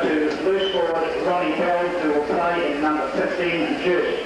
to loose forward Ronnie Bell, who will play in number 15 jersey.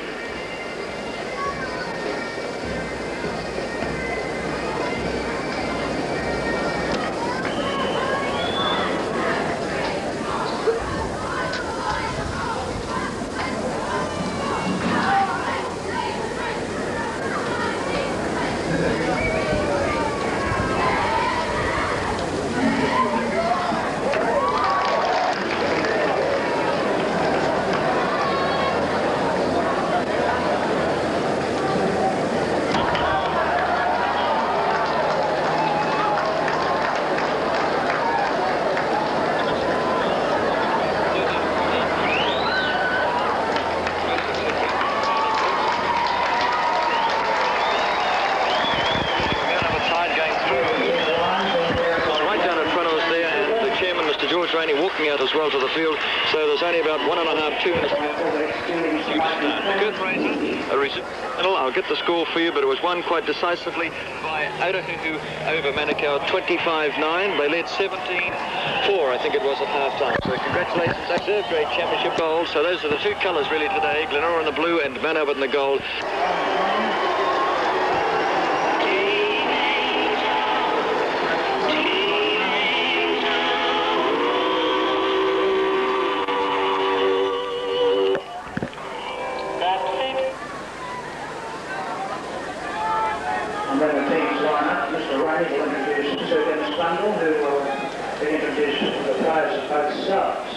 Walking out as well to the field, so there's only about 1.5, 2 minutes. And I'll get the score for you, but it was won quite decisively by Otahuhu over Manukau, 25-9. They led 17-4, I think it was at half-time. So congratulations, that's a great championship goal. So those are the two colours really today, Glenora in the blue and Mount Albert in the gold. Who will be introduced to the players of both sides.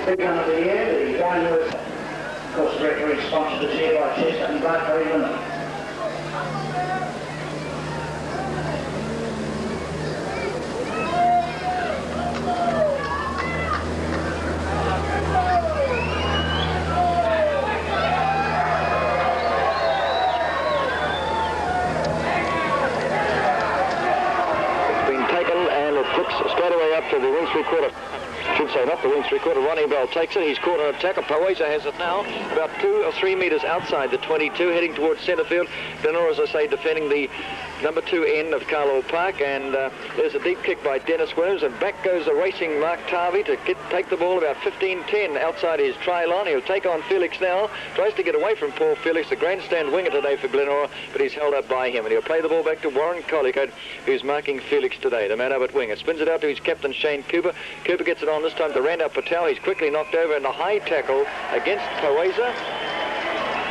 Big one of the year, the Diamond, of course, the referee sponsored this year by Chester and Blackberry Limited. It's been taken and it flips straight away up to the wing three-quarter. Should say not the wing three-quarter. Ronnie Bell takes it. He's caught an attack. Pawesa has it now. About 2 or 3 metres outside the 22, heading towards centre field. Glenora, as I say, defending the number 2 end of Carlisle Park, and there's a deep kick by Dennis Williams, and back goes the racing Mark Tarvey to take the ball about 15-10 outside his try line. He'll take on Felix now. Tries to get away from Paul Felix, the grandstand winger today for Glenora, but he's held up by him, and he'll play the ball back to Warren Collicoat, who's marking Felix today, the man Albert winger. Spins it out to his captain, Shane Cooper. Cooper gets it on this time to Randall Patel. He's quickly knocked over in a high tackle against Pawesa.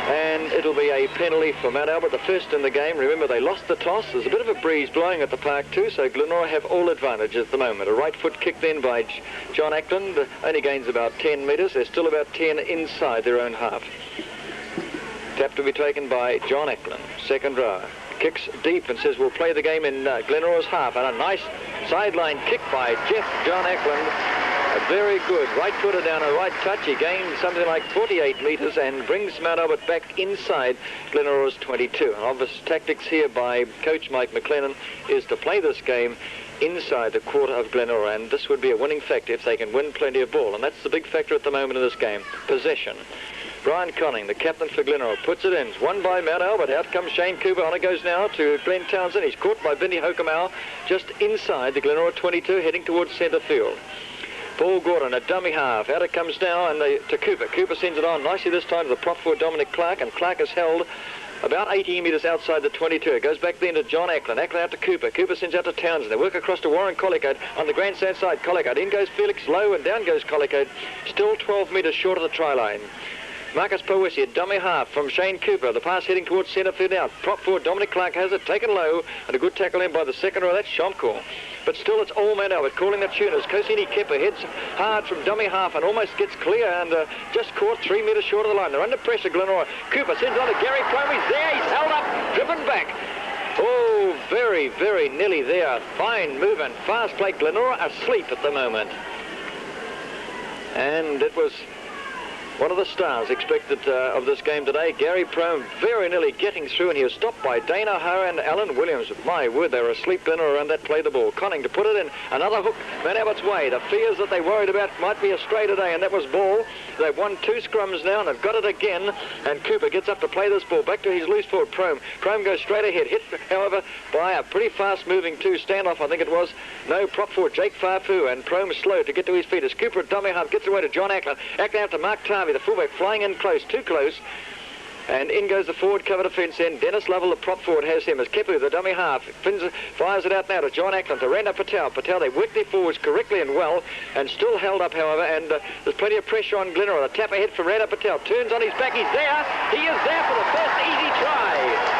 And it'll be a penalty for Mount Albert, the first in the game. Remember, they lost the toss. There's a bit of a breeze blowing at the park too, so Glenora have all advantage at the moment. A right foot kicked in by John Ackland, only gains about 10 metres. They're still about 10 inside their own half. Tap to be taken by John Ackland, second row. Kicks deep and says, we'll play the game in Glenora's half. And a nice sideline kick by John Ackland. A very good right footer down a right touch. He gained something like 48 metres and brings Mount Albert back inside Glenora's 22. And obvious tactics here by coach Mike McLennan is to play this game inside the quarter of Glenora, and this would be a winning factor if they can win plenty of ball, and that's the big factor at the moment in this game, possession. Brian Conning, the captain for Glenora, puts it in. It's won by Mount Albert. Out comes Shane Cooper. On it goes now to Glenn Townsend. He's caught by Vinnie Hokamau just inside the Glenora 22, heading towards centre field. Paul Gordon, a dummy half. Out it comes now and to Cooper. Cooper sends it on nicely this time to the prop forward Dominic Clark, and Clark is held about 18 metres outside the 22. It goes back then to John Ackland. Ackland out to Cooper. Cooper sends out to Townsend. They work across to Warren Collicoat on the grandstand side. Collicoat. In goes Felix low and down goes Collicoat. Still 12 metres short of the try line. Marcus Powessi, a dummy half from Shane Cooper. The pass heading towards centre field now. Prop forward, Dominic Clark has it, taken low, and a good tackle in by the second row. That's Shomkor. But still, it's all man out. Calling the tuners. Kosini Kepper heads hard from dummy half and almost gets clear and just caught 3 metres short of the line. They're under pressure, Glenora. Cooper sends on to Gary Prome. He's there. He's held up, driven back. Oh, very, very nearly there. Fine movement. Fast play. Glenora asleep at the moment. And it was one of the stars expected of this game today. Gary Prome very nearly getting through, and he was stopped by Dane O'Hara and Alan Williams. My word, they were asleep in or around that play the ball. Conning to put it in. Another hook. Man Abbott's way. The fears that they worried about might be astray today, and that was ball. They've won 2 scrums now, and they've got it again. And Cooper gets up to play this ball. Back to his loose forward, Prome. Prome goes straight ahead. Hit, however, by a pretty fast-moving 2 standoff, I think it was. No, prop forward, Jake Farfu, and Prome slow to get to his feet. As Cooper at dummy half gets away to John Ackland. Ackland out to Mark Tarvey, the fullback, flying in close, too close. And in goes the forward cover defence then. Dennis Lovell, the prop forward, has him as Kepu, the dummy half. Fires it out now to John Ackland, to Randa Patel. Patel, they work their forwards correctly and well, and still held up, however, and there's plenty of pressure on Glenora. The tap ahead from Randa Patel. Turns on his back. He's there. He is there for the first easy try.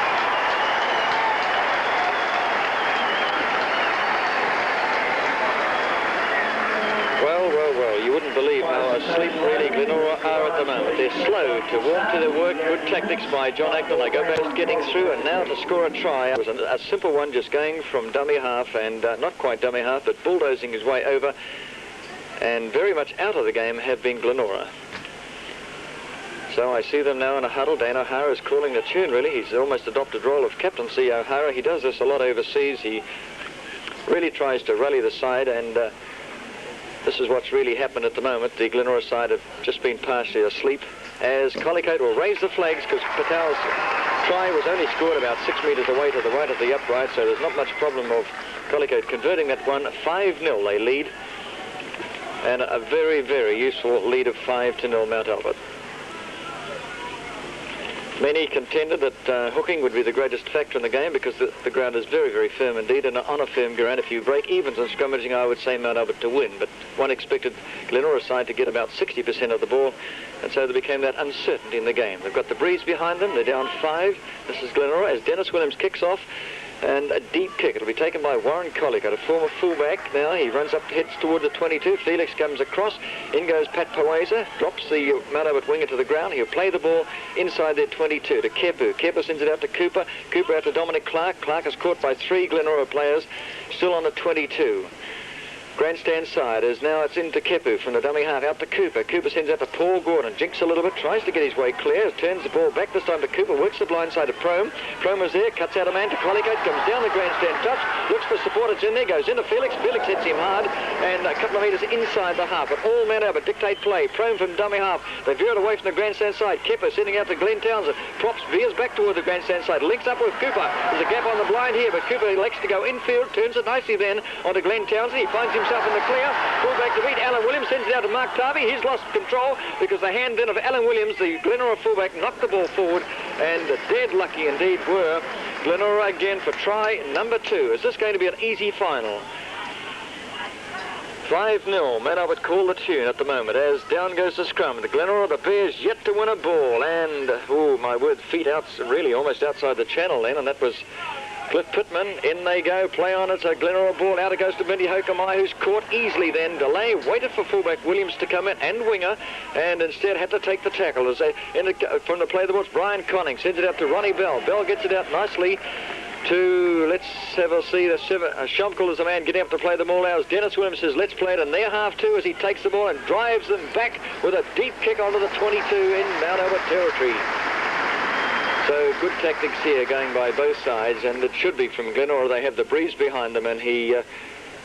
Well, you wouldn't believe how asleep really Glenora are at the moment. They're slow to walk to their work. Good tactics by John Ackland. They go back getting through, and now to score a try. It was a simple one, just going from dummy half, and not quite dummy half, but bulldozing his way over. And very much out of the game have been Glenora. So I see them now in a huddle. Dan O'Hara is calling the tune, really. He's almost adopted role of captaincy, O'Hara. He does this a lot overseas. He really tries to rally the side, and this is what's really happened at the moment. The Glenora side have just been partially asleep, as Collicoat will raise the flags because Patel's try was only scored about 6 metres away to the right of the upright, so there's not much problem of Collicoat converting that one. 5-0 they lead, and a very, very useful lead of 5-0 Mount Albert. Many contended that hooking would be the greatest factor in the game because the ground is very, very firm indeed, and on a firm ground, if you break evens in scrummaging, I would say Mount Albert to win, but one expected Glenora side to get about 60% of the ball, and so there became that uncertainty in the game. They've got the breeze behind them. They're down 5. This is Glenora as Dennis Williams kicks off, and a deep kick. It'll be taken by Warren Collicoat, a former fullback. Now he runs up, heads toward the 22. Felix comes across. In goes Pat Powesa, drops the Mount Albert winger to the ground. He'll play the ball inside their 22 to Kepu. Kepu sends it out to Cooper. Cooper out to Dominic Clark. Clark is caught by 3 Glenora players, still on the 22. Grandstand side is now it's into Kepu from the dummy half out to Cooper. Cooper sends out to Paul Gordon, jinks a little bit, tries to get his way clear, turns the ball back this time to Cooper, works the blind side to Prome. Prome is there, cuts out a man to Collicoat, comes down the grandstand touch, looks for support, it's in there, goes into Felix. Felix hits him hard, and a couple of metres inside the half. But all men over dictate play. Prome from dummy half. They veer it away from the grandstand side. Kepu sending out to Glenn Townsend. Props veers back toward the grandstand side. Links up with Cooper. There's a gap on the blind here, but Cooper elects to go infield, turns it nicely then onto Glenn Townsend. He finds himself in the clear. Fullback to beat. Alan Williams sends it out to Mark Tarvey. He's lost control because the hand in of Alan Williams, the Glenora fullback, knocked the ball forward, and dead lucky indeed were Glenora again for try number 2. Is this going to be an easy final? 5-0. Mount Albert call the tune at the moment as down goes the scrum. The Glenora, the Bears yet to win a ball, and oh my word, feet out, really almost outside the channel then, and that was Cliff Pittman. In they go, play on, it's a Glenora ball, out it goes to Mindy Hokamai, who's caught easily then. Delay, waited for fullback Williams to come in, and winger, and instead had to take the tackle. As they, from the play the ball, Brian Conning sends it out to Ronnie Bell. Bell gets it out nicely to, let's have a see, Shomkul is the man getting up to play the ball now. As Dennis Williams says, let's play it in their half too, as he takes the ball and drives them back with a deep kick onto the 22 in Mount Albert territory. So good tactics here going by both sides, and it should be from Glenora. They have the breeze behind them, and he,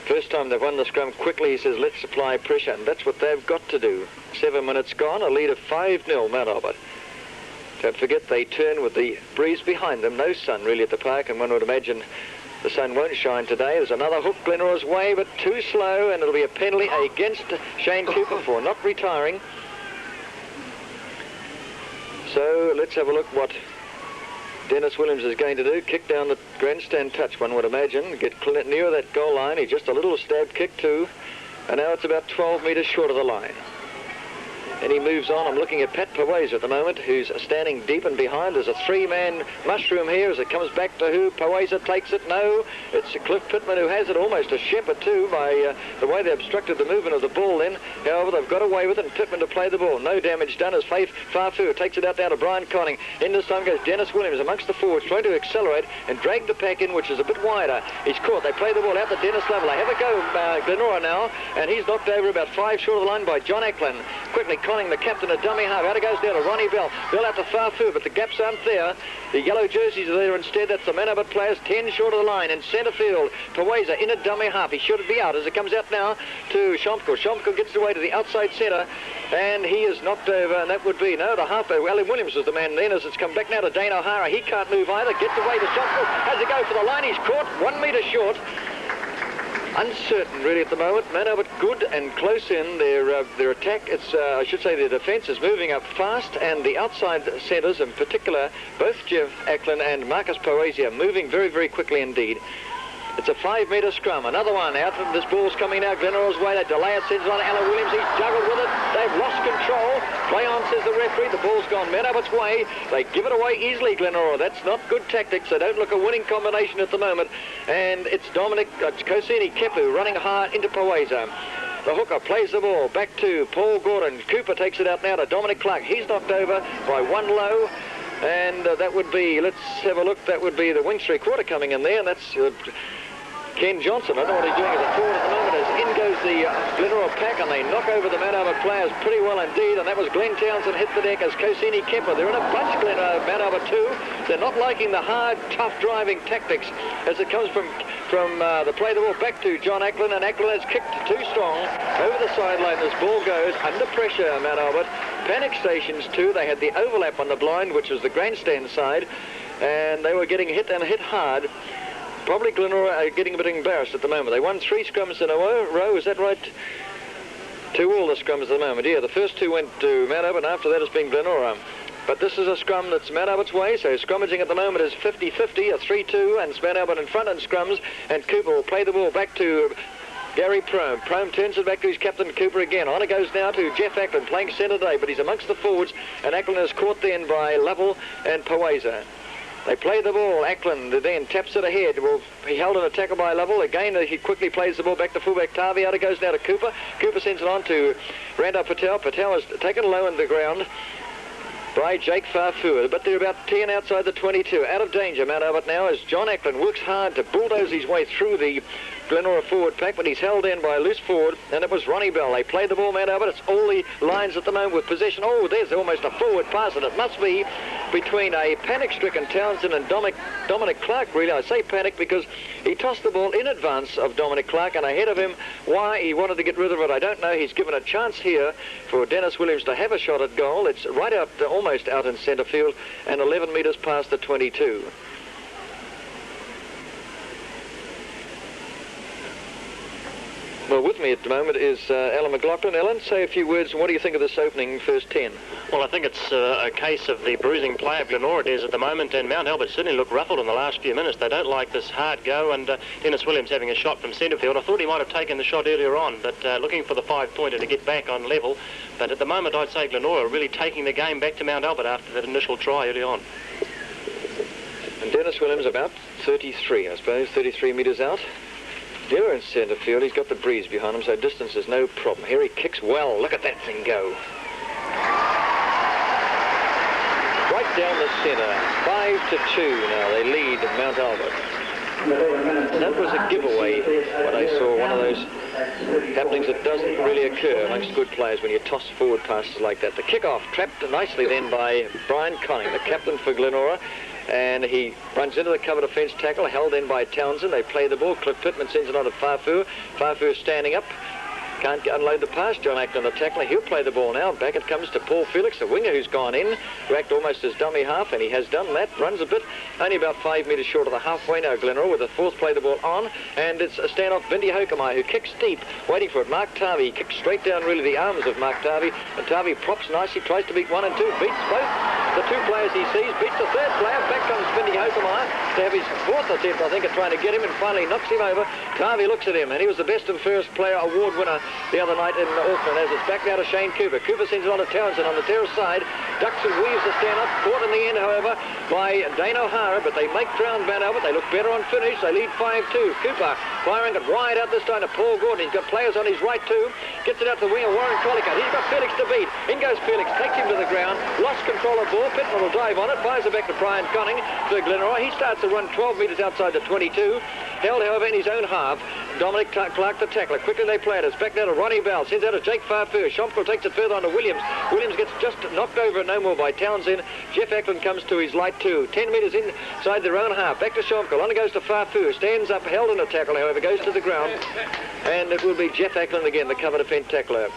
first time they've won the scrum quickly, he says, let's apply pressure, and that's what they've got to do. 7 minutes gone, a lead of 5-0 Mount Albert. Don't forget they turn with the breeze behind them. No sun really at the park, and one would imagine the sun won't shine today. There's another hook Glenora's way, but too slow, and it'll be a penalty against Shane Cooper for not retiring. So let's have a look what Dennis Williams is going to do. Kick down the grandstand touch, one would imagine. Get near that goal line. He just a little stab kick too. And now it's about 12 metres short of the line. And he moves on. I'm looking at Pat Paweza at the moment, who's standing deep and behind. There's a three-man mushroom here as it comes back to who? Paweza takes it. No, it's Cliff Pittman who has it. Almost a shepherd too by the way they obstructed the movement of the ball then. However, they've got away with it and Pittman to play the ball. No damage done as Faith Farfu takes it out down to Brian Conning. In this time goes Dennis Williams amongst the forwards, trying to accelerate and drag the pack in, which is a bit wider. He's caught. They play the ball out to Dennis Level. They have a go, Glenora now, and he's knocked over about 5 short of the line by John Acklin. Quickly Conning, the captain, a dummy half. Out it goes down to Ronnie Bell. Bell out to Farfu, but the gaps aren't there. The yellow jerseys are there instead. That's the Manobert players 10 short of the line. In centre field, Paweza in a dummy half. He should be out as it comes out now to Shomko. Shomko gets away to the outside centre, and he is knocked over, and that would be, no, the halfback. Alan Williams was the man then as it's come back now to Dane O'Hara. He can't move either. Gets away to Shomko. Has to go for the line. He's caught 1 metre short. Uncertain really at the moment. Manobert good and close in their attack. It's I should say their defence is moving up fast, and the outside centres in particular, both Jeff Acklin and Marcus Paweza, moving very, very quickly indeed. It's a 5-metre scrum. Another one out. This ball's coming now Glenora's way. They delay it, sends it on Alan Williams. He's juggled with it. They've lost control. Play on, says the referee. The ball's gone Manobert's way. They give it away easily, Glenora. That's not good tactics. They don't look a winning combination at the moment. And it's Kosini Kepu running hard into Paweza. The hooker plays the ball back to Paul Gordon. Cooper takes it out now to Dominic Clark. He's knocked over by one low. And that would be, let's have a look, that would be the wing three-quarter coming in there. And that's Ken Johnson. I don't know what he's doing as a forward at the moment, as in goes the Glenora pack, and they knock over the Manobert players pretty well indeed, and that was Glenn Townsend hit the deck as Kosini Kemper. They're in a bunch, Manobert too. They're not liking the hard, tough driving tactics as it comes from the play the ball back to John Acklin, and Acklin has kicked too strong over the sideline. This ball goes under pressure, Manobert. Panic stations too. They had the overlap on the blind, which was the grandstand side, and they were getting hit and hit hard. Probably Glenora are getting a bit embarrassed at the moment. They won 3 scrums in a row, is that right? 2 all the scrums at the moment. Yeah, the first 2 went to Manobert, and after that it's been Glenora. But this is a scrum that's Manobert's way, so scrummaging at the moment is 50-50, a 3-2, and it's Manobert in front in scrums, and Cooper will play the ball back to Gary Prome. Prome turns it back to his captain Cooper again. On it goes now to Jeff Acklin, playing centre day, but he's amongst the forwards, and Acklin is caught then by Lovell and Paweza. They play the ball. Acklin then taps it ahead. Well, he held an attacker by Lovell. Again, he quickly plays the ball back to fullback Tavi. Out it goes now to Cooper. Cooper sends it on to Randall Patel. Patel has taken low in the ground by Jake Farfu, but they're about 10 outside the 22. Out of danger, Manobert now, as John Acklin works hard to bulldoze his way through the Glenora forward pack, but he's held in by a loose forward, and it was Ronnie Bell. They played the ball, Manobert. It's all the lines at the moment with possession. Oh, there's almost a forward pass, and it must be between a panic-stricken Townsend and Dominic Clark, really. I say panic because he tossed the ball in advance of Dominic Clark, and ahead of him. Why he wanted to get rid of it, I don't know. He's given a chance here for Dennis Williams to have a shot at goal. It's right out, almost out in centre field, and 11 metres past the 22. Well, with me at the moment is Alan McLaughlin. Alan, say a few words. What do you think of this opening first 10? Well, I think it's a case of the bruising play of Glenora it is at the moment, and Mount Albert certainly look ruffled in the last few minutes. They don't like this hard go, and Dennis Williams having a shot from centre field. I thought he might have taken the shot earlier on, but looking for the 5-pointer to get back on level. But at the moment, I'd say Glenora are really taking the game back to Mount Albert after that initial try early on. And Dennis Williams about 33, I suppose, 33 metres out. There in centre field, he's got the breeze behind him, so distance is no problem. Here he kicks well. Look at that thing go. Right down the centre. 5-2 now. They lead Mount Albert. That was a giveaway when I saw one of those happenings that doesn't really occur amongst good players when you toss forward passes like that. The kick-off trapped nicely then by Brian Conning, the captain for Glenora. And he runs into the cover defence tackle, held in by Townsend. They play the ball. Cliff Pittman sends it on to Farfu. Farfu standing up. Can't unload the pass. John Ackland, the tackler. He'll play the ball now. Back it comes to Paul Felix, the winger who's gone in to act almost as dummy half, and he has done that. Runs a bit. Only about 5 metres short of the halfway now. Glenora with the fourth play the ball on, and it's a stand-off. Bindi Hokamai, who kicks deep, waiting for it. Mark Tarvey kicks straight down really the arms of Mark Tarvey, and Tarvey props nicely, tries to beat 1 and 2, beats both the 2 players he sees, beats the 3rd player. Back comes Bindi Hokamai to have his 4th attempt, I think, at trying to get him, and finally knocks him over. Tarvey looks at him, and he was the best and first player award winner the other night in Auckland, as it's back now to Shane Cooper. Cooper sends it on to Townsend on the terrace side. Ducks and weaves the stand-up. Caught in the end, however, by Dane O'Hara, but they make ground Mount Albert. They look better on finish. They lead 5-2. Cooper firing it wide out this time to Paul Gordon. He's got players on his right too. Gets it out to the winger, Warren Collicutt. He's got Felix to beat. In goes Felix, takes him to the ground. Lost control of ball. Pittman will dive on it. Fires it back to Brian Conning to Glenora. He starts to run 12 metres outside the 22. Held, however, in his own half. Dominic Clark, the tackler. Quickly they play it. It's back now to Ronnie Bell. Sends out to Jake Farfur. Schomkel takes it further on to Williams. Williams gets just knocked over no more by Townsend. Jeff Ackland comes to his light too. 10 metres inside their own half. Back to Schomkel. On it goes to Farfur. Stands up, held in a tackle, however, goes to the ground. And it will be Jeff Ackland again, the cover defence tackler.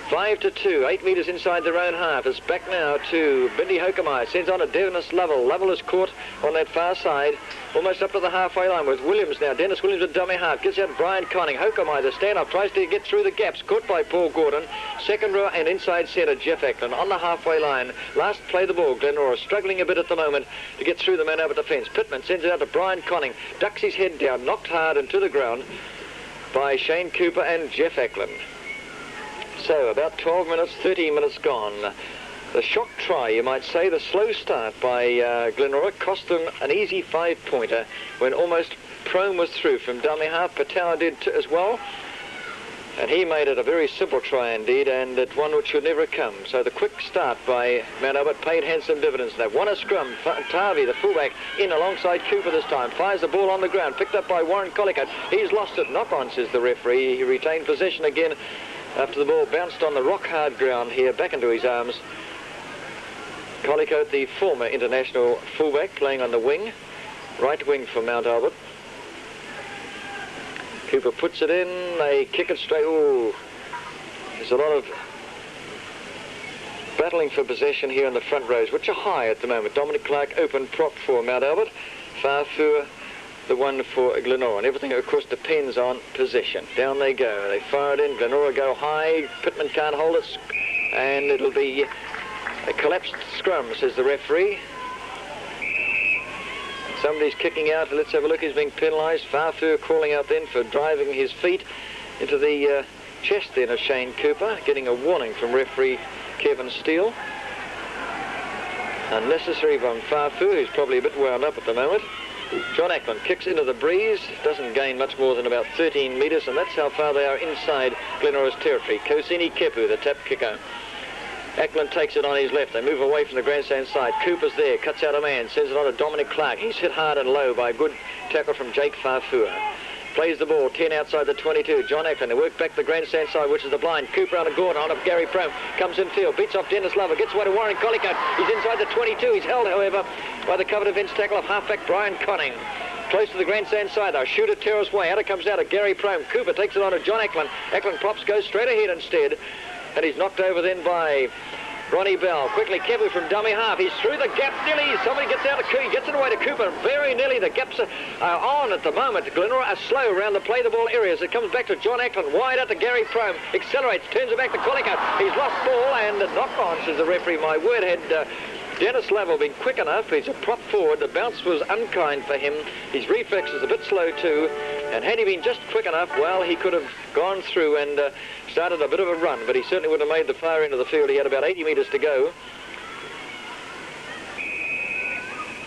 5-2, 8 metres inside their own half. It's back now to Bindi Hokamai. Sends on to Dennis Lovell. Lovell is caught on that far side, almost up to the halfway line with Williams now. Dennis Williams with dummy half. Gets out Brian Conning. Hokamai, the stand-up, tries to get through the gaps. Caught by Paul Gordon. Second row and inside centre, Jeff Ackland on the halfway line. Last play the ball. Glenora struggling a bit at the moment to get through the man over defence. Pittman sends it out to Brian Conning. Ducks his head down. Knocked hard into the ground by Shane Cooper and Jeff Ackland. So, about 12 minutes, 13 minutes gone. The shock try, you might say, the slow start by Glenora cost them an easy 5-pointer when almost Prome was through from dummy half. Patel did as well. And he made it a very simple try indeed, and it's one which should never have come. So the quick start by Mount Albert paid handsome dividends. They've won a scrum. Tarvey, the fullback, in alongside Cooper this time. Fires the ball on the ground, picked up by Warren Collicutt. He's lost it. Knock on, says the referee. He retained possession again after the ball bounced on the rock-hard ground here, back into his arms. Collicutt, the former international fullback, playing on the wing, right wing for Mount Albert. Cooper puts it in, they kick it straight. Ooh, there's a lot of battling for possession here in the front rows, which are high at the moment. Dominic Clark, open prop for Mount Albert. Farfur, the one for Glenora, and everything, of course, depends on possession. Down they go. They fire it in. Glenora go high. Pittman can't hold it, and it'll be a collapsed scrum, says the referee. Somebody's kicking out. Let's have a look. He's being penalised. Farfur calling out then for driving his feet into the chest then of Shane Cooper, getting a warning from referee Kevin Steele. Unnecessary from Farfur, who's probably a bit wound up at the moment. John Ackland kicks into the breeze, doesn't gain much more than about 13 metres, and that's how far they are inside Glenora's territory. Kosini Kepu, the tap kicker. Ackland takes it on his left. They move away from the grandstand side. Cooper's there, cuts out a man, sends it on to Dominic Clark. He's hit hard and low by a good tackle from Jake Farfur. Plays the ball, 10 outside the 22. John Ackland, they work back the grandstand side, which is the blind. Cooper on a Gordon, on a Gary Prome. Comes in field, beats off Dennis Lover, gets away to Warren Collicutt. He's inside the 22. He's held, however, by the cover defence tackle of halfback Brian Conning. Close to the grandstand side, they'll shoot it terrace way. Out it comes out of Gary Prome. Cooper takes it on to John Ackland. Ackland props, goes straight ahead instead. And he's knocked over then by Ronnie Bell. Quickly, Kevu from dummy half. He's through the gap nearly. Somebody gets out of Cooper. He gets it away to Cooper. Very nearly. The gaps are on at the moment. Glenora are slow around the play-the-ball areas. It comes back to John Ackland. Wide out to Gary Prome. Accelerates. Turns it back to Collicutt. He's lost ball and knocked on, says the referee. My word, had Dennis Lovell been quick enough. He's a prop forward. The bounce was unkind for him. His reflex is a bit slow too. And had he been just quick enough, well, he could have gone through and started a bit of a run, but he certainly would have made the far end of the field. He had about 80 metres to go.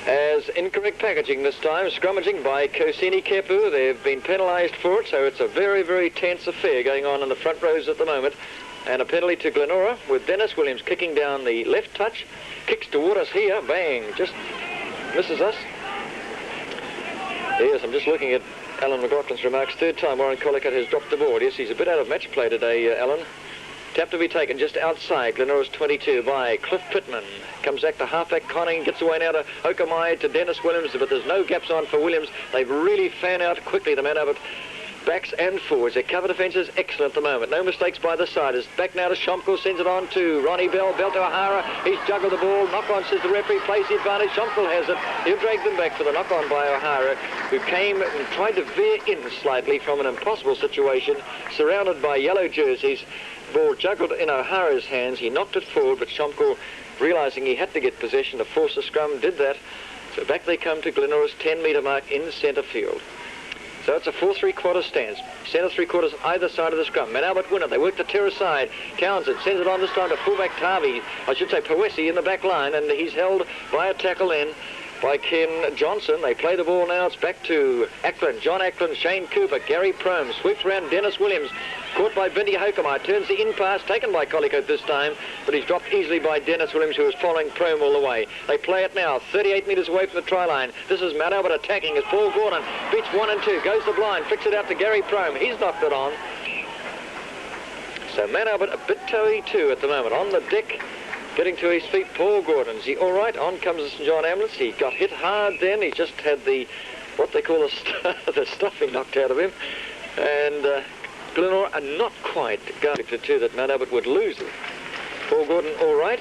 As incorrect packaging this time, scrummaging by Kosini Kepu. They've been penalised for it, so it's a very, very tense affair going on in the front rows at the moment. And a penalty to Glenora with Dennis Williams kicking down the left touch. Kicks toward us here, bang, just misses us. Yes, I'm just looking at Alan McLaughlin's remarks. Third time Warren Collicutt has dropped the board. Yes, he's a bit out of match play today, Alan. Tap to be taken just outside Glenora's 22 by Cliff Pittman. Comes back to halfback Conning, gets away now to Hokamai, to Dennis Williams, but there's no gaps on for Williams. They've really fanned out quickly, the man over backs and forwards. Their cover defence is excellent at the moment. No mistakes by the side. It's back now to Shomko, sends it on to Ronnie Bell. Bell to O'Hara. He's juggled the ball. Knock on, says the referee. Plays the advantage. Shomko has it. He'll drag them back for the knock on by O'Hara, who came and tried to veer in slightly from an impossible situation, surrounded by yellow jerseys. Ball juggled in O'Hara's hands. He knocked it forward, but Shomko, realising he had to get possession to force the scrum, did that. So back they come to Glenora's 10-metre mark in centre field. So it's a 4-3/4 stance. Centre 3/4 either side of the scrum. Mount Albert winner. They work the terrace side. Townsend sends it on this time to fullback Tavi. I should say Powesi in the back line, and he's held by a tackle in by Ken Johnson. They play the ball now. It's back to Ackland. John Ackland, Shane Cooper, Gary Prome. Sweeps around Dennis Williams. Caught by Vindy Hokemeyer. Turns the in pass. Taken by Collicote this time. But he's dropped easily by Dennis Williams, who is following Prome all the way. They play it now. 38 metres away from the try line. This is Mount Albert attacking as Paul Gordon beats 1 and 2. Goes the blind. Flicks it out to Gary Prome. He's knocked it on. So Mount Albert a bit toey too at the moment. On the deck. Getting to his feet, Paul Gordon. Is he all right? On comes the St John ambulance. He got hit hard then. He just had the, what they call the stuffing knocked out of him. And Glenora are not quite going to that Mount Albert would lose it. Paul Gordon all right.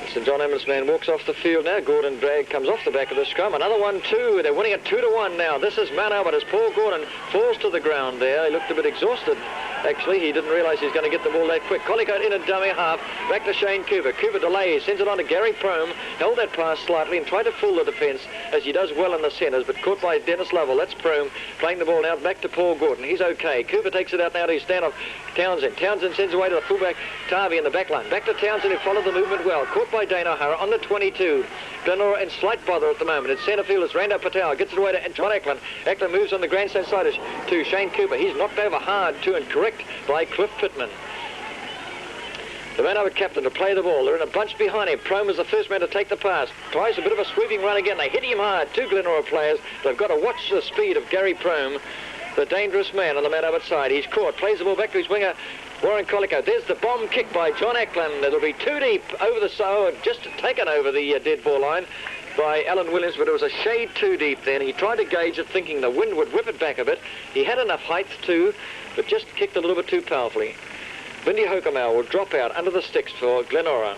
St John ambulance man walks off the field now. Gordon drag comes off the back of the scrum. Another 1-2. They're winning it 2-1 now. This is Mount Albert as Paul Gordon falls to the ground there. He looked a bit exhausted. Actually, he didn't realise he was going to get the ball that quick. Collicote in a dummy half. Back to Shane Cooper. Cooper delays. Sends it on to Gary Prome. Held that pass slightly and tried to fool the defence, as he does well in the centres, but caught by Dennis Lovell. That's Prome playing the ball now back to Paul Gordon. He's okay. Cooper takes it out now to his standoff. Townsend. Townsend sends away to the fullback Tavi in the back line. Back to Townsend, who followed the movement well. Caught by Dane O'Hara on the 22. Glenora in slight bother at the moment. In centre field, it's Randall Patel. Gets it away to John Ackland. Ackland moves on the grandstand side to Shane Cooper. He's knocked over hard to and correct by Cliff Pittman. The Mount Albert captain to play the ball. They're in a bunch behind him. Prome is the first man to take the pass. Tries a bit of a sweeping run again. They hit him hard. 2 Glenora players. They've got to watch the speed of Gary Prome, the dangerous man on the Mount Albert side. He's caught. Plays the ball back to his winger, Warren Collicote. There's the bomb kick by John Ackland. It'll be too deep over the side, just taken over the dead ball line by Alan Williams, but it was a shade too deep then. He tried to gauge it, thinking the wind would whip it back a bit. He had enough height too, but just kicked a little bit too powerfully. Vindy Hokemeyer will drop out under the sticks for Glenora.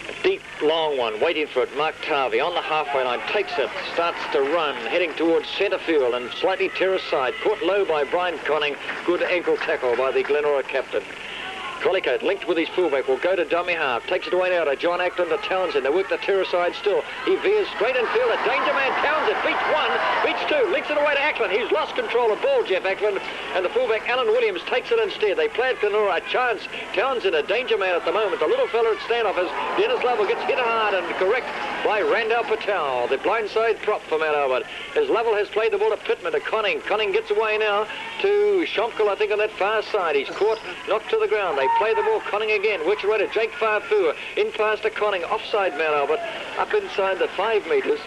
A deep, long one, waiting for it. Mark Tarvey on the halfway line, takes it, starts to run, heading towards centre field and slightly terrace side. Caught low by Brian Conning. Good ankle tackle by the Glenora captain. Collicote linked with his fullback will go to dummy half. Takes it away now to John Ackland to Townsend. They work the terrace side still. He veers straight in field. A danger man Townsend beats 1, beats 2. Links it away to Ackland. He's lost control of ball, Jeff Ackland. And the fullback Alan Williams takes it instead. They play at Glenora. A chance. Townsend a danger man at the moment. The little fella at standoff as Dennis Lovell gets hit hard and correct by Randall Patel. The blindside prop for Mount Albert. As Lovell has played the ball to Pittman to Conning. Conning gets away now to Schomkel, I think, on that far side. He's caught, knocked to the ground. They play the ball. Conning again. Works away to Jake Farfua. In pass to Conning. Offside Mount Albert. Up inside the 5 metres.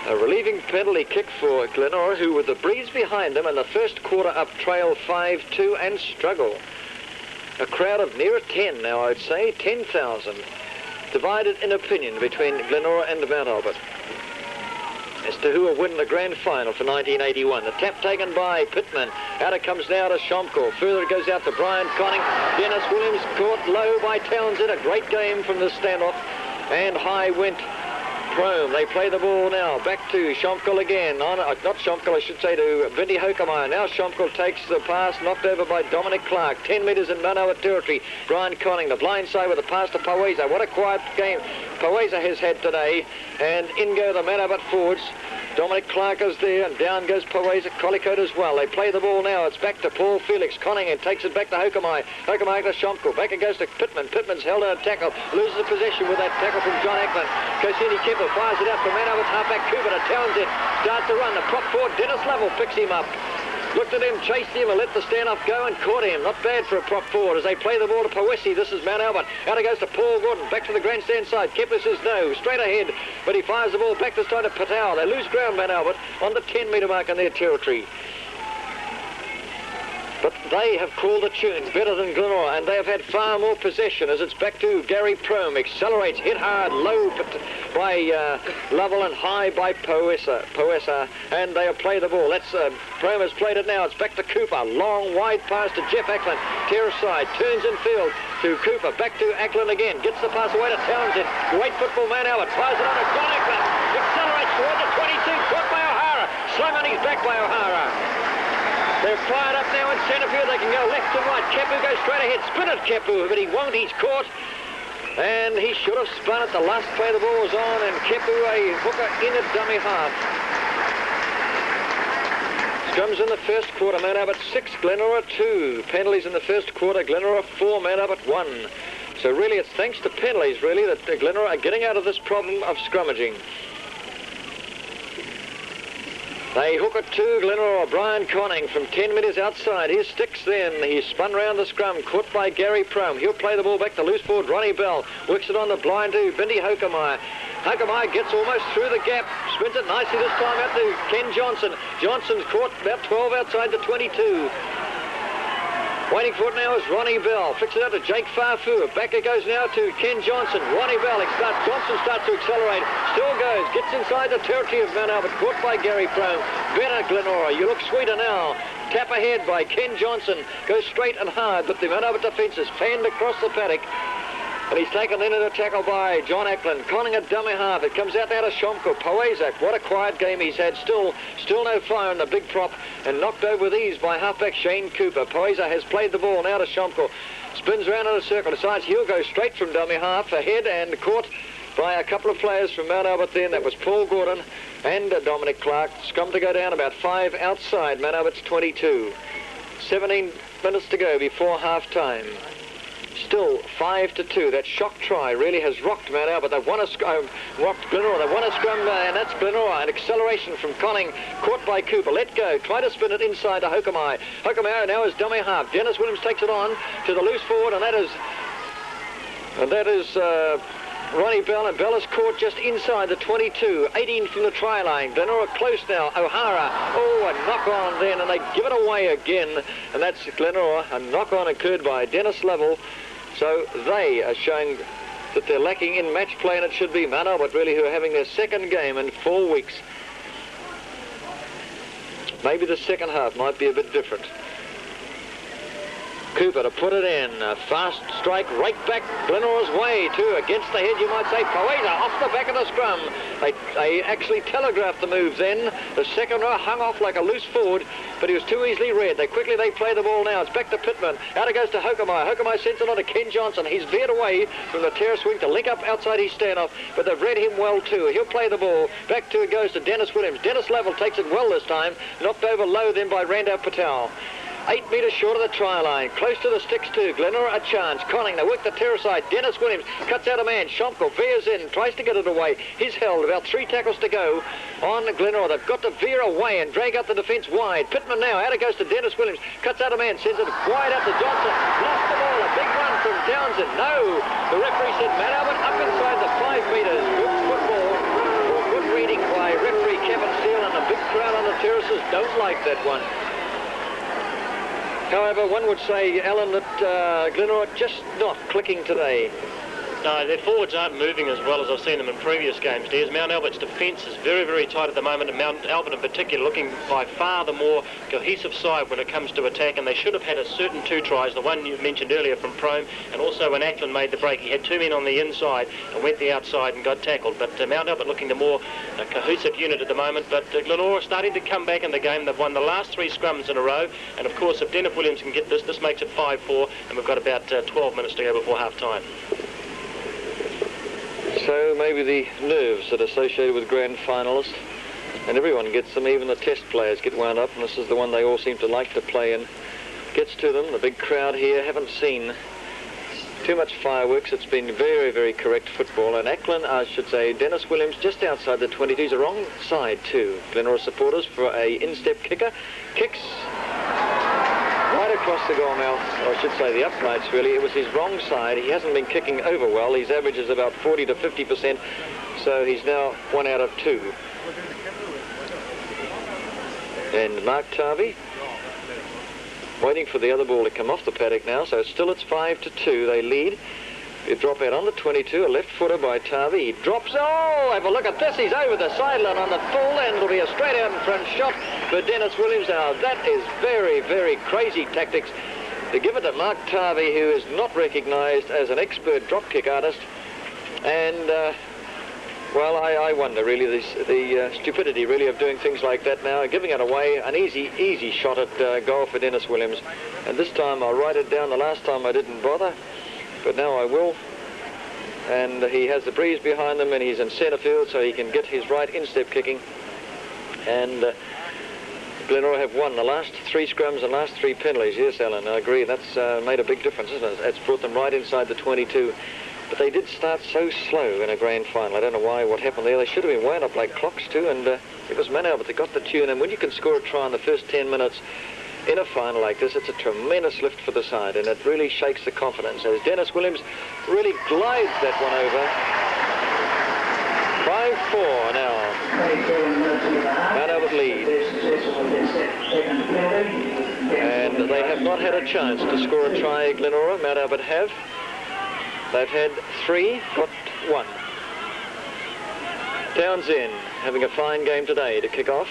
A relieving penalty kick for Glenora, who with the breeze behind them in the first quarter up trail 5-2 and struggle. A crowd of nearer 10 now, I'd say. 10,000. Divided in opinion between Glenora and Mount Albert as to who will win the grand final for 1981. The tap taken by Pittman. Out it comes now to Schomkel. Further it goes out to Brian Conning. Dennis Williams caught low by Townsend. A great game from the standoff. And high went Prome. They play the ball now. Back to Schomkel again. Not Schomkel, I should say, to Vindy Hokemeyer. Now Schomkel takes the pass, knocked over by Dominic Clark. 10 metres in Mount Albert territory. Brian Conning, the blind side with a pass to Pauweza. What a quiet game Pauweza has had today. And in go the Mount Albert forwards. Dominic Clark is there, and down goes Pauweza, Collicote as well. They play the ball now. It's back to Paul Felix. Conning and takes it back to Hokemeyer. Hokemeyer to Schomkel. Back it goes to Pittman. Pittman's held on a tackle. Loses the possession with that tackle from John Ackland. Kosini Kemper fires it out for Mount Albert's halfback Cooper to Townsend. Starts to run. The prop forward, Dennis Lovell, picks him up. Looked at him, chased him, and let the standoff go and caught him. Not bad for a prop forward as they play the ball to Powesi. This is Mount Albert. Out it goes to Paul Gordon. Back to the grandstand side. Kemper says no. Straight ahead. But he fires the ball back this time to Patel. They lose ground, Mount Albert, on the 10-metre mark in their territory. But they have called the tune better than Glenora, and they have had far more possession as it's back to Gary Prome. Accelerates, hit hard, low by Lovell and high by Poessa, and they'll play the ball. That's Prome has played it now. It's back to Cooper. Long, wide pass to Jeff Ackland. Terrace side, turns in field to Cooper. Back to Ackland again. Gets the pass away to Townsend. Great football man, Albert. Fires it on to John Ackland. Accelerates toward the 22. Caught by O'Hara. Slung on his back by O'Hara. They're fired up now in centre field. They can go left and right. Kepu goes straight ahead. Spin it, Kepu, but he won't. He's caught. And he should have spun it. The last play the ball was on, and Kepu a hooker in a dummy half. Scrums in the first quarter. Mount Albert 6, Glenora 2. Penalties in the first quarter. Glenora 4, Mount Albert 1. So really it's thanks to penalties, really, that Glenora are getting out of this problem of scrummaging. They hook it to Glenora. Brian Conning from 10 metres outside. His sticks then. He spun round the scrum. Caught by Gary Prome. He'll play the ball back to loose forward. Ronnie Bell works it on the blind to Bindi Hokemeyer. Hokemeyer gets almost through the gap. Spins it nicely this time out to Ken Johnson. Johnson's caught about 12 outside the 22. Waiting for it now is Ronnie Bell. Flicks it out to Jake Farfu. Back it goes now to Ken Johnson. Ronnie Bell. Johnson starts to accelerate. Still goes. Gets inside the territory of Mount Albert. Caught by Gary Prome. Better Glenora. You look sweeter now. Tap ahead by Ken Johnson. Goes straight and hard, but the Mount Albert defence is fanned across the paddock. And he's taken into the tackle by John Ackland. Conning a dummy half. It comes out now to Shomko. Poezak, what a quiet game he's had. Still no fire in the big prop. And knocked over with ease by halfback Shane Cooper. Poezak has played the ball now to Shomko. Spins around in a circle. Decides he'll go straight from dummy half ahead and caught by a couple of players from Mount Albert then. That was Paul Gordon and Dominic Clark. Scrum to go down about 5 outside Mount Albert's 22. 17 minutes to go before half-time. Still 5-2. That shock try really has rocked Mount Albert. They've won rocked Glenora. They've won a scrum, and that's Glenora. An acceleration from Conning, caught by Cooper. Let go. Try to spin it inside to Hokemeyer. Hokemeyer now is dummy half. Dennis Williams takes it on to the loose forward, and that is Ronnie Bell, and Bell is caught just inside the 22, 18 from the try line. Glenora close now. O'Hara, a knock-on then, and they give it away again. And that's Glenora. A knock-on occurred by Dennis Lovell. So they are showing that they're lacking in match play, and it should be Mount Albert really who are having their second game in 4 weeks. Maybe the second half might be a bit different. Cooper to put it in. A fast strike right back Glenora's way too. Against the head, you might say. Poeta off the back of the scrum. They actually telegraphed the moves then. The second row hung off like a loose forward, but he was too easily read. They play the ball now. It's back to Pittman. Out it goes to Hokemeyer. Hokemeyer sends it on to Ken Johnson. He's veered away from the terrace wing to link up outside his standoff, but they've read him well too. He'll play the ball. Back to it goes to Dennis Williams. Dennis Lovell takes it well this time. Knocked over low then by Randall Patel. 8 metres short of the try line. Close to the sticks too. Glenora a chance. Conning, they work the terrace side. Dennis Williams cuts out a man. Shomko veers in, tries to get it away. He's held. About 3 tackles to go on Glenora. They've got to veer away and drag out the defence wide. Pittman now. Out it goes to Dennis Williams. Cuts out a man. Sends it wide out to Johnson. Lost the ball. A big run from Townsend. No. The referee said Mount Albert up inside the 5 metres. Good football. Good reading by referee Kevin Steele, and the big crowd on the terraces don't like that one. However, one would say, Alan, that Glenora just not clicking today. No, their forwards aren't moving as well as I've seen them in previous games, Des. Mount Albert's defence is very, very tight at the moment, and Mount Albert in particular looking by far the more cohesive side when it comes to attack, and they should have had a certain 2 tries, the one you mentioned earlier from Prome, and also when Ackland made the break. He had 2 men on the inside and went the outside and got tackled, but Mount Albert looking the more cohesive unit at the moment, but Glenora starting to come back in the game. They've won the last 3 scrums in a row, and of course if Dennis Williams can get this makes it 5-4, and we've got about 12 minutes to go before half-time. So maybe the nerves that are associated with grand finalists, and everyone gets them, even the test players get wound up, and this is the one they all seem to like to play in. Gets to them. The big crowd here haven't seen too much fireworks. It's been very, very correct football. And Ackland, I should say, Dennis Williams just outside the 22s, a wrong side too. Glenora supporters for a instep kicker. Kicks right across the goal mouth, or I should say the uprights really. It was his wrong side. He hasn't been kicking over well. His average is about 40 to 50%, so he's now 1 out of 2. And Mark Tarvey waiting for the other ball to come off the paddock now. So still it's 5-2. They lead. You drop out on the 22, a left footer by Tavi. He drops. Oh, have a look at this. He's over the sideline on the full end. It'll be a straight out in front shot for Dennis Williams. Now, that is very, very crazy tactics to give it to Mark Tavi, who is not recognised as an expert drop kick artist. And, well, I wonder, really, the stupidity, really, of doing things like that now, giving it away. An easy shot at goal for Dennis Williams. And this time I'll write it down. The last time I didn't bother, but now I will. And he has the breeze behind him, and he's in centre field, so he can get his right instep kicking. And Glenora have won the last 3 scrums and last 3 penalties. Yes, Alan, I agree. That's made a big difference, isn't it? It's brought them right inside the 22. But they did start so slow in a grand final. I don't know why, what happened there. They should have been wound up like clocks too, and it was Manow, but they got the tune. And when you can score a try in the first 10 minutes in a final like this, it's a tremendous lift for the side, and it really shakes the confidence as Dennis Williams really glides that one over. 5-4 now. Mount Albert lead. And they have not had a chance to score a try, Glenora. Mount Albert have. They've had 3, got 1. Townsend having a fine game today to kick off.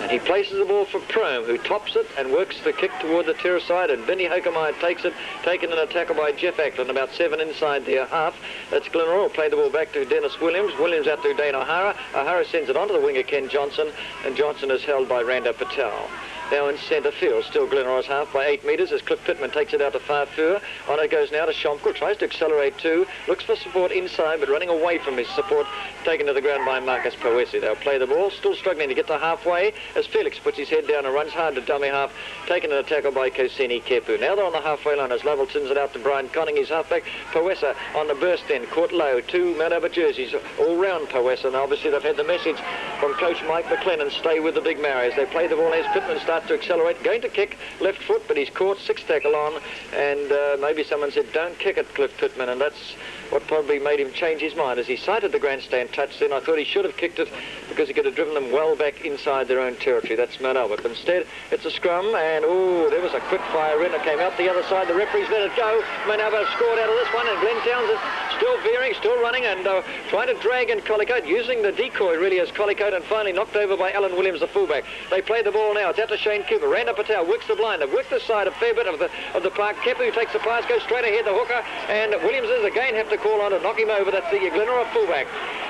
And he places the ball for Prome, who tops it and works the kick toward the terrace side, and Benny Hokemeyer takes it, taken an attacker by Jeff Ackland, about 7 inside their half. That's Glenora. Play the ball back to Dennis Williams. Williams out to Dane O'Hara. O'Hara sends it onto the winger Ken Johnson, and Johnson is held by Randa Patel. Now in centre field, still Glenora's half by 8 metres as Cliff Pittman takes it out to Farfur. On it goes now to Schomkel, tries to accelerate too, looks for support inside but running away from his support, taken to the ground by Marcus Poesi. They'll play the ball, still struggling to get to halfway as Felix puts his head down and runs hard to dummy half, taken an tackle by Koseni Kepu. Now they're on the halfway line as Lovell sends it out to Brian Conning, his halfback. Poesa on the burst end, caught low, 2 Mount Albert jerseys all round Poesa, and obviously they've had the message from coach Mike McLennan, stay with the big Maoris. They play the ball as Pittman starts to accelerate, going to kick left foot, but he's caught, 6 tackle on, and maybe someone said don't kick it, Cliff Pittman, and that's what probably made him change his mind. As he sighted the grandstand touch then, I thought he should have kicked it because he could have driven them well back inside their own territory. That's Mount Albert. But instead, it's a scrum, and oh, there was a quick fire in. It came out the other side. The referees let it go. Mount Albert scored out of this one, and Glenn Townsend still veering, still running, and trying to drag in Collicote, using the decoy really as Collicote, and finally knocked over by Alan Williams, the fullback. They play the ball now. It's out to Shane Cooper. Randa Patel works the blind. They've worked the side a fair bit of the park. Kepu takes the pass, goes straight ahead, the hooker, and Williams is again have to call on to knock him over. That's the Glenora fullback.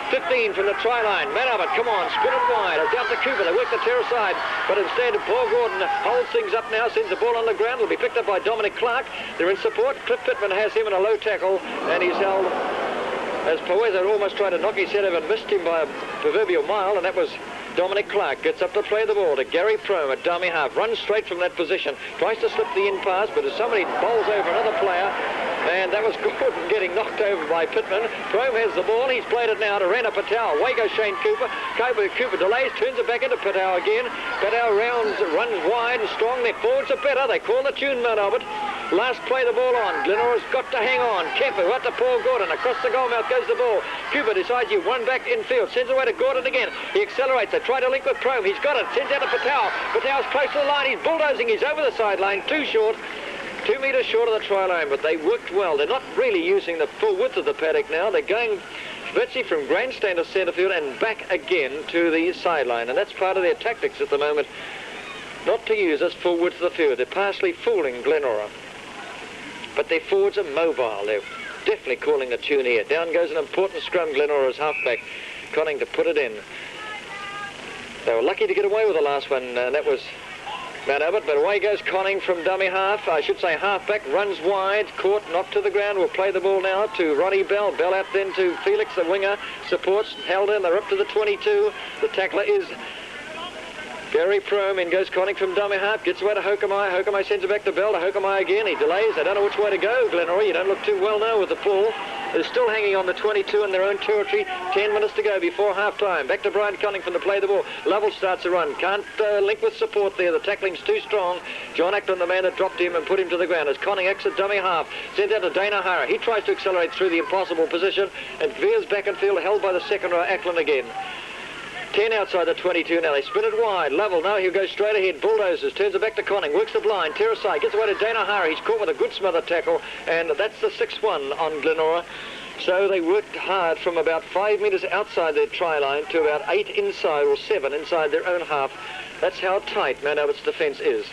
15 from the try line. Mount Albert, come on, spin it wide. It's out to Cooper. They work the terrace side, but instead Paul Gordon holds things up now, sends the ball on the ground. It'll be picked up by Dominic Clark. They're in support. Cliff Pittman has him in a low tackle, and he's held as Poesa almost tried to knock his head over and missed him by a proverbial mile, and that was Dominic Clark. Gets up to play the ball to Gary Prome at dummy half. Runs straight from that position. Tries to slip the in pass, but as somebody bowls over another player, and that was Gordon getting knocked over by Pittman. Prome has the ball. He's played it now to Randa Patel. Away goes Shane Cooper. Cooper delays, turns it back into Patel again. Patel runs wide and strong. Their forwards are better. They call the tune, Mount Albert. Last play the ball on. Glenora's got to hang on. Kepu out to Paul Gordon. Across the goal mouth goes the ball. Cooper decides you one back infield. Sends away to Gordon again. He accelerates. They try to link with Prome. He's got it. Sends out to Patel. Patel's close to the line. He's bulldozing. He's over the sideline. Too short. 2 metres short of the try line, but they worked well. They're not really using the full width of the paddock now. They're going virtually from grandstand to centre field and back again to the sideline, and that's part of their tactics at the moment, not to use this full width of the field. They're partially fooling Glenora, but their forwards are mobile. They're definitely calling the tune here. Down goes an important scrum. Glenora's halfback Conning to put it in. They were lucky to get away with the last one, and that was Mount Albert, but away goes Conning from dummy half. I should say halfback, runs wide, caught, knocked to the ground. We'll play the ball now to Ronnie Bell. Bell out then to Felix, the winger, supports, held in. They're up to the 22. The tackler is Gary Prome. In goes Conning from dummy half, gets away to Hokemeyer. Hokemeyer sends it back to Bell, to Hokemeyer again. He delays. They don't know which way to go, Glenora. You don't look too well now with the pull. They're still hanging on the 22 in their own territory. 10 minutes to go before half-time. Back to Brian Connington to play the ball. Lovell starts a run. Can't link with support there. The tackling's too strong. John Ackland, the man that dropped him and put him to the ground, as Conning exits dummy half. Sends out to Dane O'Hara. He tries to accelerate through the impossible position and veers back and field, held by the second row, Ackland again. 10 outside the 22 now. They spin it wide. Level now. He'll go straight ahead. Bulldozers. Turns it back to Conning. Works the blind. Terrasai. Gets away to Dana O'Hara. He's caught with a good smother tackle. And that's the 6-1 on Glenora. So they worked hard from about 5 metres outside their try line to about 8 inside or 7 inside their own half. That's how tight Mount Albert's defence is.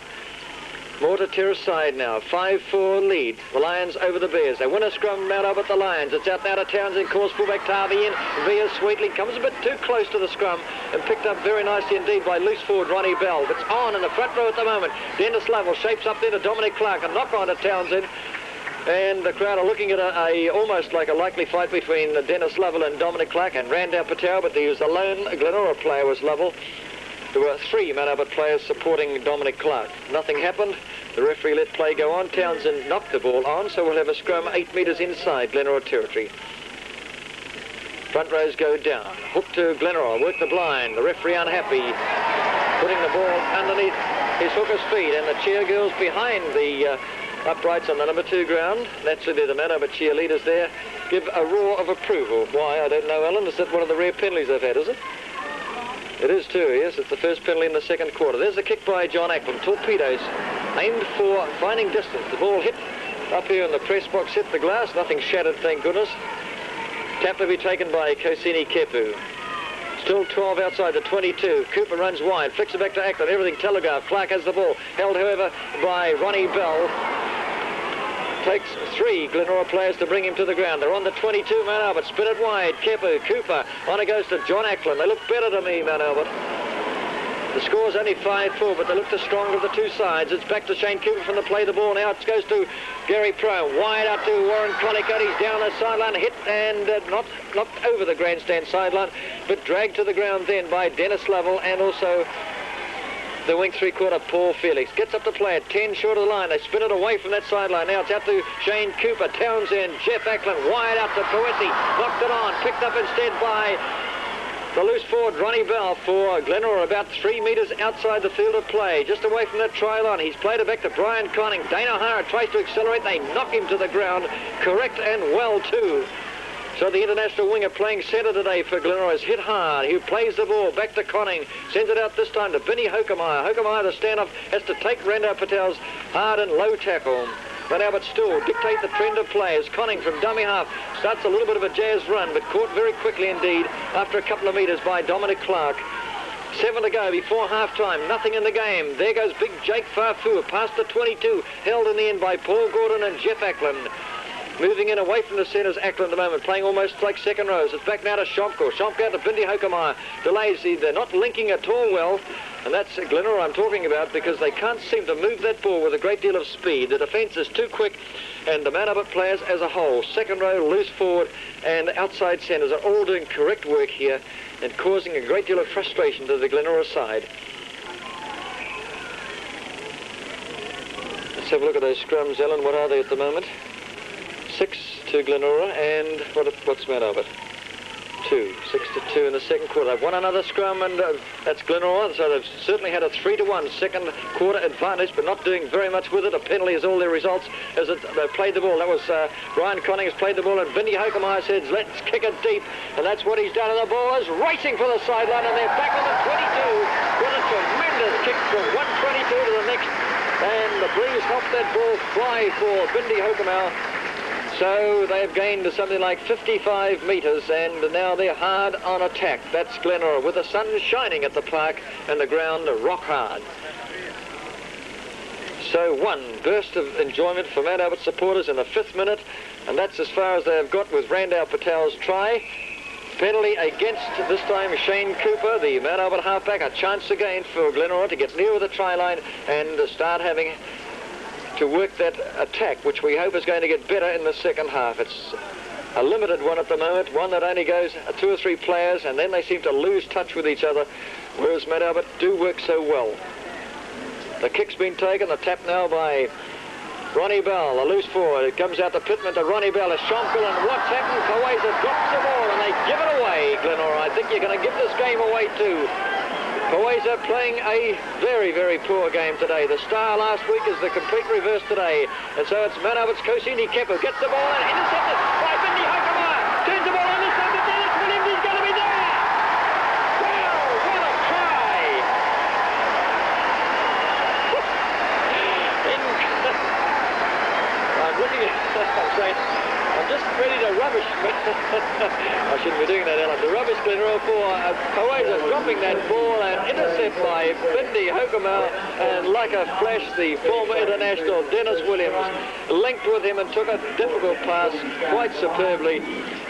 More to Terrace side now. 5-4 lead. The Lions over the Bears. They win a scrum. Mount Albert the Lions. It's out now to Townsend. Calls fullback Tarvey in. Via Sweetly comes a bit too close to the scrum and picked up very nicely indeed by loose forward Ronnie Bell. It's on in the front row at the moment. Dennis Lovell shapes up there to Dominic Clark. A knock on to Townsend. And the crowd are looking at almost like a likely fight between Dennis Lovell and Dominic Clark and Randall Patel, but he was the lone Glenora player was Lovell. There were 3 Mount Albert players supporting Dominic Clark. Nothing happened. The referee let play go on. Townsend knocked the ball on, so we'll have a scrum 8 metres inside Glenora territory. Front rows go down. Hook to Glenora. Work the blind. The referee unhappy. Putting the ball underneath his hooker's feet, and the cheer girls behind the uprights on the number 2 ground. Naturally, the Mount Albert cheerleaders there give a roar of approval. Why, I don't know, Alan. Is that one of the rare penalties they've had, is it? It is too, yes. It's the first penalty in the second quarter. There's a kick by John Ackland. Torpedoes aimed for finding distance. The ball hit up here in the press box, hit the glass. Nothing shattered, thank goodness. Tap to be taken by Kosini Kepu. Still 12 outside the 22. Cooper runs wide, flicks it back to Ackland. Everything telegraphed. Clark has the ball. Held, however, by Ronnie Bell. Takes 3 Glenora players to bring him to the ground. They're on the 22, Mount Albert. Spin it wide. Kepu, Cooper. On it goes to John Ackland. They look better to me, Mount Albert. The score's only 5-4, but they look the stronger of the 2 sides. It's back to Shane Cooper from the play the ball. Now it goes to Gary Pro. Wide out to Warren Collicutt. He's down the sideline, hit and not knocked over the grandstand sideline, but dragged to the ground then by Dennis Lovell and also the wing 3-quarter Paul Felix. Gets up to play at 10 short of the line. They spin it away from that sideline. Now it's out to Shane Cooper. Townsend, Jeff Ackland, wide out to Poetti. Knocked it on. Picked up instead by the loose forward Ronnie Bell for Glenora, about 3 metres outside the field of play, just away from that try line. He's played it back to Brian Conning. Dana O'Hara tries to accelerate. They knock him to the ground. Correct and well too. So the international winger playing centre today for Glenora is hit hard. He plays the ball back to Conning. Sends it out this time to Vinnie Hokemeyer. Hokemeyer, the standoff, has to take Randall Patel's hard and low tackle. But Albert still dictate the trend of play as Conning from dummy half starts a little bit of a jazz run, but caught very quickly indeed after a couple of metres by Dominic Clark. 7 to go before half-time. Nothing in the game. There goes big Jake Farfur past the 22. Held in the end by Paul Gordon and Jeff Ackland. Moving in away from the centres, Ackland at the moment, playing almost like second rows. It's back now to Schomko. Schomko out to Bindi Hokemeyer. Delays, they're not linking at all well. And that's Glenora I'm talking about because they can't seem to move that ball with a great deal of speed. The defence is too quick and the Mount Albert players as a whole, second row, loose forward and outside centres are all doing correct work here and causing a great deal of frustration to the Glenora side. Let's have a look at those scrums, Ellen. What are they at the moment? 6 to Glenora and what's Mount Albert? 2. 6 to 2 in the second quarter. They've won another scrum and that's Glenora, so they've certainly had a 3-1 second quarter advantage, but not doing very much with it. A penalty is all their results as they played the ball. That was Brian Conning has played the ball and Vinnie Hokemeyer says, let's kick it deep, and that's what he's done, and the ball is racing for the sideline, and they're back on the 22 with a tremendous kick from 122 to the next, and the breeze helped that ball fly for Vinnie Hokemeyer. So they've gained something like 55 metres and now they're hard on attack. That's Glenora with the sun shining at the park and the ground rock hard. So one burst of enjoyment for Mount Albert supporters in the 5th minute, and that's as far as they've got with Randall Patel's try. Penalty against, this time, Shane Cooper, the Mount Albert halfback. A chance again for Glenora to get nearer the try line and start having to work that attack, which we hope is going to get better in the second half. It's a limited one at the moment, one that only goes 2 or 3 players, and then they seem to lose touch with each other, whereas Mount Albert do work so well. The kick's been taken, the tap now by Ronnie Bell, a loose forward. It comes out to Pittman to Ronnie Bell, a Schomkel, and what's happened? Kawesa drops the ball, and they give it away, Glenora. I think you're going to give this game away too. Kawesa playing a very, very poor game today. The star last week is the complete reverse today. And so it's Mount Albert's Kosini Kepu. Gets the ball and intercepted by Vinnie Hokemeyer. Turns the ball on this side to Dennis Williams. He's going to be there. Well, saying, I'm just ready to rubbish. I shouldn't be doing that, Alan. To rubbish Glenora for Poeza dropping that ball and intercept by Bindi Hokomau. And like a flash, the former international Dennis Williams linked with him and took a difficult pass quite superbly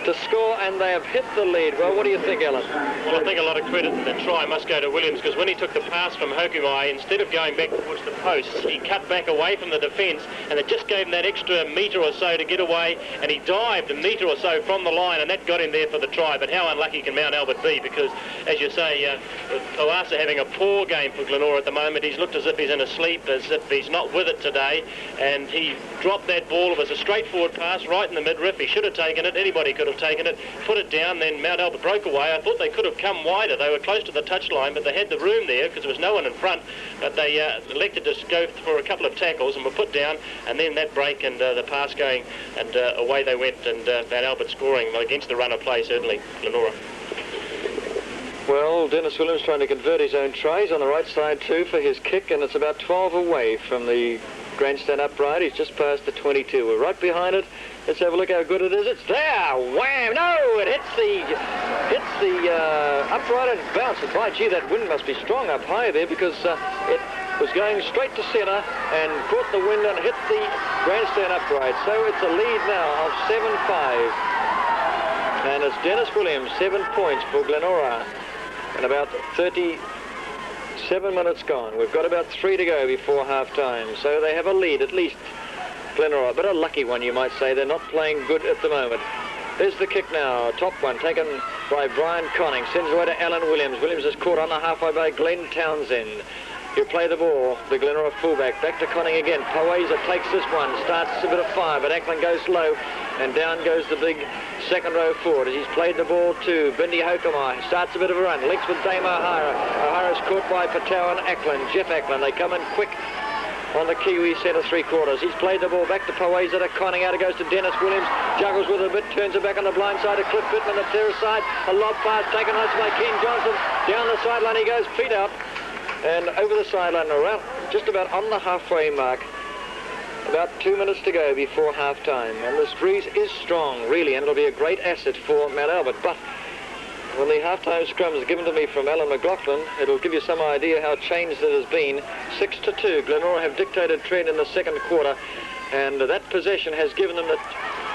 to score, and they have hit the lead. Well, what do you think, Alan? Well, I think a lot of credit to the try must go to Williams, because when he took the pass from Hokumai, instead of going back towards the posts, he cut back away from the defence, and it just gave him that extra metre or so to get away, and he dived a metre or so from the line, and that got him there for the try. But how unlucky can Mount Albert be? Because, as you say, Oasa having a poor game for Glenora at the moment. He's looked as if he's in a sleep, as if he's not with it today, and he dropped that ball. It was a straightforward pass right in the midriff. He should have taken it. Anybody could have taken it, put it down, then Mount Albert broke away. I thought they could have come wider. They were close to the touchline, but they had the room there because there was no one in front, but they elected to go for a couple of tackles and were put down, and then that break and the pass going, and away they went, and Mount Albert scoring against the run of play, certainly, Glenora. Well, Dennis Williams trying to convert his own tries on the right side too for his kick, and it's about 12 away from the grandstand upright. He's just past the 22. We're right behind it. Let's have a look how good it is. It's there. Wham! No, it hits the upright and bounces. By gee, that wind must be strong up high there, because it was going straight to centre and caught the wind and hit the grandstand upright. So it's a lead now of 7-5. And it's Dennis Williams, 7 points for Glenora. And about 37 minutes gone. We've got about 3 to go before half-time. So they have a lead, at least, Glenora. But a lucky one, you might say. They're not playing good at the moment. There's the kick now. Top one taken by Brian Conning. Sends away to Alan Williams. Williams is caught on the halfway by Glenn Townsend. He'll play the ball, the Glenora fullback. Back to Conning again. Poeza takes this one. Starts a bit of fire, but Ackland goes low. And down goes the big second row forward as he's played the ball to Bindi Hokomai. Starts a bit of a run. Links with Dame O'Hara. O'Hara's caught by Patel and Ackland. Jeff Ackland. They come in quick on the Kiwi centre three-quarters. He's played the ball back to Poeza to Conning. Out it goes to Dennis Williams. Juggles with it a bit. Turns it back on the blind side to Cliff Pittman. The terrace side. A lob pass taken on by Ken Johnson. Down the sideline he goes. Feet out. And over the sideline around just about on the halfway mark. About 2 minutes to go before half-time. And this breeze is strong, really, and it'll be a great asset for Mount Albert. But when the half-time scrum is given to me from Alan McLaughlin, it'll give you some idea how changed it has been. 6-2. Glenora have dictated trend in the second quarter, and that possession has given them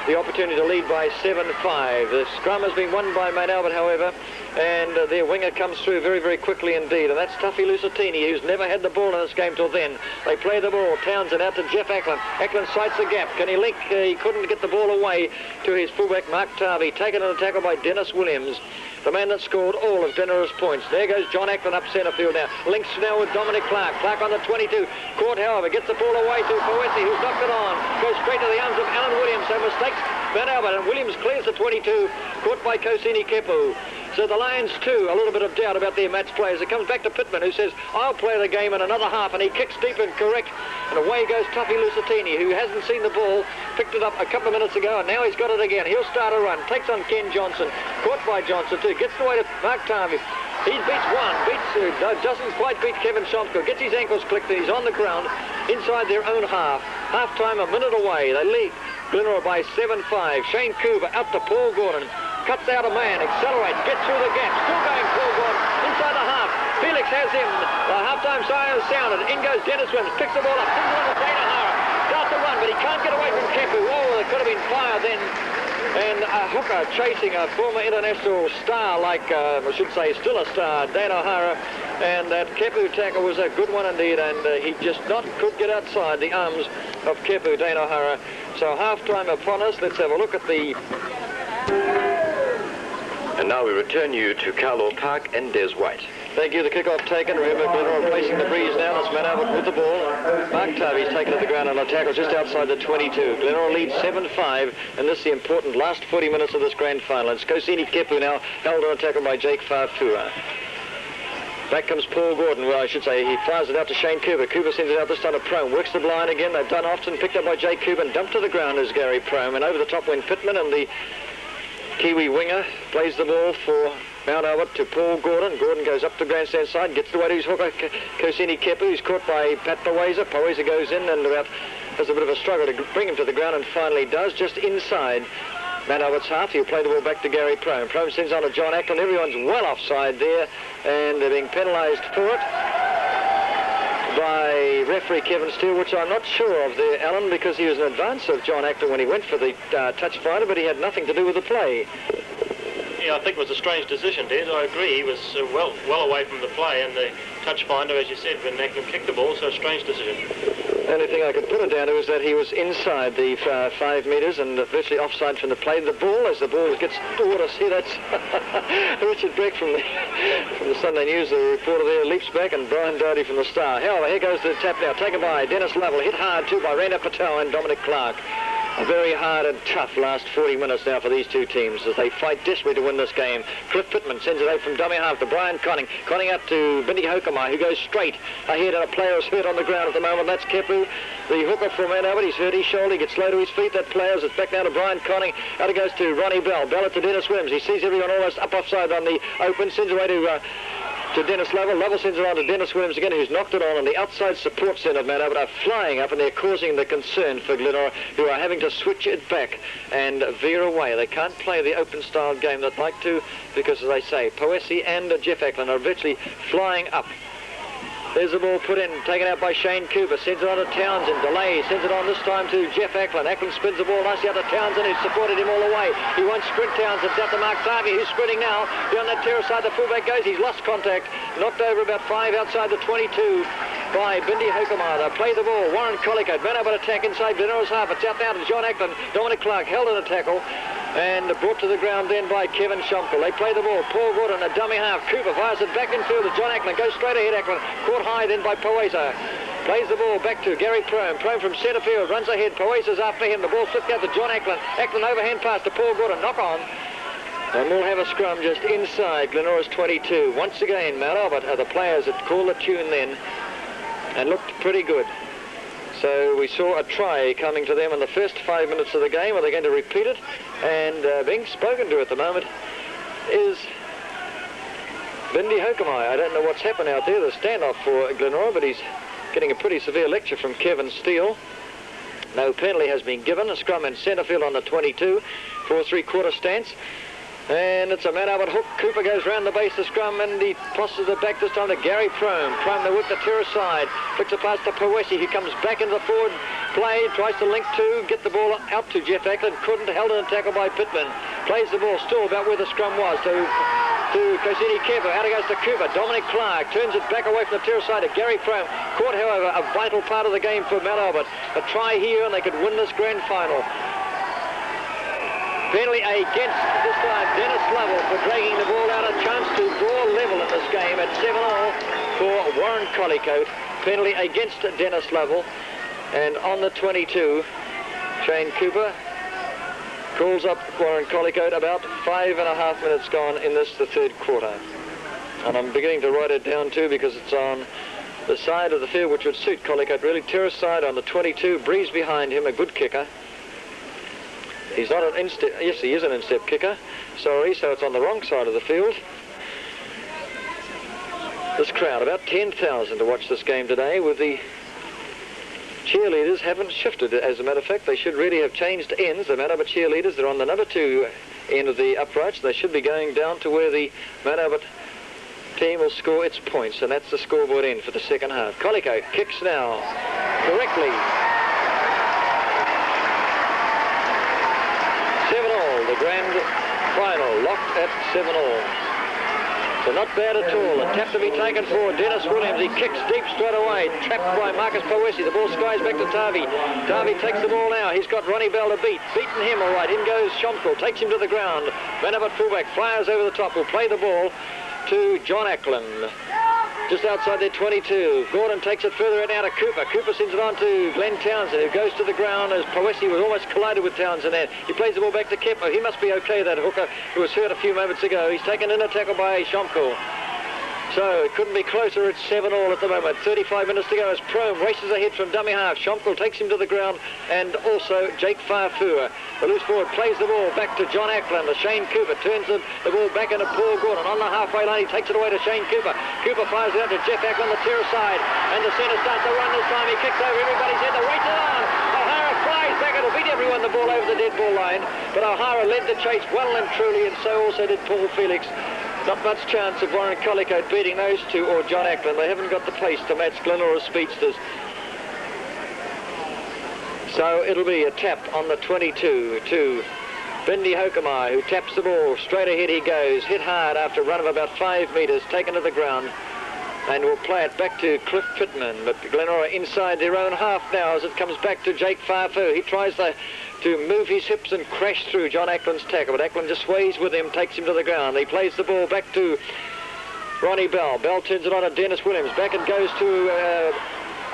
the opportunity to lead by 7-5. The scrum has been won by Mount Albert, however, and their winger comes through very, very quickly indeed, and that's Tuffy Lusitini, who's never had the ball in this game till then. They play the ball. Townsend out to Jeff Ackland. Ackland sights the gap. Can he link? He couldn't get the ball away to his fullback, Mark Tarvey. Taken in a tackle by Dennis Williams, the man that scored all of Glenora's points. There goes John Ackland up centre field now. Links now with Dominic Clark. Clark on the 22. Caught, however, gets the ball away to Poezi, who's knocked it on. Goes straight to the arms of Alan Williams. So mistakes Mount Albert, and Williams clears the 22. Caught by Kosini Kepu. So the Lions, too, a little bit of doubt about their match players. It comes back to Pittman, who says, I'll play the game in another half, and he kicks deep and correct. And away goes Tuffy Lusitini, who hasn't seen the ball, picked it up a couple of minutes ago, and now he's got it again. He'll start a run, takes on Ken Johnson, caught by Johnson, too, gets away to Mark Tarvey. He beats one, doesn't quite beat Kevin Shomko, gets his ankles clicked, and he's on the ground inside their own half. Half-time a minute away. They lead Glenora by 7-5. Shane Cooper out to Paul Gordon. Cuts out a man, accelerates, gets through the gap. Still going Paul Gordon inside the half. Felix has him. The half-time siren has sounded. In goes Dennis Williams, picks the ball up, sends it on to Dana Hara. Starts to run, but he can't get away from Kepu. Oh, there could have been fire then. And a hooker chasing a former international star, like, I should say, still a star, Dana Hara. And that Kepu tackle was a good one indeed, and he just could get outside the arms of Kepu, Dana Hara. So half-time upon us. Let's have a look at the... And now we return you to Carlaw Park and Des White. Thank you. The kick-off taken. Remember, Glenora placing the breeze now. That's Mount Albert with the ball. Mark Tarvey's taken to the ground on a tackle just outside the 22. Glenora leads 7-5, and this is the important last 40 minutes of this grand final. It's Kosini Kepu now, held on a tackle by Jake Fafua. Back comes Paul Gordon. Well, I should say he fires it out to Shane Cooper. Cooper sends it out this time to Prome. Works the line again. They've done often. Picked up by Jake Cooper and dumped to the ground is Gary Prome. And over the top went Pittman, and the Kiwi winger plays the ball for Mount Albert to Paul Gordon. Gordon goes up the grandstand side, gets the way to his hooker, Kosini Kepu, who's caught by Pat Poeza. Poeza goes in, and about has a bit of a struggle to bring him to the ground, and finally does, just inside Mount Albert's half. He'll play the ball back to Gary Prome. Prome sends on to John Ackland. Everyone's well offside there, and they're being penalised for it by referee Kevin Steele, which I'm not sure of there, Alan, because he was in advance of John Ackland when he went for the touch finder, but he had nothing to do with the play. Yeah, I think it was a strange decision, Des. I agree. He was well away from the play, and the touch finder, as you said, when Ackland kicked the ball, so a strange decision. The only thing I could put it down to is that he was inside the 5 metres and virtually offside from the play. The ball, as the ball gets towards us here, that's Richard Breck from the Sunday News, the reporter there, leaps back, and Brian Doherty from the Star. However, here goes the tap now, taken by Dennis Lovell, hit hard too by Rena Patel and Dominic Clark. A very hard and tough last 40 minutes now for these two teams as they fight desperately to win this game. Cliff Pittman sends it out from dummy half to Brian Conning. Conning out to Bindi Hokamai, who goes straight ahead, and a player is hurt on the ground at the moment. That's Kepu, the hooker from Mount Albert. He's hurt his shoulder. He gets low to his feet. That player's it's back down to Brian Conning. Out it goes to Ronnie Bell. Bell it to Dennis Williams. He sees everyone almost up offside on the open. Sends away to Dennis Lovell. Lovell sends it on to Dennis Williams again, who's knocked it on the outside support centre of Mount Albert are flying up, and they're causing the concern for Glenora, who are having to switch it back and veer away. They can't play the open style game they'd like to because, as I say, Poesi and Jeff Ackland are virtually flying up. There's the ball put in, taken out by Shane Cooper, sends it on to Townsend, delays, sends it on this time to Jeff Ackland. Ackland spins the ball nicely out to Townsend, who's supported him all the way. He won't sprint Townsend, it's out to Mark Tarvey, who's sprinting now. Down that terrace side, the fullback goes, he's lost contact, knocked over about 5 outside the 22 by Bindi Hokamai. They play the ball, Warren Collicoat, man up an attack inside Glenora's half, it's out now to John Ackland. Dominic Clark held in a tackle and brought to the ground then by Kevin Schomkel. They play the ball, Paul Gordon, a dummy half. Cooper fires it back in field to John Ackland, goes straight ahead Ackland, caught high then by Poesa. Plays the ball back to Gary Prome. Prome from centre field, runs ahead, Poesa's after him. The ball flipped out to John Ackland. Ackland overhand pass to Paul Gordon, knock on. And we'll have a scrum just inside Glenora's 22. Once again, Mount Albert are the players that called the tune then and looked pretty good. So we saw a try coming to them in the first 5 minutes of the game. Are they going to repeat it? And being spoken to at the moment is Bindi Hokamai. I don't know what's happened out there, the standoff for Glenora, but he's getting a pretty severe lecture from Kevin Steele. No penalty has been given. A scrum in centre field on the 22 for a 3/4 stance. And it's a Mount Albert hook. Cooper goes round the base of the scrum and he tosses it back this time to Gary Prome. Prome the whip the terrace side. Flicks it past to Poesi. He comes back into the forward play. Tries to link to, get the ball out to Jeff Ackland. Couldn't. Held in a tackle by Pittman. Plays the ball still about where the scrum was to Kosini Kepa. Out it goes to Cooper. Dominic Clark turns it back away from the terrace side to Gary Prome. Caught, however, a vital part of the game for Mount Albert. A try here and they could win this grand final. Penalty against, this time, Dennis Lovell for dragging the ball out. A chance to draw level in this game at 7-all for Warren Collicoat. Penalty against Dennis Lovell. And on the 22, Shane Cooper calls up Warren Collicoat. About 5.5 minutes gone in this, the 3rd quarter. And I'm beginning to write it down too because it's on the side of the field which would suit Collicoat really. Terrace side on the 22, Breeze behind him, a good kicker. He's not an instep, yes he is an instep kicker, sorry, so it's on the wrong side of the field. This crowd, about 10,000 to watch this game today, with the cheerleaders haven't shifted. As a matter of fact, they should really have changed ends. The Mount Albert cheerleaders, they're on the number 2 end of the uprights. They should be going down to where the Mount Albert team will score its points, and that's the scoreboard end for the second half. Collicoat kicks now, correctly. 7-all, the grand final, locked at 7-all. So not bad at all. A tap to be taken for Dennis Williams. He kicks deep straight away, trapped by Marcus Poesi. The ball skies back to Tarvey. Tarvey takes the ball now. He's got Ronnie Bell to beat. Beaten him all right. In goes Schomkel, takes him to the ground. Mount Albert fullback fires over the top. Will play the ball to John Ackland. Just outside their 22. Gordon takes it further out to Cooper. Cooper sends it on to Glenn Townsend, who goes to the ground as Poesi was almost collided with Townsend there. He plays the ball back to Kepa. He must be okay, that hooker who was hurt a few moments ago. He's taken in a tackle by Schomkel. So it couldn't be closer. It's 7-all at the moment. 35 minutes to go as Prome races ahead from dummy half. Schomkel takes him to the ground, and also Jake Farfua. The loose forward plays the ball back to John Ackland. Shane Cooper turns the ball back into Paul Gordon. On the halfway line, he takes it away to Shane Cooper. Cooper fires it out to Jeff Ackland, the terror side. And the centre starts to run this time. He kicks over everybody's head. The race is on. O'Hara flies back. It'll beat everyone the ball over the dead ball line. But O'Hara led the chase well and truly, and so also did Paul Felix. Not much chance of Warren Collicoat beating those two or John Ackland. They haven't got the pace to match Glenora's speedsters. So it'll be a tap on the 22 to Bindi Hokamai, who taps the ball. Straight ahead he goes. Hit hard after a run of about 5 metres. Taken to the ground. And will play it back to Cliff Pittman. But Glenora inside their own half now as it comes back to Jake Farfu. He tries to move his hips and crash through John Ackland's tackle, but Ackland just sways with him, takes him to the ground. He plays the ball back to Ronnie Bell. Bell turns it on to Dennis Williams. Back it goes to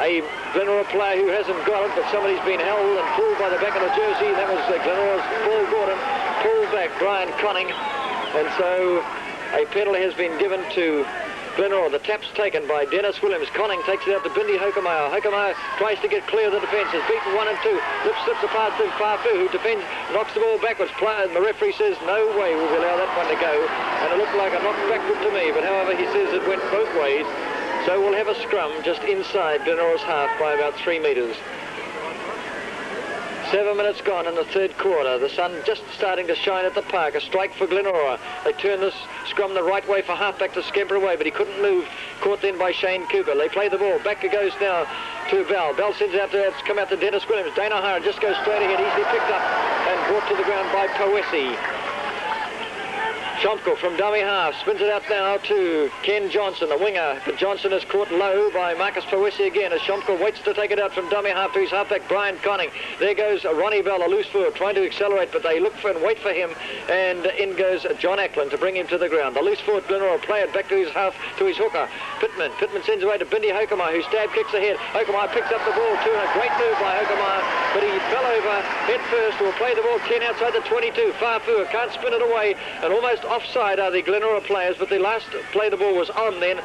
a Glenora player who hasn't got it, but somebody's been held and pulled by the back of the jersey. That was Glenora's Paul Gordon. Pulled back Brian Conning. And so a penalty has been given to Glenora. The tap's taken by Dennis Williams. Conning takes it out to Bindi Hokamai. Hokamai tries to get clear of the defence. Is beaten 1 and 2. Slips the pass to Farfu, who defends, knocks the ball backwards. And the referee says, no way will we allow that one to go. And it looked like a knock backward to me, but however he says it went both ways. So we'll have a scrum just inside Glenora's half by about 3 metres. 7 minutes gone in the third quarter. The sun just starting to shine at the park. A strike for Glenora. They turn this scrum the right way for halfback to scamper away, but he couldn't move. Caught then by Shane Cooper. They play the ball. Back it goes now to Bell. Bell sends it out to come out to Dennis Williams. Dana O'Hara just goes straight ahead. Easily picked up and brought to the ground by Poesi. Schomkel from dummy half spins it out now to Ken Johnson, the winger. But Johnson is caught low by Marcus Poesi again as Schomkel waits to take it out from dummy half to his halfback Brian Conning. There goes Ronnie Bell, a loose forward, trying to accelerate, but they look for and wait for him. And in goes John Ackland to bring him to the ground. The loose forward Glenora play it back to his half, to his hooker. Pittman sends away to Bindi Hokamai, who stab kicks ahead. Hokamai picks up the ball too, and a great move by Hokamai, but he fell over head first. Will play the ball 10 outside the 22. Farfua can't spin it away, and almost offside are the Glenora players, but the last play the ball was on then.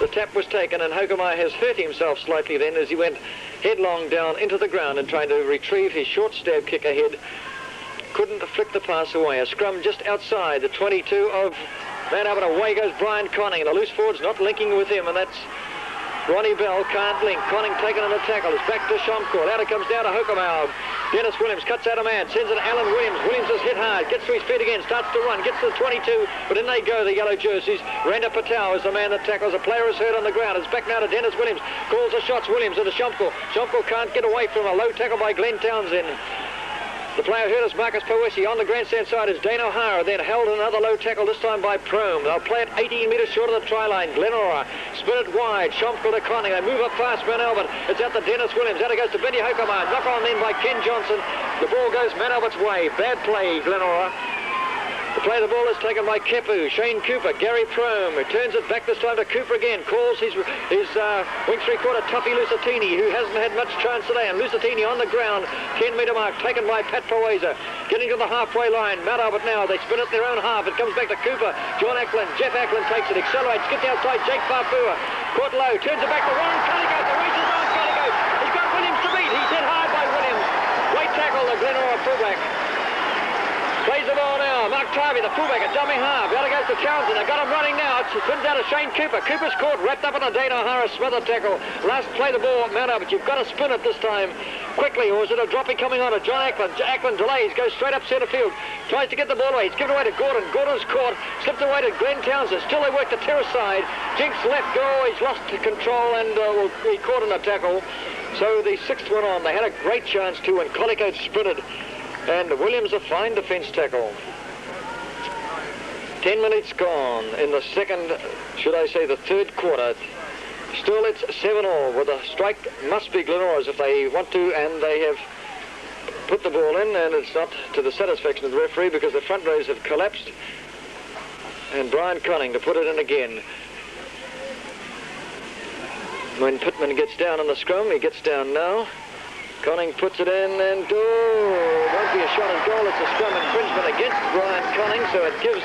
The tap was taken, and Hokamai has hurt himself slightly then as he went headlong down into the ground and trying to retrieve his short stab kick ahead. Couldn't flick the pass away. A scrum just outside the 22 of Mount Albert. Away goes Brian Conning. The loose forward's not linking with him, and that's Ronnie Bell can't link. Conning taken on the tackle. It's back to Schomkel. Out it comes down to Hokamau. Dennis Williams cuts out a man. Sends it to Alan Williams. Williams is hit hard. Gets to his feet again. Starts to run. Gets to the 22. But in they go, the yellow jerseys. Randa Patel is the man that tackles. A player is hurt on the ground. It's back now to Dennis Williams. Calls the shots. Williams into Schomkel. Schomkel can't get away from a low tackle by Glenn Townsend. The player hurt is Marcus Poesi. On the grandstand side is Dane O'Hara, then held another low tackle, this time by Prome. They'll play it 18 metres short of the try line. Glenora spin it wide. Schomkel to Conning. They move up fast, Mount Albert. It's out to Dennis Williams. Out it goes to Bindi Hokamai. Knock on then by Ken Johnson. The ball goes Mount Albert's way. Bad play, Glenora. The play the ball is taken by Kepu, Shane Cooper, Gary Prome, who turns it back this time to Cooper again, calls his wing three-quarter Tuffy Lusitini, who hasn't had much chance today, and Lusitini on the ground, 10-metre mark, taken by Pat Poesa, getting to the halfway line. Mount Albert now, they spin it in their own half. It comes back to Cooper, John Ackland, Jeff Ackland takes it, accelerates, gets outside, Jake Farfua, caught low, turns it back to Warren Collicoat, the race is on Collicoat, he's got Williams to beat, he's hit hard by Williams. Great tackle, the Glenora fullback. Plays the ball now. Mark Tarvey, the fullback, a dummy half. Out it goes to Townsend. They've got him running now. It spins out of Shane Cooper. Cooper's caught, wrapped up in a Dane O'Hara smother tackle. Last play the ball, Mount Albert. You've got to spin it this time quickly, or is it a dropping coming on to John Ackland? Ackland delays, goes straight up centre field. Tries to get the ball away. It's given away to Gordon. Gordon's caught. Slipped away to Glenn Townsend. Still they work the terrace side. Jinx left go. He's lost control and he caught in a tackle. So the sixth one on. They had a great chance too when Collicoat sprinted. And Williams a fine defence tackle. 10 minutes gone in the second, should I say the third quarter. Still it's 7-all, with a strike must be Glenora's if they want to, and they have put the ball in, and it's not to the satisfaction of the referee because the front rows have collapsed. And Brian Conning to put it in again. When Pittman gets down in the scrum, he gets down now. Conning puts it in and won't be a shot at goal. It's a scrum infringement against Brian Conning, so it gives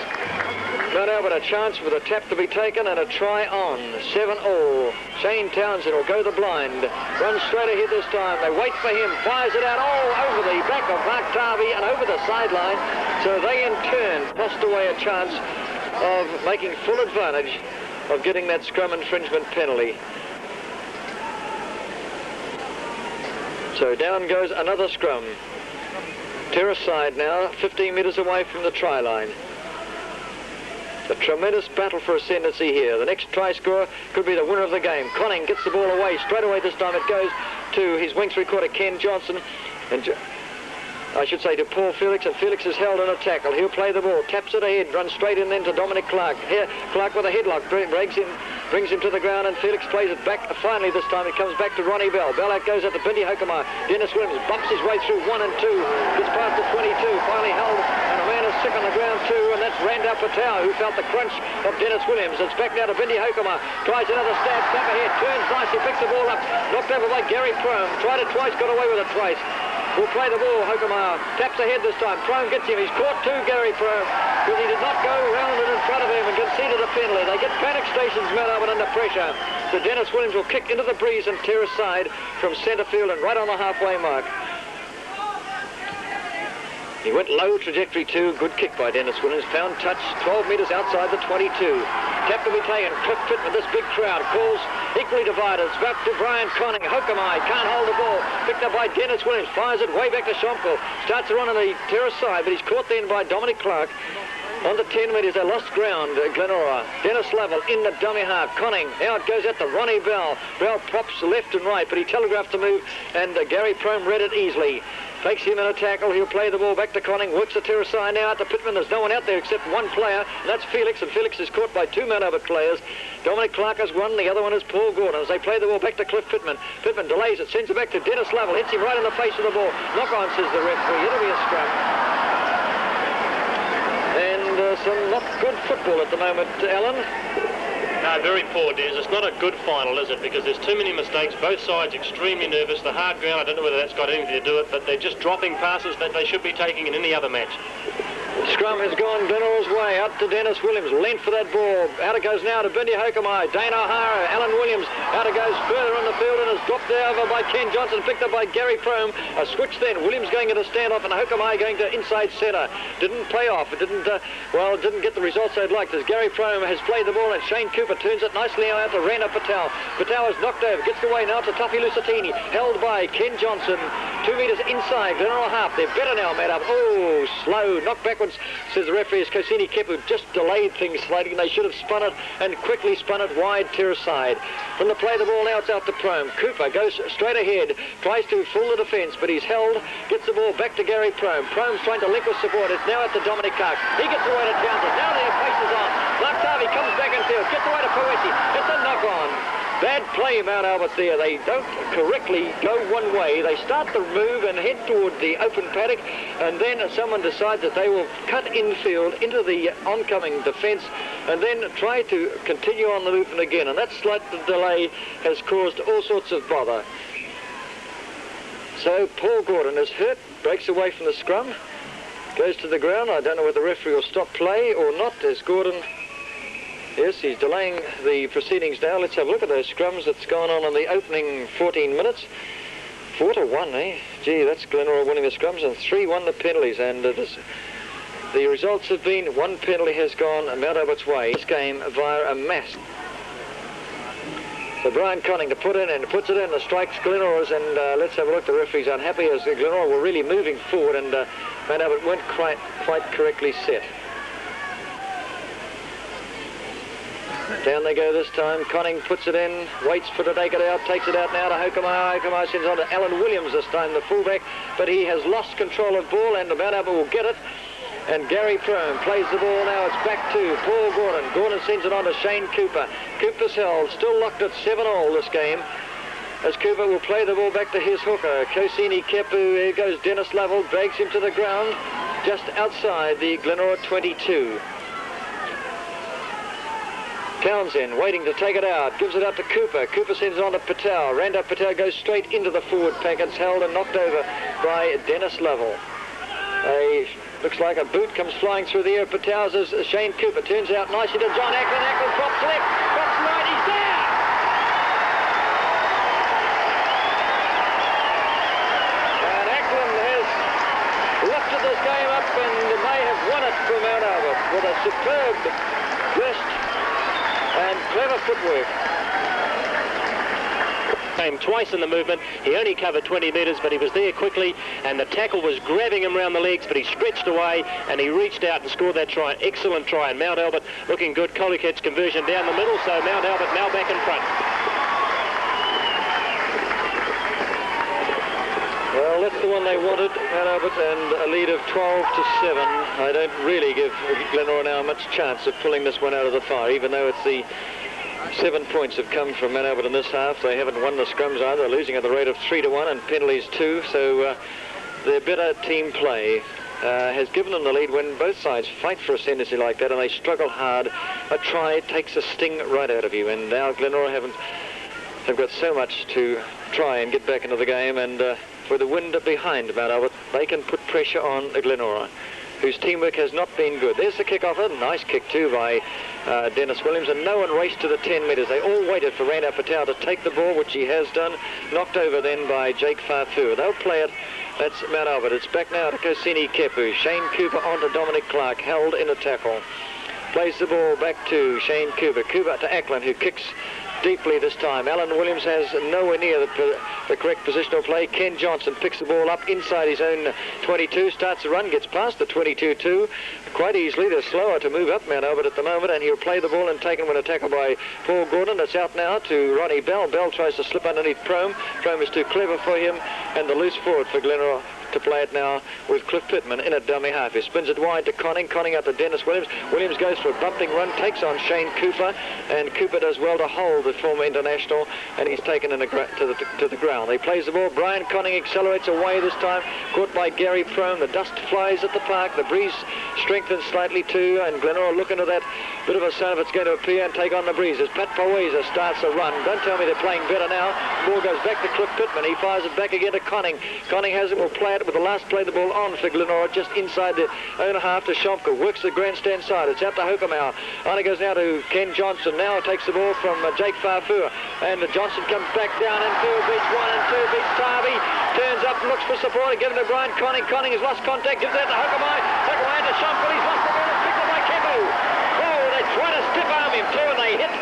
Mount Albert a chance with a tap to be taken and a try on. 7-all. Shane Townsend will go the blind. Runs straight ahead this time. They wait for him. Fires it out all over the back of Mark Tarvey and over the sideline. So they in turn tossed away a chance of making full advantage of getting that scrum infringement penalty. So down goes another scrum. Terrace side now, 15 metres away from the try line. A tremendous battle for ascendancy here. The next try scorer could be the winner of the game. Conning gets the ball away. Straight away this time it goes to his wing three-quarter, Ken Johnson. And I should say to Paul Felix, and Felix is held in a tackle. He'll play the ball, taps it ahead, runs straight in then to Dominic Clark. Here, Clark with a headlock, brings him to the ground, and Felix plays it back. Finally this time it comes back to Ronnie Bell. Bell out goes at the Bindi Hokomar. Dennis Williams bumps his way through 1 and 2, gets past the 22, finally held, and a man is sick on the ground too, and that's Randall Patel, who felt the crunch of Dennis Williams. It's back now to Bindi Hokomar. Tries another stab, tap ahead, turns nicely, picks the ball up, knocked over by Gary Prome. Tried it twice, got away with it twice. Will play the ball, Hokomar taps ahead this time. Prome gets him. He's caught too, Gary Prome, because he did not go round and in front of him and conceded a penalty. They get panic stations, Mount Albert, under pressure. So Dennis Williams will kick into the breeze and terrace side from centre field and right on the halfway mark. He went low trajectory too. Good kick by Dennis Williams. Found touch 12 metres outside the 22. Tap to be taken. Cliff fit with this big crowd. Calls equally divided. It's back to Brian Conning. Hokomai can't hold the ball. Picked up by Dennis Williams. Fires it way back to Schomkel. Starts to run on the terrace side, but he's caught then by Dominic Clark. On the 10 metres, they lost ground, Glenora. Dennis Level in the dummy half. Conning, now it goes out to Ronnie Bell. Bell props left and right, but he telegraphed the move, and Gary Prome read it easily. Takes him in a tackle. He'll play the ball back to Conning. Works the terrace side now out to Pittman. There's no one out there except one player, and that's Felix, and Felix is caught by two Mount Albert players. Dominic Clark has one, the other one is Paul Gordon. As they play the ball back to Cliff Pittman. Pittman delays it, sends it back to Dennis Level. Hits him right in the face of the ball. Knock on, says the referee. It'll be a scrum. And some not good football at the moment, Alan. No, very poor, Des. It's not a good final, is it? Because there's too many mistakes. Both sides extremely nervous. The hard ground, I don't know whether that's got anything to do with it, but they're just dropping passes that they should be taking in any other match. Scrum has gone Glenora's way. Out to Dennis Williams. Lent for that ball. Out it goes now to Bindi Hokomai. Dane O'Hara. Alan Williams. Out it goes further on the field and is dropped over by Ken Johnson. Picked up by Gary Prome. A switch then. Williams going into standoff and Hokomai going to inside centre. Didn't play off. It didn't get the results they'd liked, as Gary Prome has played the ball and Shane Cooper turns it nicely out to Rena Patel. Patel is knocked over. Gets away now to Tuffy Lusitini. Held by Ken Johnson. 2 metres inside. Glenora half. They're better now, Matt up. Oh, slow. Knocked backwards, says the referee. Is Kosini Kepu just delayed things slightly. They should have spun it and quickly spun it wide terrace side. From the play the ball now, it's out to Prome. Cooper goes straight ahead. Tries to fool the defence, but he's held. Gets the ball back to Gary Prome. Prome's trying to link with support. It's now out to Dominic Clark. He gets away to Townsend. Now their faces on. Mark Tarvey comes back in field. Gets away to Poesi. It's a knock on. Bad play, Mount Albert there. They don't correctly go one way. They start to move and head toward the open paddock, and then someone decides that they will cut infield into the oncoming defence and then try to continue on the movement again. And that slight delay has caused all sorts of bother. So Paul Gordon is hurt, breaks away from the scrum, goes to the ground. I don't know whether the referee will stop play or not, as Gordon... Yes, he's delaying the proceedings now. Let's have a look at those scrums that's gone on in the opening 14 minutes. 4-1, eh? Gee, that's Glenora winning the scrums, and 3-1 the penalties. And the results have been one penalty has gone Mount Albert's way this game via a mass. So Brian Conning to put in, and puts it in, the strikes Glenora's, and let's have a look. The referee's unhappy as Glenora were really moving forward, and Mount Albert weren't quite correctly set. Down they go this time. Conning puts it in, waits for to take it out, takes it out now to Hokomai. Hokomai sends on to Alan Williams this time, the fullback, but he has lost control of ball, and Mount Albert will get it. And Gary Prome plays the ball now. It's back to Paul Gordon. Gordon sends it on to Shane Cooper. Cooper's held, still locked at 7-all this game, as Cooper will play the ball back to his hooker. Kosini Kepu, here goes Dennis Level, drags him to the ground just outside the Glenora 22. Townsend waiting to take it out, gives it out to Cooper. Cooper sends it on to Patel. Randall Patel goes straight into the forward pack. It's held and knocked over by Dennis Level. Looks like a boot comes flying through the air. Patow's as Shane Cooper turns out nicely to John Ackland. Ackland drops left, drops right, he's there! And Ackland has lifted this game up and may have won it for Mount Albert with a superb burst and clever footwork. Came twice in the movement. He only covered 20 metres, but he was there quickly, and the tackle was grabbing him around the legs, but he stretched away and he reached out and scored that try. Excellent try, and Mount Albert looking good. Collicutt's conversion down the middle, so Mount Albert now back in front. Well, that's the one they wanted, Mount Albert, and a lead of 12-7. I don't really give Glenora now much chance of pulling this one out of the fire, even though it's the 7 points have come from Mount Albert in this half. They haven't won the scrums either. They're losing at the rate of 3-1 and penalties 2. So their better team play has given them the lead when both sides fight for ascendancy like that and they struggle hard. A try takes a sting right out of you. And now Glenora have got so much to try and get back into the game. And with the wind behind Mount Albert, they can put pressure on Glenora, whose teamwork has not been good. There's the kick off. A nice kick too by Dennis Williams, and no one raced to the 10 metres. They all waited for Rana Patel to take the ball, which he has done. Knocked over then by Jake Farfu. They'll play it. That's Mount Albert. It's back now to Kosini Kepu. Shane Cooper onto Dominic Clark, held in a tackle. Plays the ball back to Shane Cooper. Cooper to Ackland, who kicks deeply this time. Alan Williams has nowhere near the correct positional play. Ken Johnson picks the ball up inside his own 22, starts the run, gets past the 22-2 quite easily. They're slower to move up Mount Albert at the moment, and he'll play the ball and taken with a tackle by Paul Gordon. It's out now to Ronnie Bell. Bell tries to slip underneath Prome. Prome is too clever for him, and the loose forward for Glenora to play it now with Cliff Pittman in at dummy half. He spins it wide to Conning. Conning out to Dennis Williams. Williams goes for a bumping run, takes on Shane Cooper, and Cooper does well to hold the former international, and he's taken to the ground. He plays the ball. Brian Conning accelerates away this time, caught by Gary Prome. The dust flies at the park. The breeze strengthens slightly too, and Glenora look into that bit of a sign if it's going to appear and take on the breeze as Pat Paweza starts a run. Don't tell me they're playing better now. The ball goes back to Cliff Pittman. He fires it back again to Conning. Conning has it, will play it with the last play the ball on for Glenora just inside the own half to Schomka. Works the grandstand side. It's out to Hokomau. On it goes now to Ken Johnson. Now takes the ball from Jake Farfur. And Johnson comes back down and field beats 1 and 2. Beats Tarvey. Turns up, looks for support. Given to Brian Conning. Conning has lost contact. Gives that to Hokomau. Hokomau into Schomka. He's lost the ball. It's picked up by Kepu. Oh, they try to stiff arm him too, and they hit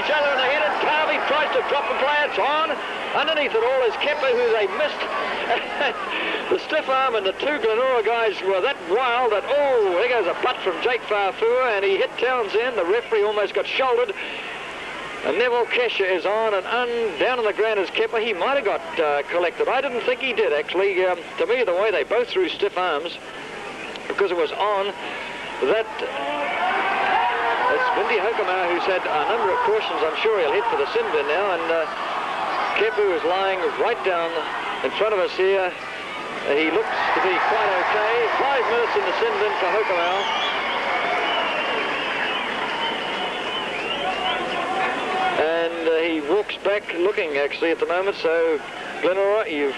each other in the head. And Tarvey tries to drop and play it on. Underneath it all is Kepu, who they missed. The stiff arm and the two Glenora guys were that wild that, oh, there goes a butt from Jake Farfua, and he hit Townsend. The referee almost got shouldered. And Neville Kesher is on, and down on the ground is Kepper. He might have got collected. I didn't think he did, actually. To me, the way they both threw stiff arms, because it was on, that... It's Vindy Hokomau, who's had a number of cautions. I'm sure he'll hit for the sin bin now, and Kepu is lying right down in front of us here. He looks to be quite okay. 5 minutes in the sin bin for Hokomau. And he walks back looking, actually, at the moment. So, Glenora, you've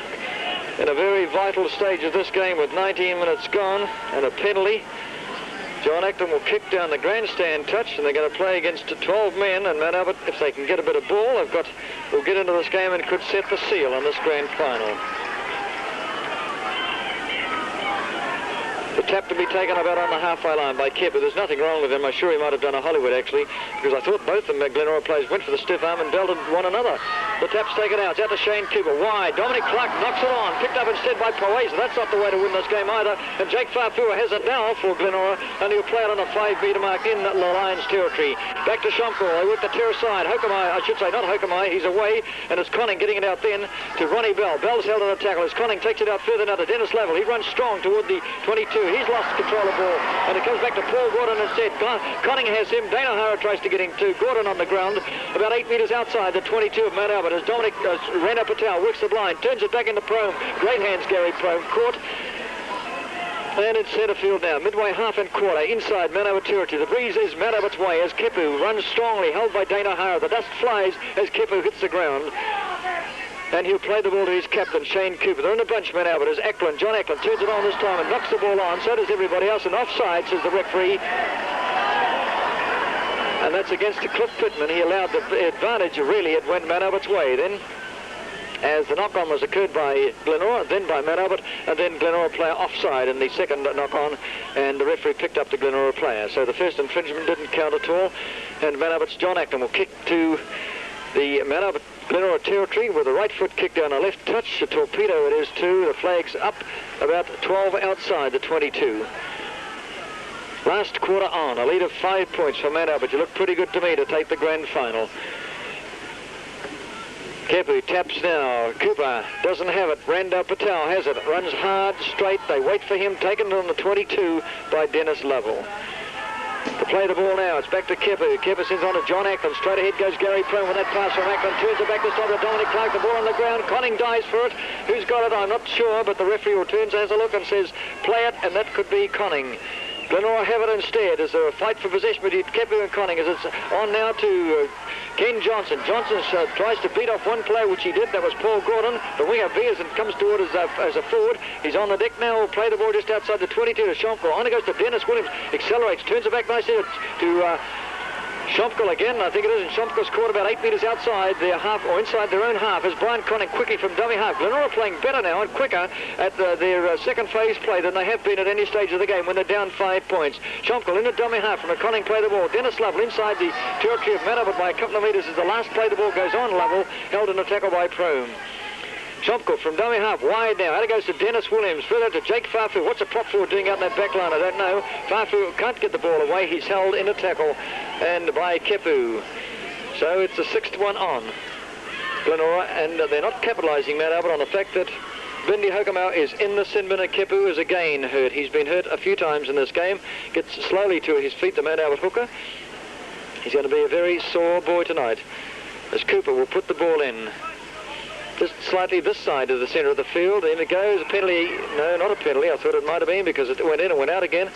in a very vital stage of this game with 19 minutes gone and a penalty. John Acton will kick down the grandstand touch, and they're going to play against 12 men. And Mount Albert, if they can get a bit of ball, will get into this game and could set the seal on this grand final. The tap to be taken about on the halfway line by Kepa. There's nothing wrong with him. I'm sure he might have done a Hollywood, actually, because I thought both of the Glenora players went for the stiff arm and belted one another. The tap's taken out. It's out to Shane Cooper. Wide. Dominic Clark knocks it on. Picked up instead by Paweza. That's not the way to win this game either. And Jake Farfua has it now for Glenora, and he'll play it on a 5-metre mark in the Lions territory. Back to Shomko. They work the terrace side. Hokomai, I should say, not Hokomai. He's away, and it's Conning getting it out then to Ronnie Bell. Bell's held on the tackle as Conning takes it out further now to Dennis Level. He runs strong toward the 22. He's lost control of the ball, and it comes back to Paul Gordon instead. Conning has him. Dana Hara tries to get him too. Gordon on the ground, about 8 metres outside the 22 of Mount Albert as Dominic Rana Patel works the blind, turns it back into Prome. Great hands, Gary Prome. Caught. And it's centre field now, midway half and quarter, inside Mount Albert territory. The breeze is Mount Albert's way as Kepu runs strongly, held by Dana Hara. The dust flies as Kepu hits the ground. And he'll play the ball to his captain, Shane Cooper. They're in a bunch, Mount Albert. As John Ackland turns it on this time and knocks the ball on. So does everybody else. And offside, says the referee. And that's against Cliff Pittman. He allowed the advantage, really. It went Mount Albert's way then, as the knock-on was occurred by Glenora, then by Mount Albert, and then Glenora player offside in the second knock-on, and the referee picked up the Glenora player. So the first infringement didn't count at all, and Mount Albert's John Ackland will kick to the Mount Albert Glenora territory with a right foot kick down a left touch. A torpedo it is too. The flag's up about 12 outside the 22. Last quarter on, a lead of 5 points for Mount Albert. You look pretty good to me to take the grand final. Kepu taps now. Cooper doesn't have it. Randall Patel has it. Runs hard, straight. They wait for him. Taken on the 22 by Dennis Lovell. To play the ball now, it's back to Kepu. Kepu sends on to John Ackland. Straight ahead goes Gary Prone with that pass from Ackland. Turns it back this time to Dominic Clark. The ball on the ground. Conning dives for it. Who's got it? I'm not sure, but the referee returns, has a look and says, play it, and that could be Conning. Glenora have it instead. Is there a fight for possession between Kepu and Conning? As it's on now to Ken Johnson. Johnson tries to beat off one player, which he did. That was Paul Gordon. The winger veers and comes toward as a forward. He's on the deck now. Will play the ball just outside the 22 to Schomkel. On it goes to Dennis Williams. Accelerates, turns it back nicely to Schomkel again. I think it is. And Schomkel's caught about 8 metres outside their half, or inside their own half, as Brian Conning quickly from dummy half. Glenora playing better now and quicker at their second phase play than they have been at any stage of the game when they're down 5 points. Schomkel in a dummy half from a Conning play the ball. Dennis Lovell inside the territory of Mount Albert by a couple of metres as the last play the ball goes on. Lovell held in a tackle by Prome. Schomkel from dummy half, wide now. Out it goes to Dennis Williams. Further to Jake Farfu. What's a prop forward doing out in that back line? I don't know. Farfu can't get the ball away. He's held in a tackle and by Kepu. So it's the sixth one on Glenora, and they're not capitalising, Mount Albert, on the fact that Bindi Hokamau is in the sin bin and Kepu is again hurt. He's been hurt a few times in this game. Gets slowly to his feet, the Mount Albert hooker. He's going to be a very sore boy tonight, as Cooper will put the ball in. Just slightly this side of the centre of the field. In it goes. A penalty. No, not a penalty. I thought it might have been because it went in and went out again.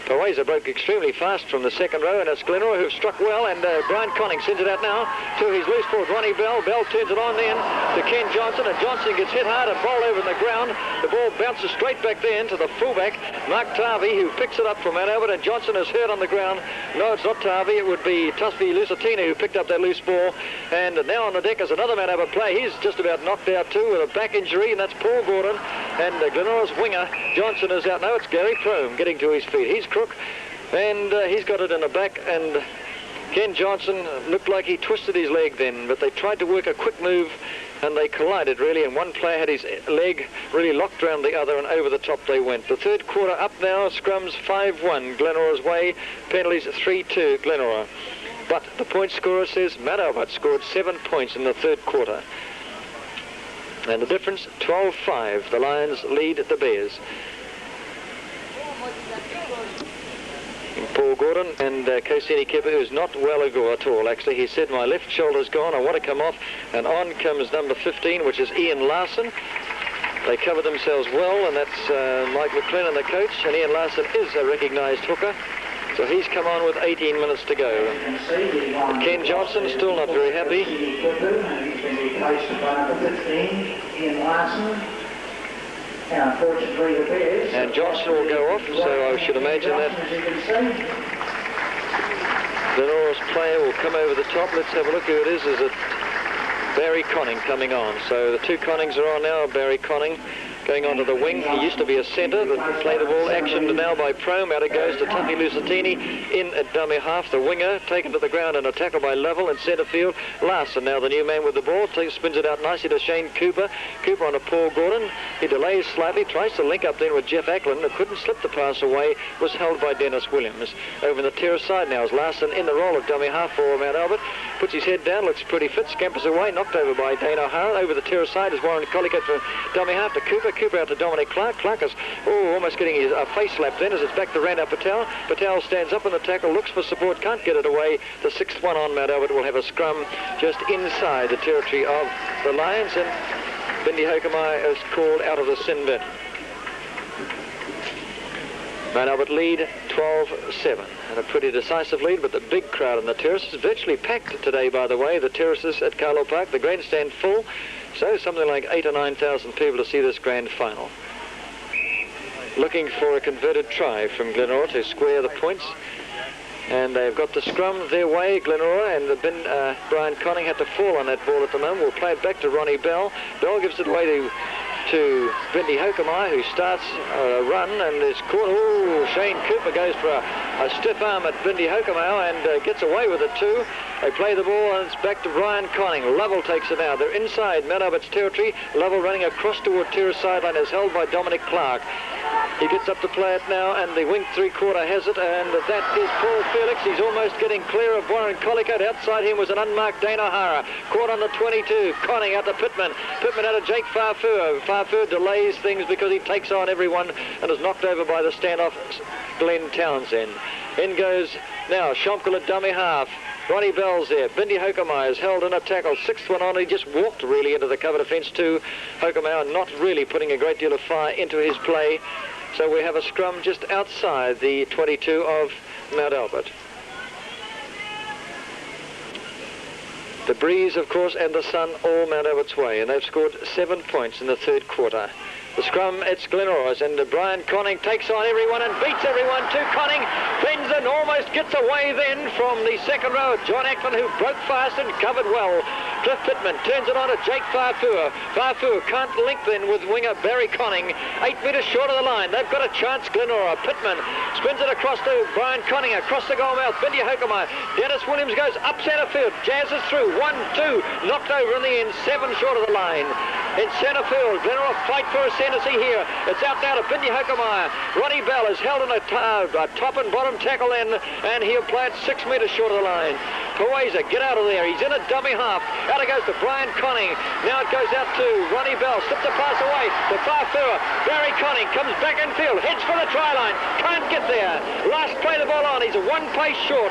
Paweza broke extremely fast from the second row, and it's Glenora who've struck well, and Brian Conning sends it out now to his loose forward, Ronnie Bell. Bell turns it on then to Ken Johnson, and Johnson gets hit hard and bowled over on the ground. The ball bounces straight back then to the fullback, Mark Tarvey, who picks it up from Mount Albert, and Johnson is hurt on the ground. No, it's not Tarvey. It would be Tusby Lusitino who picked up that loose ball, and now on the deck is another Mount Albert player. He's just about knocked out too with a back injury, and that's Paul Gordon, and Glenora's winger, Johnson, is out now. It's Gary Prome getting to his feet. He's crook, and he's got it in the back, and Ken Johnson looked like he twisted his leg then, but they tried to work a quick move and they collided really, and one player had his leg really locked around the other, and over the top they went. The third quarter up now, scrums 5-1 Glenora's way, penalties 3-2 Glenora. But the point scorer says Mount Albert scored 7 points in the third quarter, and the difference 12-5. The Lions lead the Bears. Paul Gordon and Kosini Kepa, who's not well at all actually. He said, my left shoulder's gone, I want to come off, and on comes number 15, which is Ian Larson. They cover themselves well, and that's Mike McLennan, the coach, and Ian Larson is a recognised hooker, so he's come on with 18 minutes to go. Ken Johnson still not very happy. He's been replaced by number 15, Ian Larson. And unfortunately the Bears... And Johnson will go off, so I should imagine that Glenora's player will come over the top. Let's have a look who it is. Is it Barry Conning coming on? So the two Connings are on now. Barry Conning going onto the wing. He used to be a centre, but played the ball actioned now by Prome. Out it goes to Tuffy Lusitini in at dummy half. The winger taken to the ground and a tackle by Lovell in centre field. Larson now the new man with the ball, spins it out nicely to Shane Cooper. Cooper on to Paul Gordon. He delays slightly, tries to link up then with Jeff Ackland, who couldn't slip the pass away, was held by Dennis Williams. Over in the terrace side now is Larson in the role of dummy half for Mount Albert. Puts his head down, looks pretty fit, scampers away, knocked over by Dane O'Hara. Over the terrace side is Warren Collicutt for dummy half to Cooper. Cooper out to Dominic Clark. Clark is almost getting his face slapped then as it's back to Randall Patel. Patel stands up in the tackle, looks for support, can't get it away. The sixth one on Mount Albert will have a scrum just inside the territory of the Lions, and Bindi Hokamai is called out of the sin bin. Mount Albert lead 12-7, and a pretty decisive lead, but the big crowd on the terrace is virtually packed today, by the way. The terraces at Carlo Park, the grandstand full, So something like 8,000 or 9,000 people to see this grand final. Looking for a converted try from Glenora to square the points. And they've got the scrum their way, Glenora, and Brian Conning had to fall on that ball at the moment. We'll play it back to Ronnie Bell. Bell gives it away to Bindi Hokamai, who starts a run and is caught. Oh, Shane Cooper goes for a stiff arm at Bindi Hokamai and gets away with it too. They play the ball and it's back to Brian Conning. Lovell takes it now. They're inside Mount Albert's territory. Lovell running across toward Terrace sideline is held by Dominic Clark. He gets up to play it now, and the wing three-quarter has it, and that is Paul Felix. He's almost getting clear of Warren Collicoat. Outside him was an unmarked Dane O'Hara. Caught on the 22. Conning out to Pittman. Pittman out of Jake Farfur. Farfur delays things because he takes on everyone and is knocked over by the standoff Glenn Townsend. In goes now Schomkel at dummy half. Ronnie Bell's there. Bindi Hokamai is held in a tackle. Sixth one on. He just walked really into the cover defence too. Hokamai not really putting a great deal of fire into his play. So we have a scrum just outside the 22 of Mount Albert. The breeze, of course, and the sun all Mount Albert's way, and they've scored 7 points in the third quarter. The scrum, it's Glenora's, and Brian Conning takes on everyone and beats everyone to Conning. Bends and almost gets away then from the second row. John Ackland, who broke fast and covered well. Cliff Pittman turns it on to Jake Farfur. Farfur can't link then with winger Barry Conning. 8 metres short of the line. They've got a chance, Glenora. Pittman spins it across to Brian Conning, across the goal mouth. Bindi Hokamai. Dennis Williams goes up centre field. Jazzes through. 1-2. Knocked over in the end. 7 short of the line. In centre field, Glenora fight for ascendancy here. It's out now to Bindi Hokamai. Ronnie Bell is held in a top and bottom tackle then, and he'll play it 6 metres short of the line. Kaweza, get out of there. He's in a dummy half. Out it goes to Brian Conning. Now it goes out to Ronnie Bell. Slips the pass away to Farfur. Barry Conning comes back in field. Heads for the try line. Can't get there. Last play the ball on. He's 1 pace short.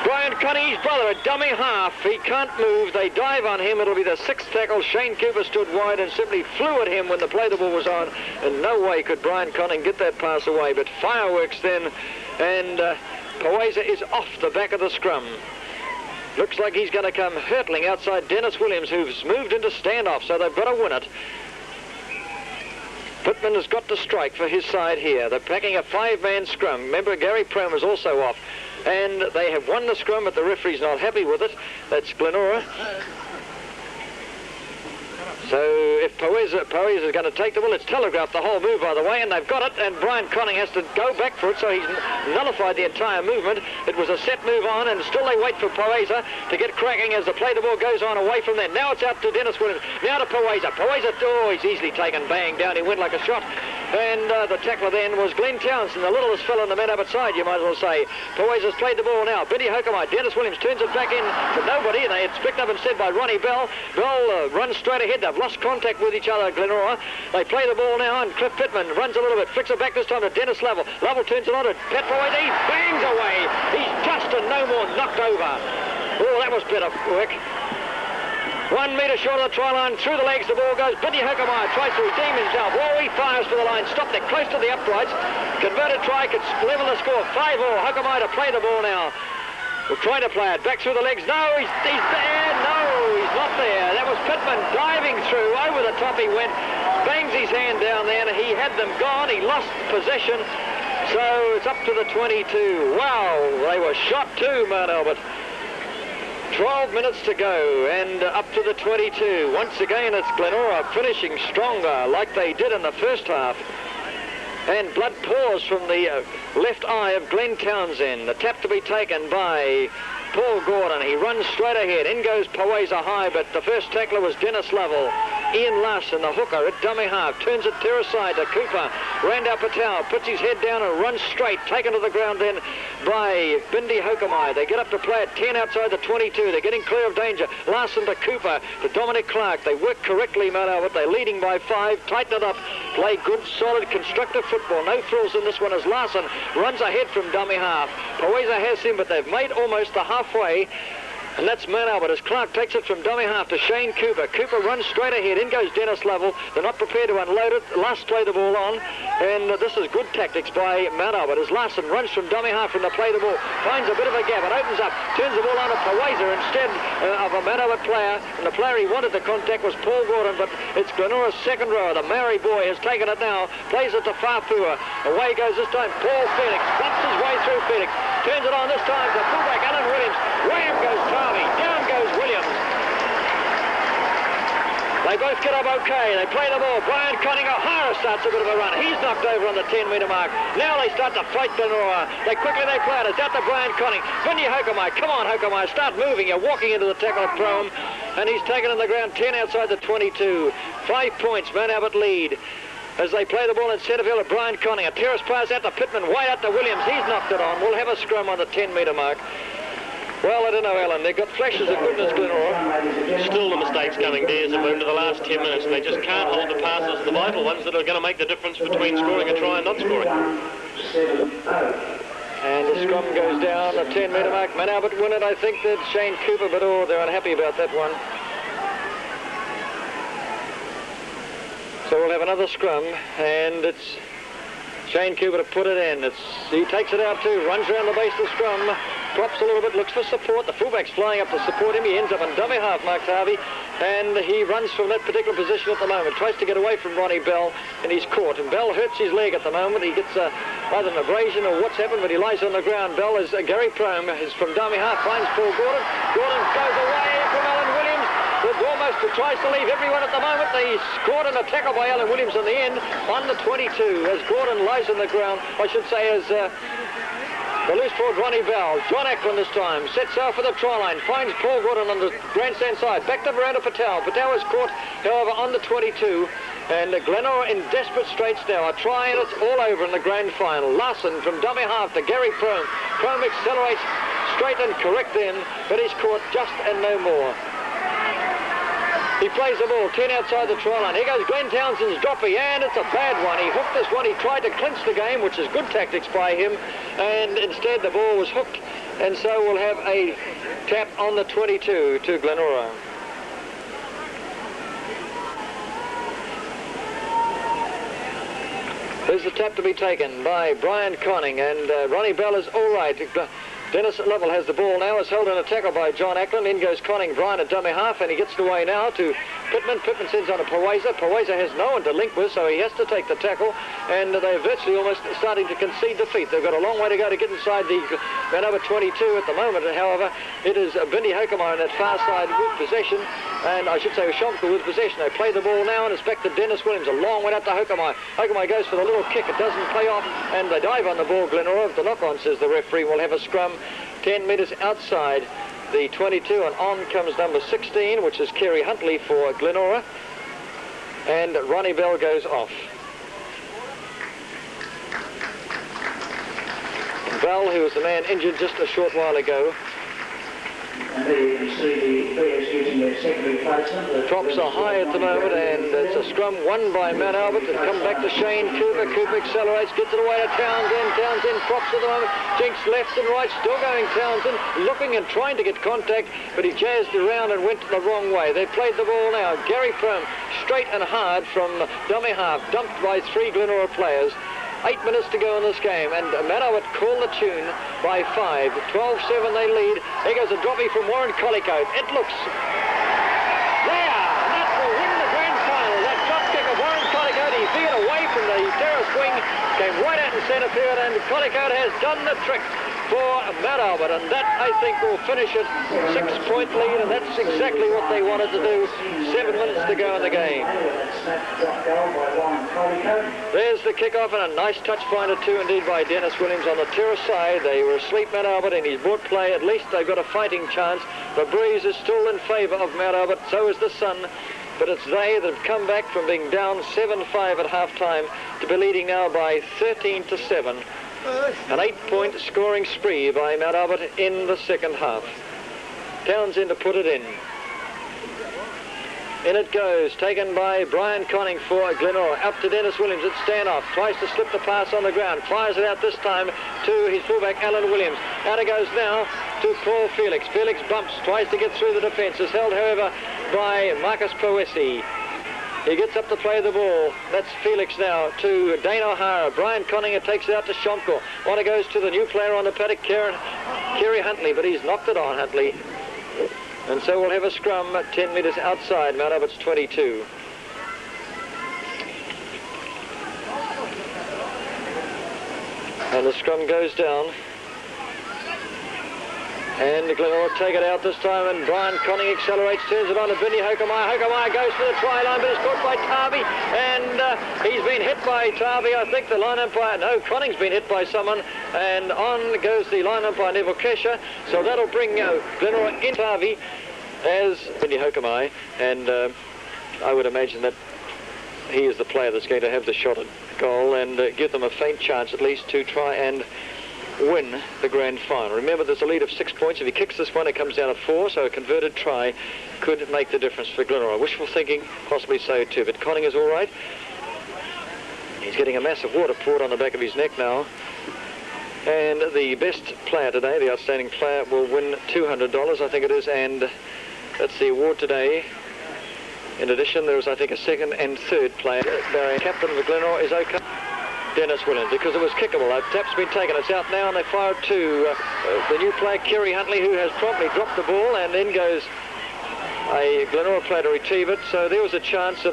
Brian Conning, his brother, a dummy half. He can't move. They dive on him. It'll be the 6th tackle. Shane Cooper stood wide and simply flew at him when the play the ball was on. And no way could Brian Conning get that pass away. But fireworks then. And Kaweza is off the back of the scrum. Looks like he's going to come hurtling outside Dennis Williams, who's moved into standoff. So they've got to win it. Pittman has got to strike for his side here. They're packing a 5-man scrum. Remember, Gary Prome is also off. And they have won the scrum, but the referee's not happy with it. That's Glenora. So if Poeza is going to take the ball, it's telegraphed the whole move, by the way, and they've got it, and Brian Conning has to go back for it, so he's nullified the entire movement. It was a set move on, and still they wait for Poeza to get cracking as the play the ball goes on away from there. Now it's out to Dennis Williams. Now to Poeza. Poeza, oh, he's easily taken. Bang, down he went like a shot. And the tackler then was Glenn Townsend, the littlest fellow on the Mount Albert side, you might as well say. Poeza's played the ball now. Bindi Hokamai. Dennis Williams turns it back in to nobody, and it's picked up instead by Ronnie Bell. Bell runs straight ahead. They've lost contact with each other, Glenora. They play the ball now, and Cliff Pittman runs a little bit, flicks it back this time to Dennis Lovell. Lovell turns it on to Pat Poeza. He bangs away. He's just and no more knocked over. Oh, that was better work. 1 metre short of the try line, through the legs the ball goes. Bindi Hokamai tries to redeem himself. Oh, he fires for the line, stopped it close to the uprights. Converted try could level the score. 5-all. Hokamai to play the ball now. We're trying to play it back through the legs. No, he's there. No, he's not there. That was Pittman diving through. Over the top he went. Bangs his hand down there, and he had them gone. He lost possession. So it's up to the 22. Wow, they were shot too, Mount Albert. 12 minutes to go, and up to the 22. Once again, it's Glenora finishing stronger like they did in the first half. And blood pours from the left eye of Glenn Townsend. The tap to be taken by Paul Gordon. He runs straight ahead. In goes Poeza high, but the first tackler was Dennis Lovell. Ian Larson, the hooker, at dummy half, turns it terrace side to Cooper. Randall Patel puts his head down and runs straight, taken to the ground then by Bindi Hokamai. They get up to play at 10 outside the 22. They're getting clear of danger. Larson to Cooper, to Dominic Clark. They work correctly, Mount Albert. They're leading by 5. Tighten it up. Play good, solid, constructive football. No frills in this one as Larson runs ahead from dummy half. Poeza has him, but they've made almost the halfway. And that's Mount Albert as Clark takes it from dummy half to Shane Cooper. Cooper runs straight ahead. In goes Dennis Lovell. They're not prepared to unload it. Last play the ball on. And this is good tactics by Mount Albert as Larson runs from dummy half from the play the ball. Finds a bit of a gap and opens up. Turns the ball on to Paweza instead of a Mount Albert player. And the player he wanted the contact was Paul Gordon, but it's Glenora's second rower. The Maori boy has taken it now. Plays it to Fafua. Away goes this time Paul Felix. Bumps his way through Felix. Turns it on this time to fullback Alan Williams. Wham goes Tarvey. Down goes Williams. They both get up okay. They play the ball. Brian Conning O'Hara starts a bit of a run. He's knocked over on the 10-metre mark. Now they start to fight Glenora. They play it. It's out to Brian Conning. Vinny Hoekemeyer. Come on, Hoekemeyer. Start moving. You're walking into the tackle at throw him. And he's taken on the ground 10 outside the 22. 5 points. Mount Albert lead. As they play the ball in centre field at Brian Conning. A terrace pass out to Pittman. Way out to Williams. He's knocked it on. We'll have a scrum on the 10-metre mark. Well, I don't know, Alan. They've got flashes of goodness, Glenora. Still the mistakes coming, Des, and we're into the last 10 minutes. They just can't hold the passes, the vital ones that are going to make the difference between scoring a try and not scoring. And the scrum goes down, the 10-metre mark. Mount Albert win it, I think, that Shane Cooper, but oh, they're unhappy about that one. So we'll have another scrum, and it's Shane Cooper to put it in. He takes it out too, runs around the base of the scrum, drops a little bit, looks for support. The fullback's flying up to support him. He ends up in dummy half, Mark Harvey, and he runs from that particular position at the moment. Tries to get away from Ronnie Bell, and he's caught. And Bell hurts his leg at the moment. He gets either an abrasion or what's happened, but he lies on the ground. Bell is Gary Prome is from dummy half, finds Paul Gordon. Gordon goes away from Alan Williams. Almost tries to leave everyone at the moment. He's caught in a tackle by Alan Williams in the end on the 22 as Gordon lies on the ground. I should say as the loose forward Ronnie Bell. John Ackland this time sets out for the try line. Finds Paul Gordon on the grandstand side. Back to Miranda Patel. Patel is caught, however, on the 22. And Glenora in desperate straits now. A try and it's all over in the grand final. Larson from dummy half to Gary Prome. Prome accelerates straight and correct in, but he's caught just and no more. He plays the ball, 10 outside the try line. Here goes Glenn Townsend's droppy, and it's a bad one. He hooked this one. He tried to clinch the game, which is good tactics by him, and instead the ball was hooked, and so we'll have a tap on the 22 to Glenora. There's the tap to be taken by Brian Conning, and Ronnie Bell is all right. Dennis Lovell has the ball now. It's held in a tackle by John Ackland. In goes Conning Brian at dummy half, and he gets the way now to Pittman. Pittman sends on to Paweza. Paweza has no one to link with, so he has to take the tackle, and they're virtually almost starting to concede defeat. They've got a long way to go to get inside the number 22 at the moment. However, it is Bindi Hoekemeyer on that far side with possession, and I should say Shomka with possession. They play the ball now, and it's back to Dennis Williams. A long way out to Hoekemeyer. Hoekemeyer goes for the little kick. It doesn't play off, and they dive on the ball. Glenora, the knock-on, says the referee. Will have a scrum 10 metres outside the 22, and on comes number 16, which is Kerry Huntley for Glenora, and Ronnie Bell goes off. Bell, who was the man injured just a short while ago, and there you can see the players using their secondary placement. Drops are high at the moment, and it's a scrum won by Mount Albert. It comes back to Shane Cooper. Cooper accelerates, gets it away to Townsend. Townsend props at the moment. Jinks left and right, still going Townsend, looking and trying to get contact, but he jazzed around and went the wrong way. They played the ball now. Gary Prome, straight and hard from dummy half, dumped by 3 Glenora players. 8 minutes to go in this game, and Mount Albert call the tune by 5. 12-7 they lead. Here goes a droppy from Warren Collicote. It looks there, and that will win the grand final. That drop kick of Warren Collicote, he veered away from the terrace wing, came right out in centre field, and Collicote has done the trick for Mount Albert, and that, I think, will finish it. 6-point lead, and that's exactly what they wanted to do. 7 minutes to go in the game. There's the kick-off, and a nice touch finder too, indeed, by Dennis Williams on the terrace side. They were asleep, Mount Albert, and he's brought play. At least they've got a fighting chance. The breeze is still in favour of Mount Albert, so is the sun. But it's they that have come back from being down 7-5 at half-time to be leading now by 13-7. An 8-point scoring spree by Mount Albert in the second half. Townsend to put it in. In it goes, taken by Brian Conning for Glenora. Up to Dennis Williams at standoff. Tries to slip the pass on the ground. Fires it out this time to his fullback, Alan Williams. Out it goes now to Paul Felix. Felix bumps, tries to get through the defence. Is held, however, by Marcus Poesi. He gets up to play the ball. That's Felix now to Dane O'Hara. Brian Conninger takes it out to Shonko. On it goes to the new player on the paddock, Kerry Huntley, but he's knocked it on, Huntley. And so we'll have a scrum 10 metres outside Mount Albert's 22. And the scrum goes down. And Glenora take it out this time, and Brian Conning accelerates, turns it on to Vinny Hokemeyer. Hokemeyer goes for the try line, but it's caught by Tarvey, and he's been hit by Tarvey. I think the line umpire, no, Conning's been hit by someone, and on goes the line umpire, Neville Kesher. So that'll bring Glenora in Tarvey as Vinny Hokemeyer, and I would imagine that he is the player that's going to have the shot at goal and give them a faint chance at least to try and win the grand final. Remember, there's a lead of 6 points. If he kicks this one, it comes down to 4, so a converted try could make the difference for Glenora. Wishful thinking, possibly so too, but Conning is all right. He's getting a massive water poured on the back of his neck now. And the best player today, the outstanding player, will win $200, I think it is, and that's the award today. In addition, there is, I think, a second and third player. Barry, captain of the Glenora, is okay. Dennis Williams, because it was kickable. A tap's been taken. It's out now, and they fire it to the new player, Kerry Huntley, who has promptly dropped the ball, and in goes a Glenora player to retrieve it. So there was a chance that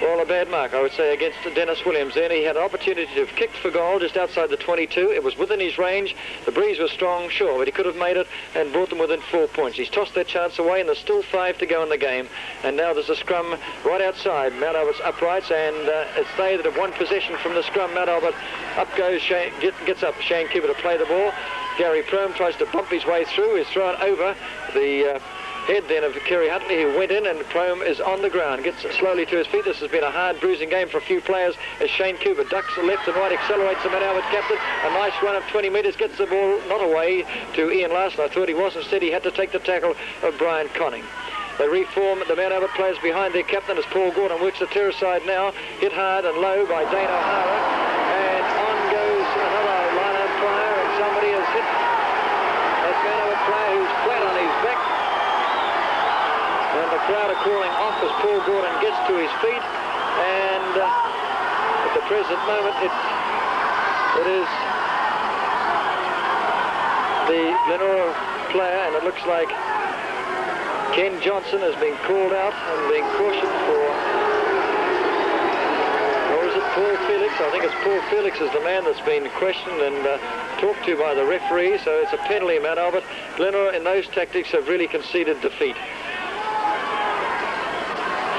well, a bad mark, I would say, against Dennis Williams. Then he had an opportunity to have kicked for goal just outside the 22. It was within his range. The breeze was strong, sure, but he could have made it and brought them within 4 points. He's tossed that chance away, and there's still 5 to go in the game. And now there's a scrum right outside Mount Albert's uprights, and it's they that have won possession from the scrum. Mount Albert up goes, gets up Shane Cooper to play the ball. Gary Prome tries to bump his way through. He's thrown over the head then of Kerry Huntley, who went in, and Prome is on the ground, gets slowly to his feet. This has been a hard bruising game for a few players as Shane Cooper ducks left and right, accelerates the Mount Albert captain. A nice run of 20 metres, gets the ball not away to Ian Larson. I thought he was. Instead he had to take the tackle of Brian Conning. They reform the Mount Albert players behind their captain as Paul Gordon works the terrace side now, hit hard and low by Dane O'Hara, and on goes another line umpire, and somebody has hit that Mount Albert player who's flat on his back. And the crowd are calling off as Paul Gordon gets to his feet, and at the present moment it is the Glenora player, and it looks like Ken Johnson has been called out and being cautioned for, or is it Paul Felix? I think it's Paul Felix is the man that's been questioned and talked to by the referee, so it's a penalty, Mount Albert. Glenora in those tactics have really conceded defeat.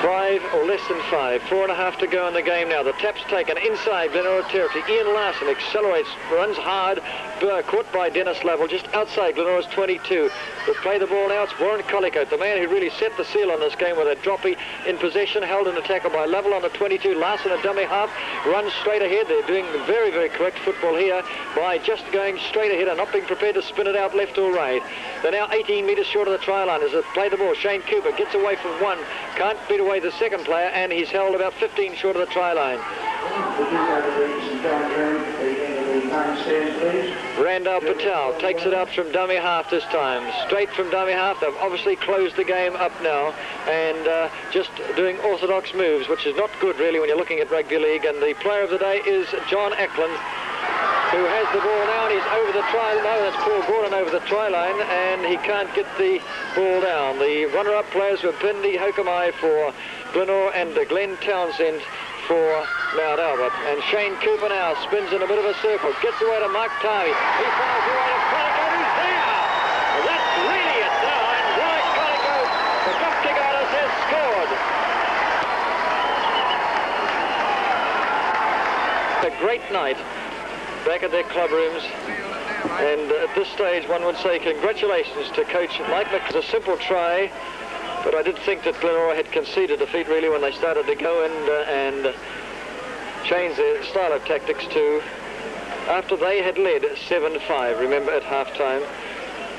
5 or less than 5, 4.5 to go in the game now. The tap's taken inside Glenora territory. Ian Larson accelerates, runs hard, caught by Dennis Lovell just outside Glenora's 22. They'll play the ball now. It's Warren Collicoat, the man who really set the seal on this game with a droppy in possession, held in a tackle by Lovell on the 22. Larson, a dummy half, runs straight ahead. They're doing very, very correct football here by just going straight ahead and not being prepared to spin it out left or right. They're now 18 metres short of the try line as they play the ball. Shane Cooper gets away from one, can't beat away the second player, and he's held about 15 short of the try line. Randall Patel takes it out from dummy half this time, straight from dummy half. They've obviously closed the game up now and just doing orthodox moves, which is not good really when you're looking at rugby league. And the player of the day is John Ackland, who has the ball now, and he's over the try line. No, that's Paul Gordon over the try line, and he can't get the ball down. The runner-up players were Bindi Hokemeyer for Glenora and Glenn Townsend for Mount Albert. And Shane Cooper now spins in a bit of a circle, gets away to Mark Tarvey. He fires away to Collicoat, who's there. Well, that's really it now, and Warwick Collicoat, the drop kick artist, has scored. A great night back at their club rooms, and at this stage one would say congratulations to coach Mike Mc. It was a simple try, but I did think that Glenora had conceded defeat really when they started to go and change their style of tactics to after they had led 7-5, remember, at half-time.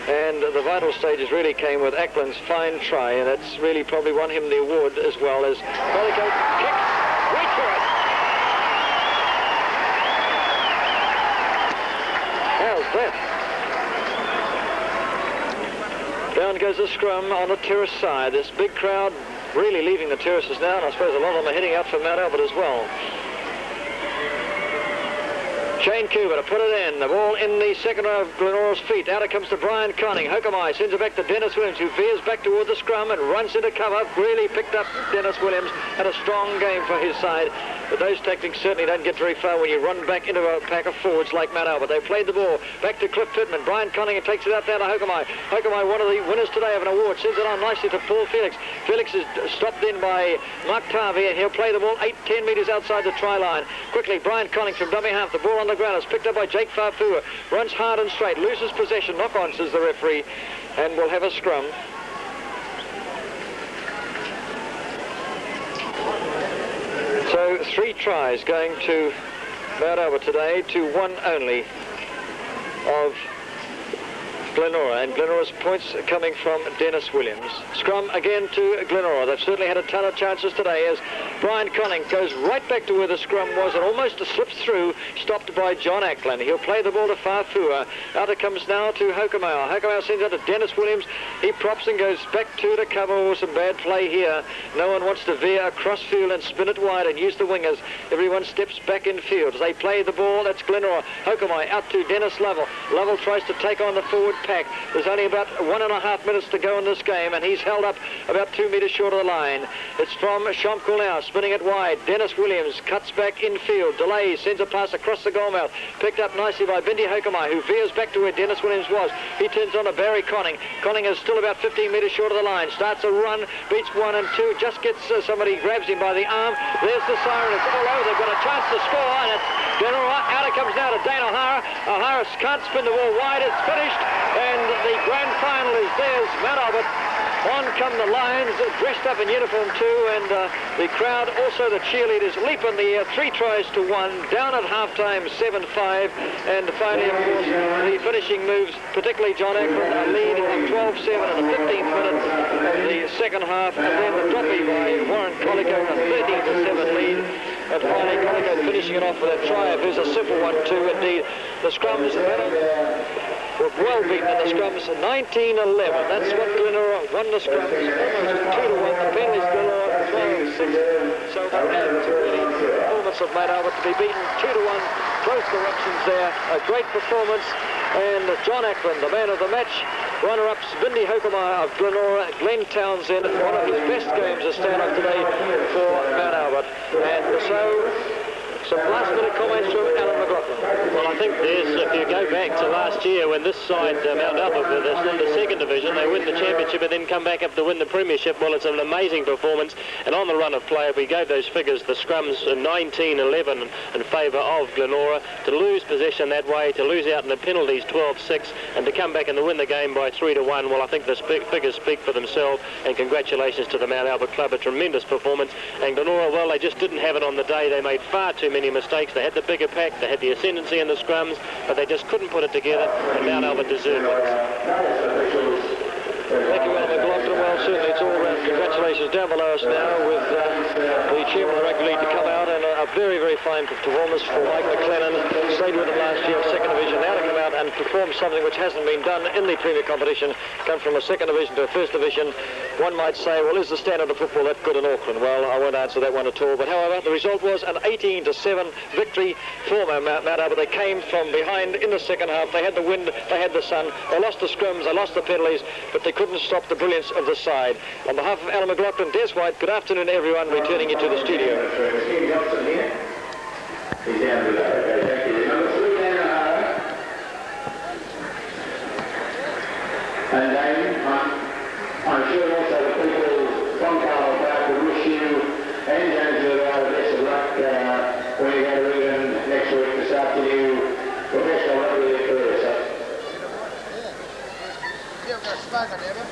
And the vital stages really came with Ackland's fine try, and that's really probably won him the award, as well as Collicoat kicks. Wait for it. How's that? down goes the scrum on the terrace side. This big crowd really leaving the terraces now, and I suppose a lot of them are heading out for Mount Albert as well. Shane Cooper to put it in. The ball in the second row of Glenora's feet. Out it comes to Brian Conning. Hokamai sends it back to Dennis Williams, who veers back toward the scrum and runs into cover. Really picked up Dennis Williams. Had a strong game for his side. But those tactics certainly don't get very far when you run back into a pack of forwards like Mount Albert. They played the ball back to Cliff Pittman. Brian Conning takes it out down to Hokamai. Hokamai, one of the winners today of an award, sends it on nicely to Paul Felix. Felix is stopped in by Mark Tarvey, and he'll play the ball 8-10 metres outside the try line. Quickly, Brian Conning from dummy half. The ball on the ground is picked up by Jake Farfua. Runs hard and straight, loses possession. Knock on, says the referee, and we'll have a scrum. So 3 tries going to Mount Albert today to 1 only of Glenora, and Glenora's points coming from Dennis Williams. Scrum again to Glenora. They've certainly had a ton of chances today as Brian Conning goes right back to where the scrum was and almost slips through, stopped by John Ackland. He'll play the ball to Farfua. Out it comes now to Hokamau. Hokamau sends out to Dennis Williams. He props and goes back to cover. Oh, some bad play here. No one wants to veer across field and spin it wide and use the wingers. Everyone steps back in field. As they play the ball, that's Glenora. Hokamau out to Dennis Lovell. Lovell tries to take on the forward pack. There's only about 1.5 minutes to go in this game, and he's held up about 2 metres short of the line. It's from Shomkul now, spinning it wide. Dennis Williams cuts back infield, delays, sends a pass across the goal mouth, picked up nicely by Bindi Hokamai, who veers back to where Dennis Williams was. He turns on to Barry Conning. Conning is still about 15 metres short of the line, starts a run, beats 1 and 2, just gets somebody, grabs him by the arm. There's the siren, it's all over. They've got a chance to score, and it's Glenora. Out it comes now to Dane O'Hara. O'Hara can't spin the ball wide, it's finished, and the grand final is theirs. Mount Albert. On come the Lions, dressed up in uniform too, and the crowd, also the cheerleaders, leap in the air. 3 tries to 1, down at half-time 7-5, and finally, of course, the finishing moves, particularly John Ackland, a lead of 12-7 in the 15th minute of the second half, and then the droppy by Warren Collico, a 13-7 lead. And finally, Collico finishing it off with a try. It was a simple one too, indeed. The scrums were well beaten in the scrums, 19-11. That's what Glenora won the scrums, almost 2-1. The penalties Glenora 12-6. So that adds to really the performance of Mount Albert to be beaten 2-1. Close directions there. A great performance. And John Ackland, the man of the match. Runner-ups, Bindi Hokamai of Glenora, Glenn Townsend, one of his best games as stand-up today for Mount Albert. And so, some last-minute comments from Alan McLaughlin. Well, I think if you go back to last year when this side, Mount Albert, were in the second division, they win the championship and then come back up to win the premiership. Well, it's an amazing performance. And on the run of play, if we gave those figures, the scrums 19-11 in favour of Glenora. To lose possession that way, to lose out in the penalties 12-6, and to come back and to win the game by 3-1, well, I think the figures speak for themselves. And congratulations to the Mount Albert club, a tremendous performance. And Glenora, well, they just didn't have it on the day. They made far too many mistakes. They had the bigger pack, they had the ascendancy in the scrums, but they just couldn't put it together, and Mount Albert deserved it. Thank you, Alan McLaughlin. Well, certainly it's all around congratulations down below us now with the chairman of the Rugby League to come out, and a very, very fine performance for Mike McLennan. Stayed with him last year in second division, now to come out and perform something which hasn't been done in the Premier competition, come from a second division to a first division. One might say, well, is the standard of football that good in Auckland? Well, I won't answer that one at all, but however, the result was an 18-7 victory for Mount Albert. They came from behind in the second half. They had the wind, they had the sun, they lost the scrums, they lost the penalties, but they couldn't stop the brilliance of the side. On behalf of Alan McLaughlin, Des White, good afternoon everyone, returning you to the studio. And I'm sure also the people from Carl Park will wish you and Angela the best of luck when you go to England next week to start the new professional rugby league career. Yeah, we've got smoke on there, but...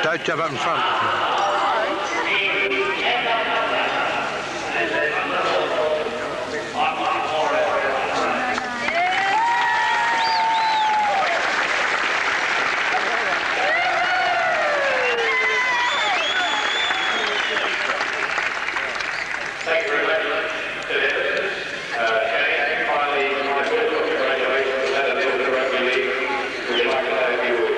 Don't jump up in front. Thank you very much to them. Shane, finally, congratulations at the Albert Rugby League. Would you like to know if you would?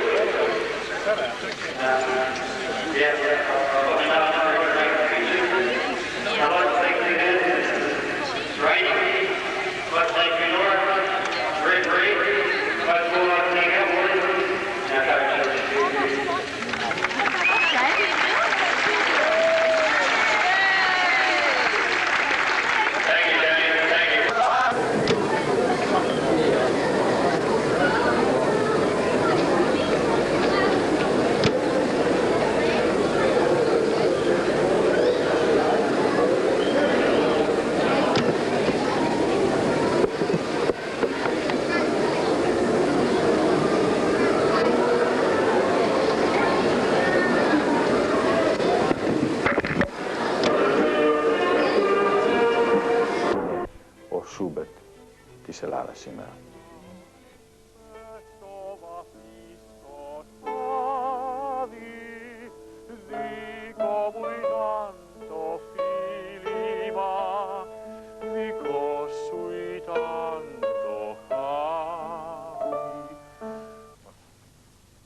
Ο Σούμπετ της Ελλάδας σήμερα.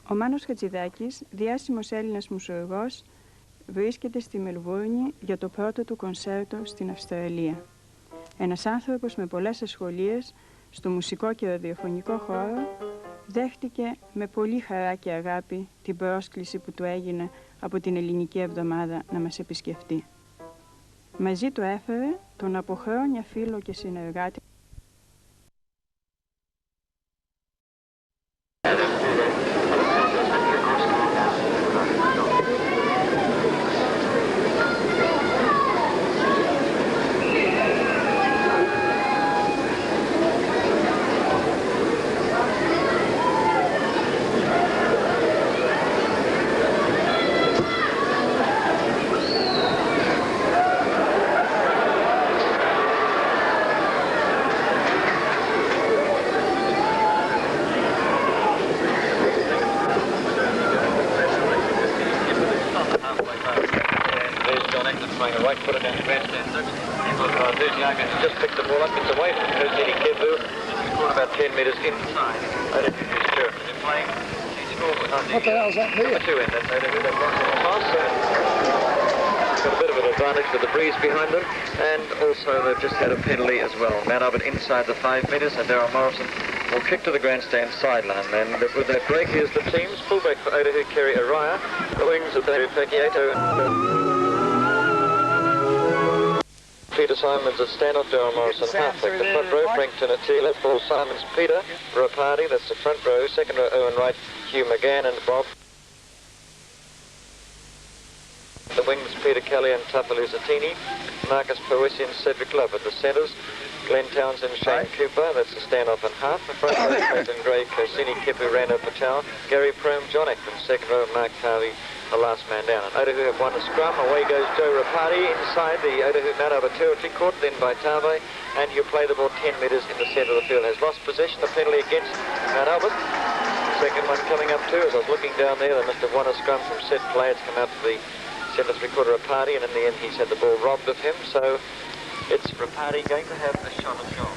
Ο Μάνος Χατζηδάκης, διάσημος Έλληνας μουσουργός, βρίσκεται στη Μελβούρνη για το πρώτο του κονσέρτο στην Αυστραλία. Ένας άνθρωπος με πολλές ασχολίες στο μουσικό και ραδιοφωνικό χώρο δέχτηκε με πολύ χαρά και αγάπη την πρόσκληση που του έγινε από την Ελληνική Εβδομάδα να μας επισκεφτεί. Μαζί του έφερε τον από χρόνια φίλο και συνεργάτη just picked the ball up. It's away from Hosini Kebu. He's caught about 10 metres inside. I don't think he's sure. They're playing. He scored with What the hell's that here? Two in. That's got a bit of an advantage with the breeze behind them, and also they've just had a penalty as well. Mount Albert inside the 5 metres, and Darryl Morrison will kick to the grandstand sideline. And with that break, here's the teams. Fullback for Otahu, Kerry Araya. The wings of David Pekieto. Peter Simons at stand-off, Darryl Morrison halfback. The front row, Frankton at T, left ball Simons, Peter, Rapati, that's the front row. Second row, Owen Wright, Hugh McGann and Bob. The wings, Peter Kelly and Tafalu Zatini. Marcus Powisi and Cedric Love at the centres. Glenn Townsend, Shane Cooper, that's the stand-off and half. The front row, Clayton Gray, Kosini Kipu, Rando Patel, Gary Prome, John Ackman. Second row, Mark Harvey, the last man down. And Otahu have won a scrum. Away goes Joe Rapati inside the Otahu Mount Albert territory, caught then by Tave, and he'll play the ball 10 metres in the centre of the field. Has lost possession, a penalty against Mount Albert. Second one coming up too. As I was looking down there, they must have won a scrum from set play. It's come out to the centre three-quarter Rapati, and in the end he's had the ball robbed of him. So it's Rapati going to have a shot at goal.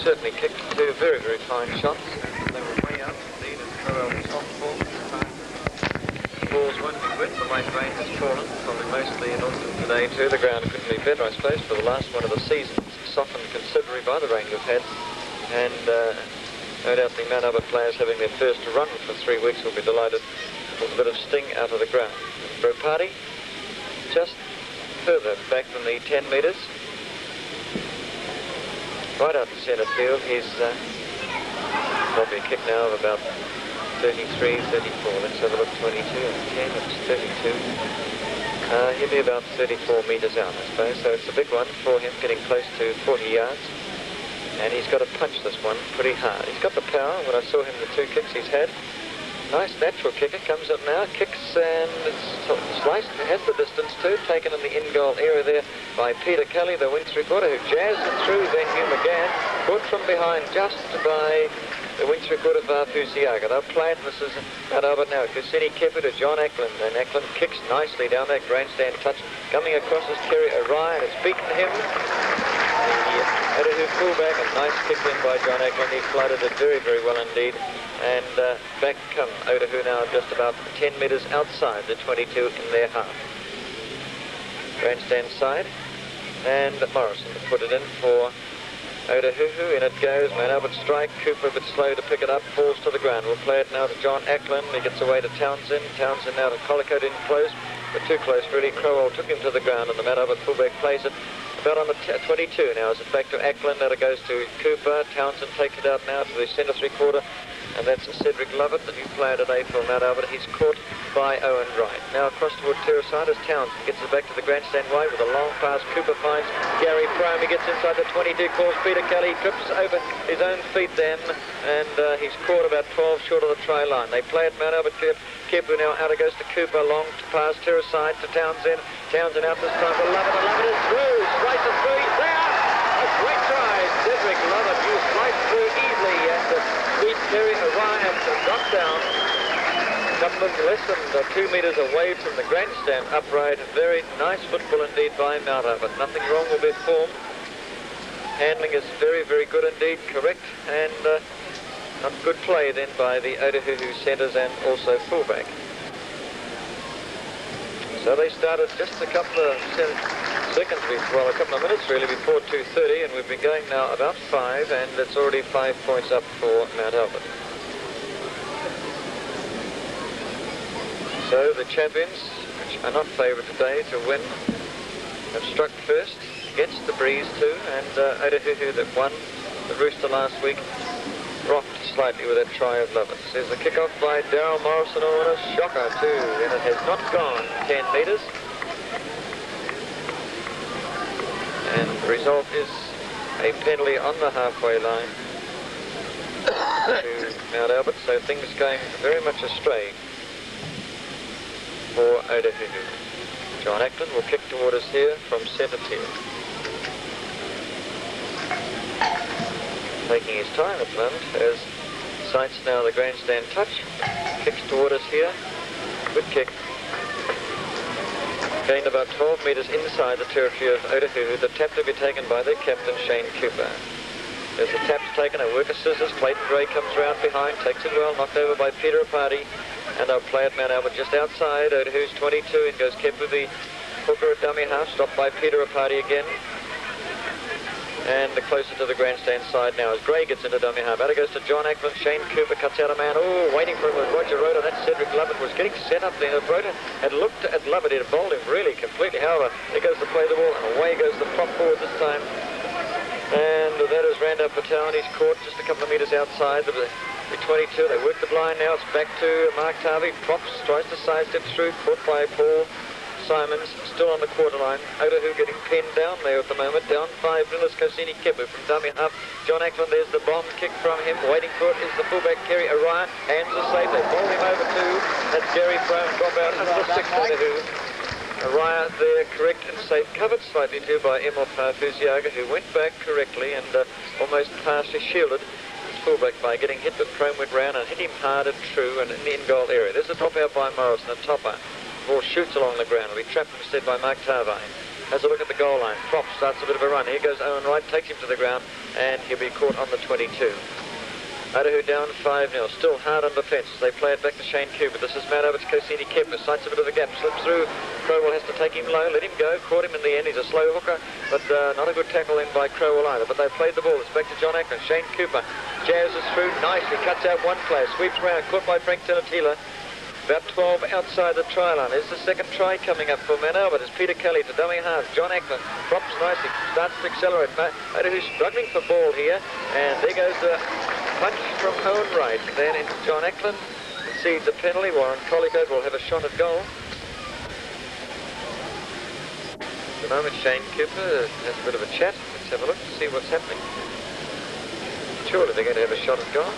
certainly kicked two very, very fine shots. They were way out indeed in Crowell's top form. Balls won't be wet, the light rain has fallen, probably mostly in autumn today too. The ground couldn't be better, I suppose, for the last one of the season. It's softened considerably by the rain we've had, and no doubt the Mount Albert players having their first run for 3 weeks will be delighted with a bit of sting out of the ground. Bropati just further back than the 10 metres, right out to centre field. He's probably a kick now of about 33, 34. Let's have a look. 22 and 10. It's 32. He'll be about 34 metres out, I suppose. So it's a big one for him, getting close to 40 yards. And he's got to punch this one pretty hard. He's got the power. When I saw him, the 2 kicks he's had. Nice natural kicker. Comes up now, kicks, and it's sliced. Has the distance too. Taken in the in-goal area there by Peter Kelly, the wing three-quarter, who jazzed it through. Then Hugh McGann, caught from behind just by the wing three-quarter for Fusiaga. They'll play it. This is Mount Albert now. Kusini Kepu to John Eklund, and Eklund kicks nicely down that grandstand touch. Coming across is Kerry Orion. It's beaten him. The Otahu fullback, a nice kick in by John Eklund. He flooded it very, very well indeed. And back come Otahu now, just about 10 metres outside the 22 in their half. Grandstand side, and Morrison to put it in for Otahu. In it goes. Mount Albert strike. Cooper a bit slow to pick it up. Falls to the ground. We'll play it now to John Eklund. He gets away to Townsend. Townsend now to Collicote in close, but too close really. Crowell took him to the ground, and the Mount Albert fullback plays it about on the 22 now. As it's back to Eklund. Now it goes to Cooper. Townsend takes it out now to the centre three-quarter. And that's Cedric Lovett, the new player today for Mount Albert. He's caught by Owen Wright. Now across toward Terraside as Townsend gets it back to the grandstand wide with a long pass. Cooper finds Gary Frome. He gets inside the 22, calls Peter Kelly, trips over his own feet then, and he's caught about 12 short of the try line. They play at Mount Albert. Kepu now out, it goes to Cooper, long pass Terraside to Townsend. Townsend out this time for Lovett, and Lovett is through, slices through, he's there! A great try, Cedric Lovett, you slice through easily, and beat Terry Orion to drop down. A couple of less than 2 metres away from the grandstand upright. Very nice football indeed by Mount Albert. Nothing wrong with their form. Handling is very, very good indeed, correct, and not good play then by the Otahu centres and also fullback. So they started just a couple of seconds, well, a couple of minutes really before 2:30, and we've been going now about 5, and it's already 5 points up for Mount Albert. So the champions, which are not favoured today to win, have struck first against the breeze too, and Otahu that won the Rooster last week rocked slightly with that try of Lovett. There's a kick-off by Darryl Morrison on a shocker too, and it has not gone 10 metres. And the result is a penalty on the halfway line to Mount Albert, so things going very much astray for Otahu. John Eklund will kick toward us here from centre field. Taking his time at the moment as sights now the grandstand touch. Kicks toward us here. Good kick. Gained about 12 metres inside the territory of Otahu. The tap to be taken by their captain, Shane Cooper. There's a tap taken, a work of scissors. Clayton Gray comes round behind, takes it well, knocked over by Peter Apati. And they'll play at Mount Albert just outside. Otahu's 22. In goes Kepu, the hooker at dummy half, stopped by Peter Apati again. And closer to the grandstand side now as Gray gets into dummy half. Out it goes to John Eklund. Shane Cooper cuts out a man. Oh, waiting for him was Roger Rota. That Cedric Lovett was getting set up there. Rota had looked at Lovett. He had bowled him really completely. However, there goes to play the ball, and away goes the prop forward this time. And that is Randall Patel, and he's caught just a couple of metres outside the 22. They work the blind now. It's back to Mark Tarvey. Props, tries to sidestep through. Caught by Paul Simons, still on the quarter line. Otahu getting pinned down there at the moment. Down 5, Nilis Kosini Kepu from dummy half. John Eklund, there's the bomb kick from him. Waiting for it is the fullback, Kerry Orion. Hands are safe. They ball him over too. That's Gary Frome. Drop out into the 6 Otahu. Orion there, correct and safe. Covered slightly too by Emil Fusiaga, who went back correctly and almost partially shielded his fullback by getting hit, but Frome went round and hit him hard and true and in the in-goal area. There's a drop out by Morrison, a topper. Ball shoots along the ground. Will be trapped instead by Mark Tarvine. has a look at the goal line. Prop starts a bit of a run. Here goes Owen Wright, takes him to the ground, and he'll be caught on the 22. Otahu down 5-0, still hard on defence. They play it back to Shane Cooper. This is Mount Albert's Kosini Kepler, sights a bit of a gap, slips through. Crowell has to take him low, let him go, caught him in the end. He's a slow hooker, but not a good tackle in by Crowell either. But they've played the ball. It's back to John Ackland. Shane Cooper jazzes through nicely, cuts out one player, sweeps around, caught by Frank Tinatila. About 12 outside the try line. Is the second try coming up for Mount Albert? It's Peter Kelly to dummy half. John Ackland drops nicely, starts to accelerate. Otahu's struggling for ball here, and there goes the punch from Owen Wright. Then into John Ackland, concedes a penalty. Warren Collicoat will have a shot at goal. At the moment, Shane Cooper has a bit of a chat. Let's have a look to see what's happening. Surely they're going to have a shot at goal.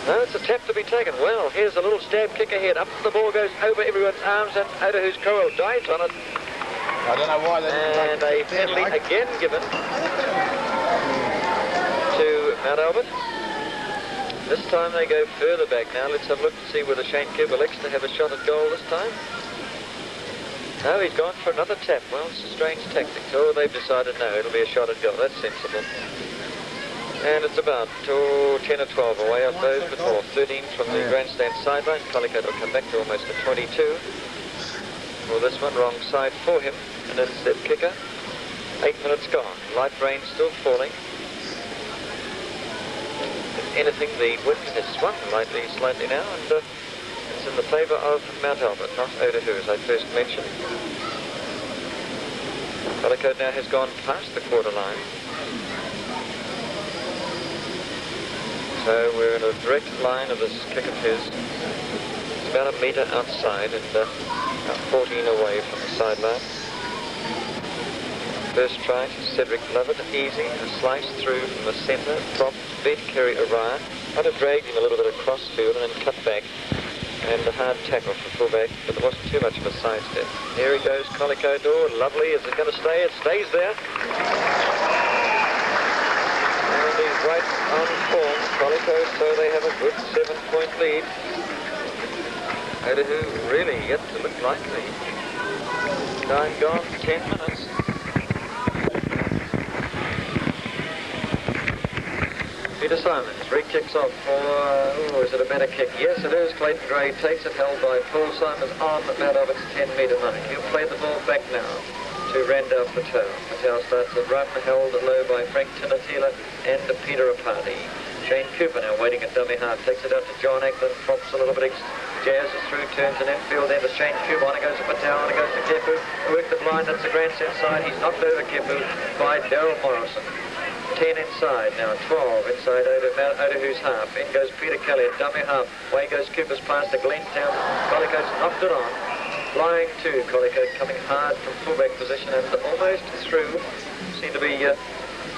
No, it's a tap to be taken. Well, here's a little stab kick ahead. Up the ball goes over everyone's arms, and Otahu's Crowell dives on it. I don't know why they didn't and a penalty again given to Mount Albert. This time they go further back now. Let's have a look to see whether Shane Cooper elects to have a shot at goal this time. No, he's gone for another tap. Well, it's a strange tactic. Oh, they've decided no, it'll be a shot at goal. That's sensible. And it's about 10 or 12 away of those with more. 13 from the grandstand sideline. Collicoat will come back to almost a 22. Well, this one wrong side for him. And it's the kicker. 8 minutes gone. Light rain still falling. If anything, the wind has swung slightly now, and it's in the favour of Mount Albert, not Otahu, as I first mentioned. Collicoat now has gone past the quarter line. So we're in a direct line of this kick of his. It's about a metre outside and about 14 away from the sideline. First try to Cedric Lovett, easy, a slice through from the centre, prop, beat Kerry Orion. Might have dragged him a little bit across field and then cut back. And a hard tackle for fullback, but there wasn't too much of a sidestep. Here he goes, Collicoat, oh, lovely. Is it going to stay? It stays there. He's right on form, Collicoat, so they have a good 7-point lead. Otahu really yet to look likely. Time gone, 10 minutes. Peter Simons, free kicks off for, is it a better kick? Yes, it is. Clayton Gray takes it, held by Paul Simons on Mount Albert's 10-metre mark. He'll play the ball back now to Randolph Patel. Patel starts to run, held low by Frank Tinatila and Peter Apati. Shane Cooper now waiting at dummy half, takes it out to John Ackland, props a little bit, jazzes through, turns an infield, then to Shane Cooper, on it goes to Patel, on it goes to Kepu, who worked the blind, that's the grandstand side, he's knocked over Kepu by Daryl Morrison. 10 inside, now 12 inside Otahu's half. In goes Peter Kelly at dummy half, away goes Cooper's pass to Glenn Town, Collicoat's knocked it on. Flying to Collicoat, coming hard from fullback position and almost through. Seemed to be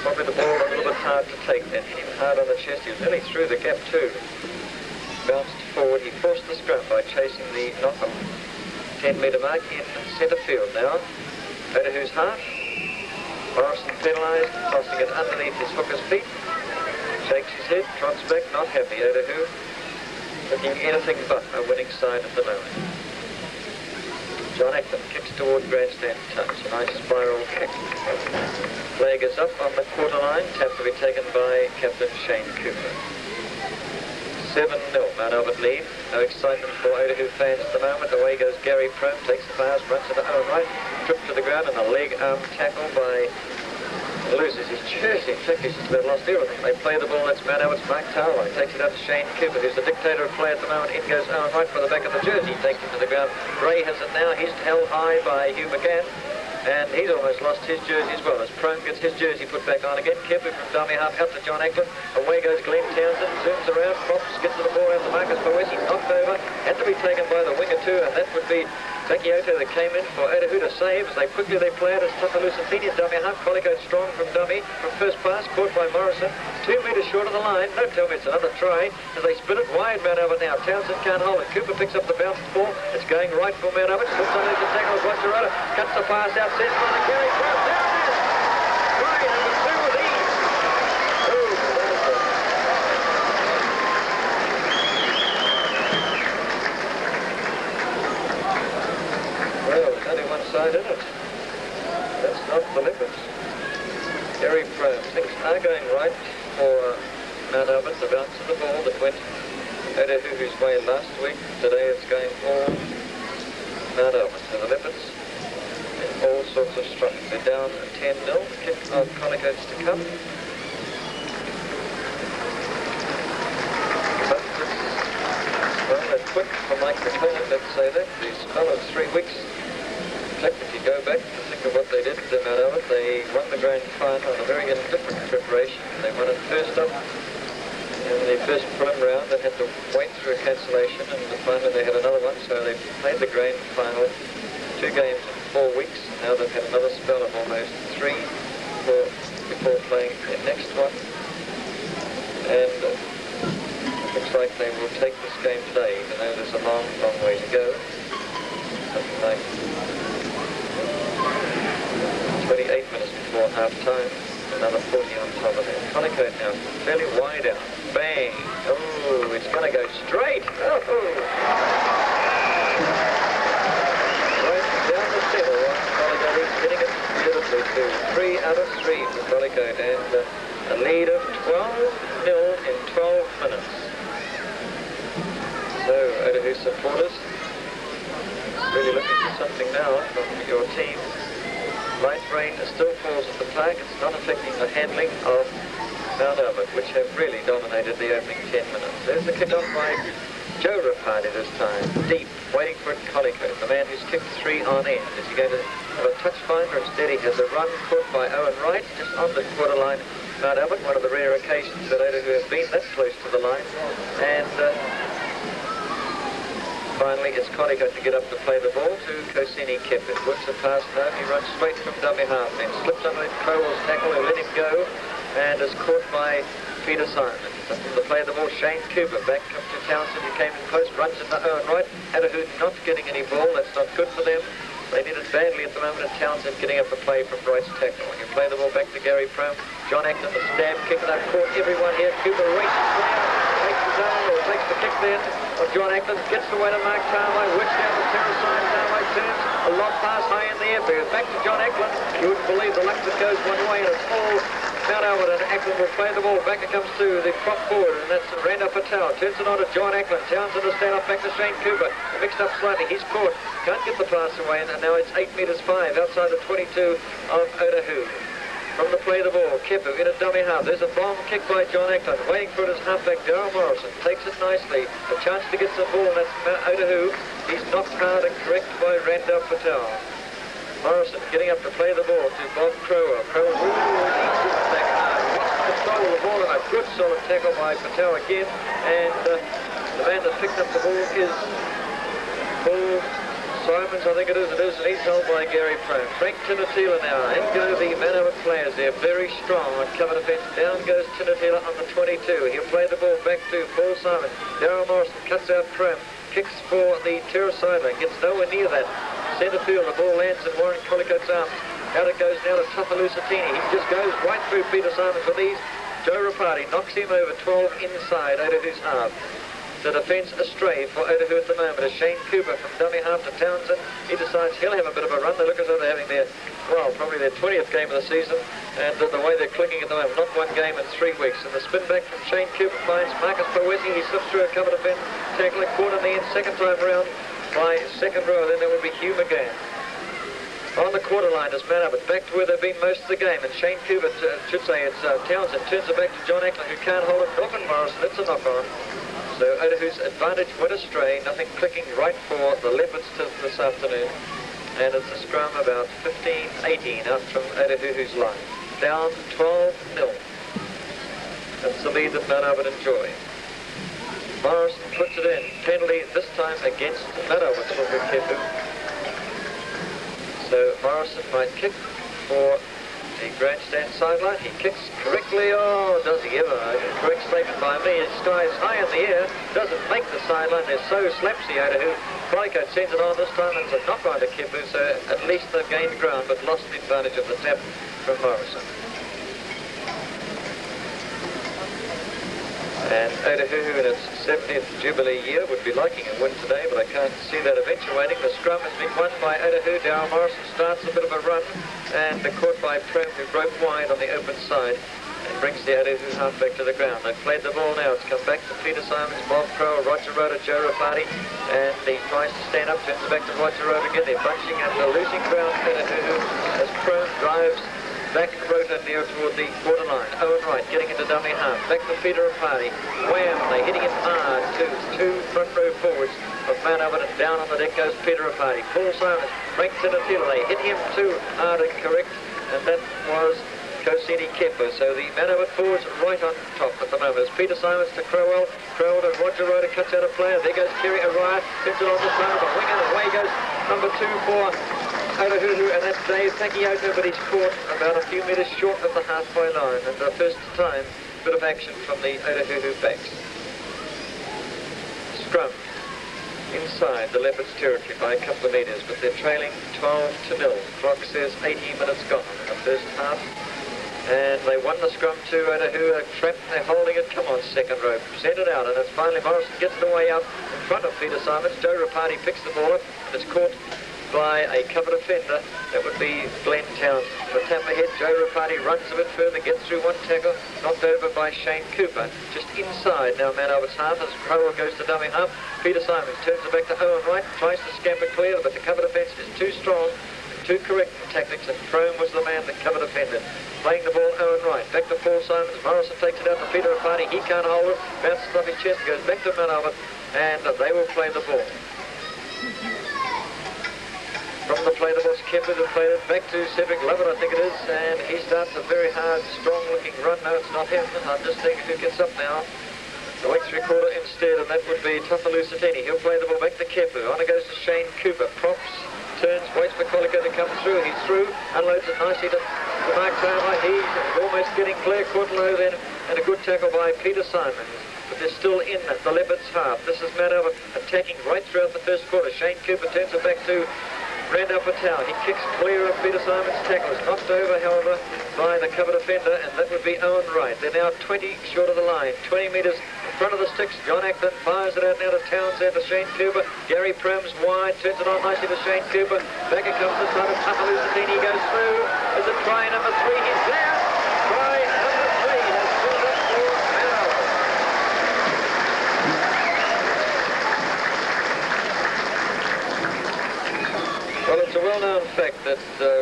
probably the ball a little bit hard to take then. Hit him hard on the chest. He was nearly through the gap too. Bounced forward. He forced the scrum by chasing the knock-off. 10-metre mark in centre field now. Otahu's half. Morrison penalised, tossing it underneath his hooker's feet. Shakes his head, trots back, not happy. Otahu looking anything but a winning side at the moment. John Ackland kicks toward grandstand touch. A nice spiral kick. Flag is up on the quarter line. Tap to be taken by Captain Shane Cooper. 7-0, Mount Albert lead. No excitement for Otahu fans at the moment. Away goes Gary Prome, takes the pass, runs into Owen Wright, tripped to the ground and a leg arm tackle by... loses his jersey. In fact, he's just about lost everything. They play the ball. That's Mount Albert's Mark Towler. Takes it out to Shane Cooper, who's the dictator of play at the moment. In goes Owen Wright for the back of the jersey. Takes him to the ground. Gray has it now. He's held high by Hugh McGann. And he's almost lost his jersey as well as Prone gets his jersey put back on again. Kepu from dummy half out to John Ackland. Away goes Glenn Townsend. Zooms around. Props. Gets to the ball out to Marcus Powes. He's knocked over. Had to be taken by the winger too. And that would be Takioto that came in for Otahu to save. As they play it as Tapalusantini at dummy half. Collicoat strong from dummy. From first pass. Caught by Morrison. 2 metres short of the line. Don't tell me it's another try. As they spin it wide Mount Albert now. Townsend can't hold it. Cooper picks up the bounced ball. It's going right for Mount Albert. Slips underneath the tackle. Guajarota cuts the pass out. Sends on the carry. There it is! Try number 2 with ease. Oh, well, there's only one side in it. of the Leopards. Gary Pro. Things are going right for Mount Albert. The bounce of the ball that went Otahuhu's way last week. Today it's going for Mount Albert. So the Leopards in all sorts of strife. They're down 10-0. Kick of Collicoats to come. But well, they're quick for Mike McCullough, let's say that. The spell of 3 weeks. In fact, if you go back to think of what they did to Mount Albert, they won the grand final on a very indifferent preparation. They won it first up in the first prelim round and had to wait through a cancellation, and finally they had another one, so they played the grand final 2 games in 4 weeks. Now they've had another spell of almost 3 before playing their next one, and it looks like they will take this game today, even though there's a long, long way to go. Something like 28 minutes before half-time. Another 40 on top of that. Collicoat now fairly wide out. Bang! Oh, it's going to go straight! Oh! Right down the center. Collicoat is hitting it beautifully too. 3 out of 3 for Collicoat, and a lead of 12-0 in 12 minutes. So, Otahu supporters, really looking for something now from your team. Light rain still falls at the flag. It's not affecting the handling of Mount Albert, which have really dominated the opening 10 minutes. There's the kick-off by Joe Rapati this time. Deep, waiting for Collicoat, the man who's kicked 3 on end. Is he going to have a touch finder? Instead, he has a run caught by Owen Wright, just on the quarter line. Mount Albert, one of the rare occasions that Otahu have been that close to the line. And finally, it's Collicoat to get up to play the ball to Kosini Keppin. Works a pass home. He runs straight from dummy half, then slips underneath Crowell's tackle, who let him go, and is caught by Peter Simon. Up to play the ball, Shane Cooper. Back up to Townsend, who came in close, runs into Owen Wright. Otahu not getting any ball. That's not good for them. They need it badly at the moment, and Townsend getting up to play from Wright's tackle. And you play the ball back to Gary Prome. John Acton, the stab kick, and they've caught everyone here. Cooper races down, takes the zone, or takes the kick then of John Acton, gets away to Mark Tarway, whips down the terrace side, Tarway turns, a long pass high in the air, back to John Acton. You wouldn't believe the luck that goes one way, and it's all Mount Albert, and Acton will play the ball. Back it comes to the prop forward, and that's Randa Patel. Turns it on to John Acton. Townsend to stand up back to Shane Cooper. Mixed up slightly. He's caught. Can't get the pass away, and now it's 8 metres 5 outside the 22 of Otahu. From the play the ball, Kepu in a dummy half. There's a bomb kick by John Acton. Waiting for it is halfback Darryl Morrison. Takes it nicely. A chance to get some ball, and that's Otahu. He's knocked hard and correct by Randa Patel. Morrison getting up to play the ball to Bob Crowell. Crowell, back hard. Lost control of the ball, and a good solid tackle by Patel again. And the man that picked up the ball is Paul Simons, I think it is, and he's held by Gary Prone. Frank Tinatila now, in go the Mount Albert players. They're very strong on cover defence. Down goes Tinatila on the 22. He'll play the ball back to Paul Simon. Darryl Morrison cuts out Prone, kicks for the terrace sideline, gets nowhere near that. Centre field, the ball lands in Warren Collicoat's arms. Out it goes now to Tafalusatini. He just goes right through Peter Simon for these. Joe Rapati knocks him over 12 inside Otahu's half. The defence astray for Otahu at the moment is Shane Cooper from dummy half to Townsend. He decides he'll have a bit of a run. They look as though they're having their, well, probably their 20th game of the season, and the way they're clicking at the moment, not one game in 3 weeks. And the spin back from Shane Cooper finds Marcus Powesi. He slips through a cover defence, tackling caught in the end, second time around by second row. Then there would be Hugh McGann. On the quarter line is Mount Albert, back to where they've been most of the game, and Shane Cooper, should say it's Townsend, turns it back to John Acton, who can't hold it. Norman Morrison, it's a knock-on. So Otahu's advantage went astray, nothing clicking right for the Leopards this afternoon. And it's a scrum about 15-18 out from Otahu's line. Down 12-0. That's the lead that Mount Albert enjoy. Morrison puts it in. Penalty this time against Mount Albert for Kepu. So Morrison might kick for the grandstand sideline. He kicks correctly. Oh, does he ever? A correct statement by me. His skies high in the air. Doesn't make the sideline. They're so slapsy Otahu. Collicoat sends it on this time, and it's a knock-on to Kepu, so at least they've gained ground, but lost the advantage of the tap from Morrison. And Otahuhu in its 70th Jubilee year would be liking a win today, but I can't see that eventuating. The scrum has been won by Otahuhu. Darryl Morrison starts a bit of a run, and caught by Prem, who broke wide on the open side and brings the Otahuhu half back to the ground. They've played the ball now. It's come back to Peter Simons, Bob Crowell, Roger Rhoda, Joe Rafati, and he tries to stand up, turns it back to Roger Rhoda again. They're bunching and they're losing ground. Otahuhu as Prem drives back Rota near toward the borderline. Owen Wright getting into dummy half. Back to Peter Rafati. Wham! They're hitting it hard to two front row forwards of Mount Albert, and down on the deck goes Peter Rafati. Paul Simons breaks it at heel. They hit him too hard and correct, and that was Kosini Kemper. So the Mount Albert forwards right on top at the moment. It's Peter Simons to Crowell. Crowell to Roger Rhoda, cuts out a player. There goes Kerry O'Ryan. Turns it on the side of the wing, and away goes number 2 for Otahuhu, and that's Dave Takioka, but he's caught about a few metres short of the halfway line, and the first time bit of action from the Otahuhu backs. Scrum inside the Leopards' territory by a couple of metres, but they're trailing 12-0. Clock says 18 minutes gone in the first half, and they won the scrum to Otahuhu. A trap, they're holding it. Come on, second row, send it out, and it's finally Morrison gets the way out in front of Peter Simons. Joe Rapati picks the ball up, and it's caught by a covered offender. That would be Glenn Townsend. For tap ahead, Joe Rapati runs a bit further, gets through one tackle, knocked over by Shane Cooper. Just inside now, Mount Albert's half as Crowell goes to dummy half. Peter Simons turns it back to Owen Wright, tries to scamper clear, but the covered offence is too strong, too correct in tactics, and Crome was the man that covered offended. Playing the ball, Owen Wright, back to Paul Simons. Morrison takes it out to Peter Rapati. He can't hold it, bounces off his chest, goes back to Mount Albert, and they will play the ball. From the play, the ball's Kemper that played it back to Cedric Lovett, I think it is, and he starts a very hard, strong-looking run. No, it's not him. I'm just thinking who gets up now. The wing three-quarter instead, and that would be Tafalusatini. He'll play the ball back to Kemper. On it goes to Shane Cooper. Props, turns, waits for Colico to come through. He's through, unloads it nicely to Mark Taylor. He's almost getting clear, caught low then, and a good tackle by Peter Simons. But they're still in the Leopards' half. This is Mount Albert attacking right throughout the first quarter. Shane Cooper turns it back to Randall Patel. He kicks clear of Peter Simons' tackle. Is knocked over, however, by the covered offender, and that would be Owen Wright. They're now 20 short of the line, 20 metres in front of the sticks. John Acton fires it out now to Townsend, to Shane Cooper. Gary Prem's wide, turns it on nicely to Shane Cooper. Back it comes this time to Tafalusatini. He goes through. Is it try number 3? He's there. Try number 3 has filled up for Mount Albert. Well, it's a well-known fact that the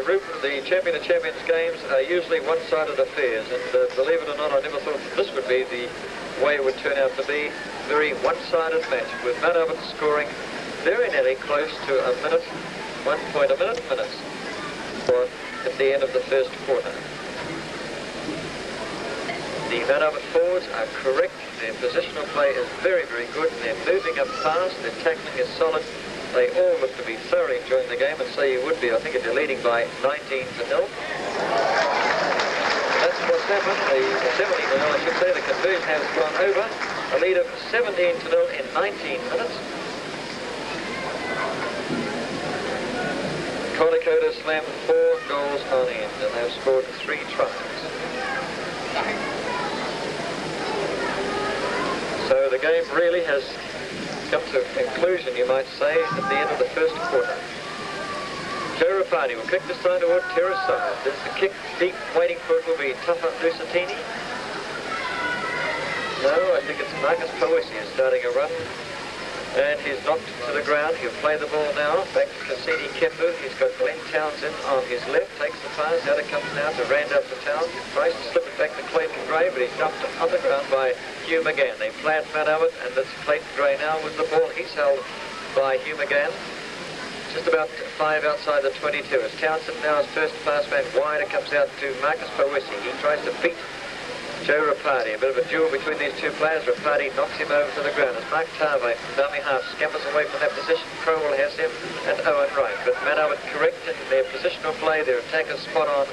Champion of Champions games are usually one-sided affairs, and believe it or not, I never thought this would be the way it would turn out to be. Very one-sided match, with Mount Albert scoring very nearly close to a minute, 1 point a minute, minutes, at the end of the first quarter. The Mount Albert forwards are correct, their positional play is very, very good, they're moving up fast, their tackling is solid. They all look to be thoroughly enjoying the game, and so you would be. I think if you're leading by 19-0. That's what's happened. The 17-0, I should say, the conversion has gone over. A lead of 17-0 in 19 minutes. Colicoda slammed 4 goals on end, and they've scored 3 tries. So the game really has come to a conclusion, you might say, at the end of the first quarter. Joe Rapati will kick this time toward terrace side. There's the kick deep, waiting for it will be Tafalusatini. No, I think it's Marcus Powesi is starting a run. And he's knocked to the ground. He'll play the ball now. Back to Cassini Kempu. He's got Glenn Townsend on his left. Takes the pass. Out it comes now to Randall Patel. Tries to slip it back to Clayton Gray, but he's knocked on the ground by Hugh McGann. They play at Mount Albert, and it's Clayton Gray now with the ball. He's held by Hugh McGann. Just about 5 outside the 22. As Townsend now is first pass man wide. It comes out to Marcus Powesi. He tries to beat Joe Rapati. A bit of a duel between these two players. Rapati knocks him over to the ground. As Mark Tarvey from dummy half scampers away from that position. Crowell has him, and Owen Wright. But Mount Albert correct in their positional play. Their attack is spot on,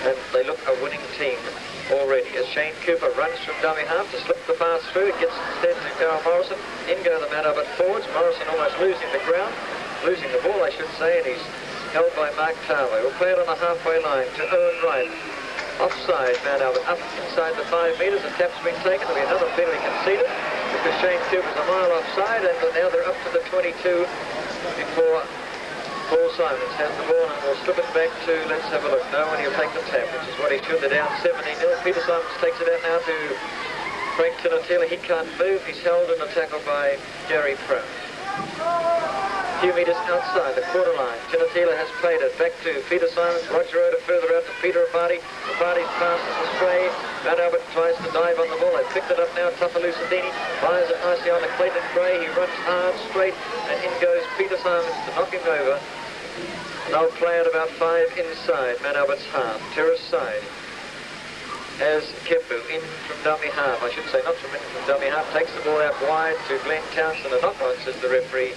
and they look a winning team already. As Shane Cooper runs from dummy half to slip the pass through, it gets instead to Darryl Morrison. In go the Mount Albert forwards. Morrison almost losing the ground. Losing the ball, I should say, and he's held by Mark Tarvey. We'll play it on the halfway line to Owen Wright. offside. Mount Albert up inside the 5 metres. The tap's been taken. There'll be another penalty conceded because Shane Cooper's a mile offside, and now they're up to the 22 before Paul Simons has the ball and will slip it back to, let's have a look, no one, he'll take the tap, which is what he should. They're down 70-0. Peter Simons takes it out now to Frank Tinatila. He can't move. He's held in a tackle by Gary Prout. A few metres outside the quarter line. Tinatila has played it back to Peter Simons. Roger Oda further out to Peter Rapati. Rapati's pass is astray. Mount Albert tries to dive on the ball. They've picked it up now. Tafalusadini fires it nicely on to Clayton Gray. He runs hard, straight, and in goes Peter Simons to knock him over. And they'll play at about 5 inside Mount Albert's half. Terrace side. As Kepu in from dummy half, I should say not from dummy half, takes the ball out wide to Glenn Townsend. A knock-on, says the referee.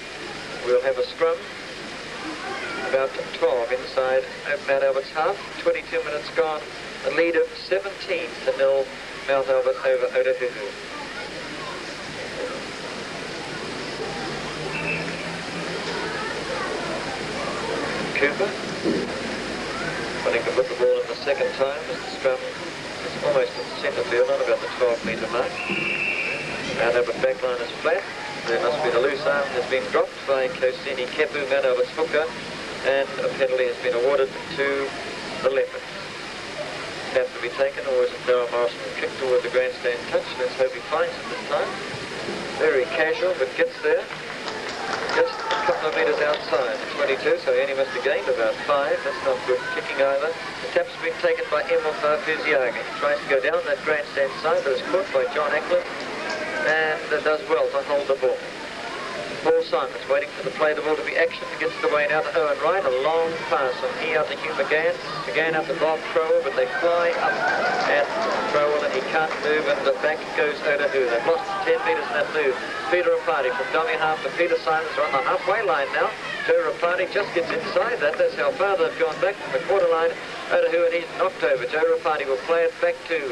We'll have a scrum. About 12 inside Mount Albert's half. 22 minutes gone. A lead of 17-0 Mount Albert over Otahuhu. Cooper running to put the ball in the second time as the scrum is almost in the centre field, on about the 12-metre mark. Mount Albert backline is flat. There must be the loose arm has been dropped by Kosini Kepu, Mount Albert's hooker, and a penalty has been awarded to the Leopards. Have to be taken, or is it Darryl Morrison who kicked toward the grandstand touch? Let's hope he finds it this time. Very casual, but gets there. Just a couple of metres outside the 22, so he only must have gained about 5. That's not good kicking either. The tap's been taken by Emil Farfusiaga. He tries to go down that grandstand side, but is caught by John Eklund, and does well to hold the ball. Paul Simons waiting for the play the ball to be action. Gets the way now to Owen Wright. A long pass from here out to Hugh McGann. McGann out to Bob Crowell, but they fly up at Crowell and he can't move, and back goes Otahuhu. They've lost 10 metres in that move. Peter Rapati from dummy half to Peter Simons are on the halfway line now. Joe Rapati just gets inside that. That's how far they've gone back from the quarter line. Otahuhu, and he's knocked over. Joe Rapati will play it back to,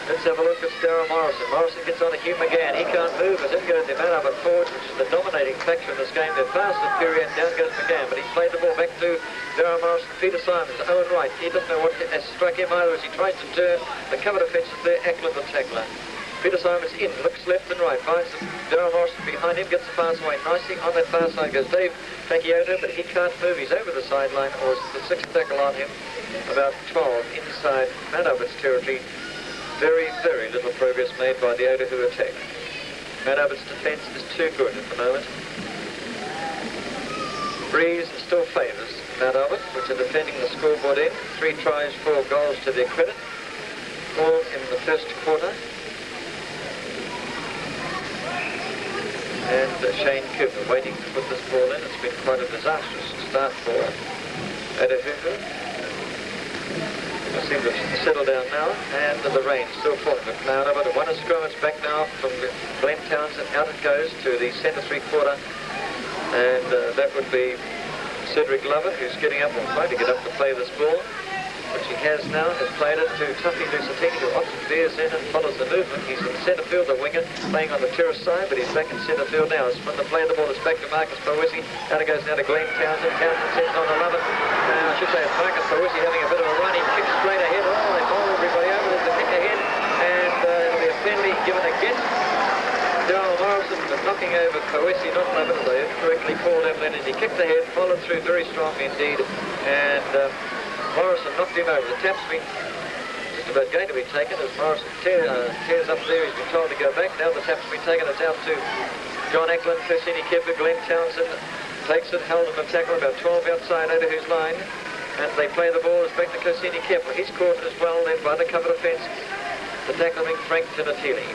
let's have a look at Darryl Morrison. Morrison gets on to Hugh McGann. He can't move as in goes the Mount Albert forwards, which is the dominating factor in this game. They're fast and fury, and down goes McGann. But he's played the ball back to Darryl Morrison, Peter Simons, Owen Wright. He doesn't know what has struck him either as he tries to turn. The cover defence is there. Eklund the tackler. Peter Simons in, looks left and right, finds Darryl Morrison behind him, gets the pass away nicely. On that far side goes Dave Fakioto, but he can't move. He's over the sideline, or the sixth tackle on him. About 12 inside Mount Albert's territory. Very, very little progress made by the Otahuhu attack. Mount Albert's defence is too good at the moment. Breeze still favours Mount Albert, which are defending the scoreboard end. 3 tries, 4 goals to their credit. All in the first quarter. And Shane Cooper waiting to put this ball in. It's been quite a disastrous start for Otahuhu. They seem to settle down now, and the rain still falling. But Mount Albert won a scrum. It's back now from Glenn Townsend. Out it goes to the centre 3/4, and that would be Cedric Glover, who's getting up and trying to get up to play this ball, which he has now. Has played it to Tuffy Lusatini, who often veers in and follows the movement. He's in centre field, the winger, playing on the terrace side, but he's back in centre field now. As from the play, the ball is back to Marcus Powisi. Out it goes now to Glenn Townsend. Townsend sends on 11. I should say it's Marcus Powisi having a bit of a run. He kicks straight ahead. Oh, they bowl everybody over. There's the kick ahead, and it'll be a penalty given against Darryl Morrison for knocking over Powisi. Not over, they incorrectly called him then as he kicked ahead, followed through very strongly indeed, and Morrison knocked him over. The tap's been just about going to be taken as Morrison tears up there. He's been told to go back. Now the tap's been taken. It's out to John Eklund, Kosini Kepu, Glenn Townsend takes it, held in the tackle about 12 outside Otahuhu's line. And they play the ball. It's back to Kosini Kepu. He's caught as well then by the cover defence. The tackler being Frank Tinatili.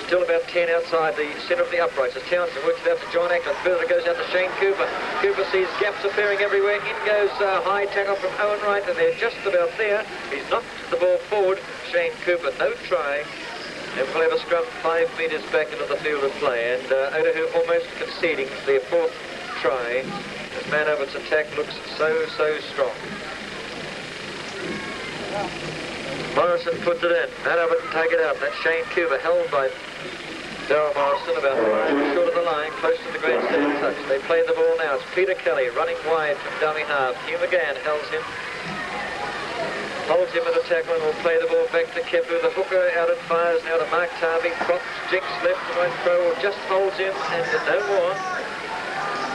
Still about 10 outside the centre of the uprights as Townsend works it out to John Eklund. Further it goes out to Shane Cooper. Cooper sees gaps appearing everywhere. In goes high tackle from Owen Wright, and they're just about there. He's knocked the ball forward. Shane Cooper, no try. And we'll have a scrum 5 metres back into the field of play. And Otahuhu almost conceding their 4th try as Mount Albert's attack looks so strong. Morrison puts it in. Mount Albert can take it out. That's Shane Cooper held by Darryl Morrison about 5 short of the line, close to the grandstand touch. They play the ball now. It's Peter Kelly running wide from dummy half. Hugh McGann holds him. Holds him at a tackle and will play the ball back to Kepu. The hooker out and fires now to Mark Tarvey. Props, jinks left to right throw. Just holds him and no more.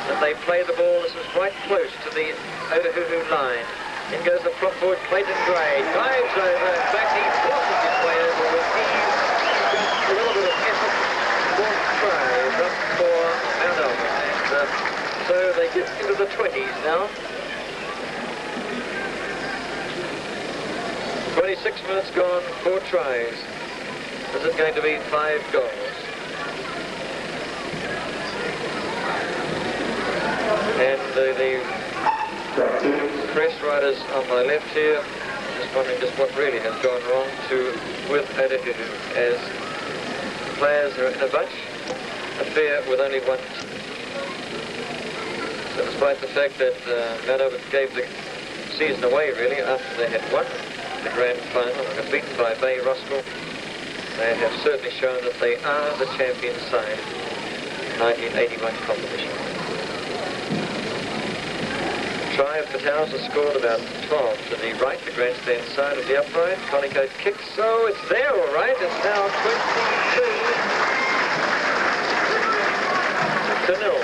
And they play the ball. This is right close to the Otahuhu line. In goes the prop forward, Clayton Gray. Dives over. In fact, he forces his way over with ease. Just a little bit of effort. One try up for Mount Albert. And so they get into the 20s now. 26 minutes gone, 4 tries. This is going to be 5 goals. And the press riders on my left here, just wondering just what really has gone wrong with Otahuhu, as players are in a bunch, affair with only one team. So despite the fact that Mount Albert gave the season away really after they had won the grand final and got beaten by Bay Roskell, they have certainly shown that they are the champion side in 1981 competition. Try of Patow's has scored about 12 to the right, the grandstand side of the upright. Connicote kicks, so it's there all right. It's now 22-0.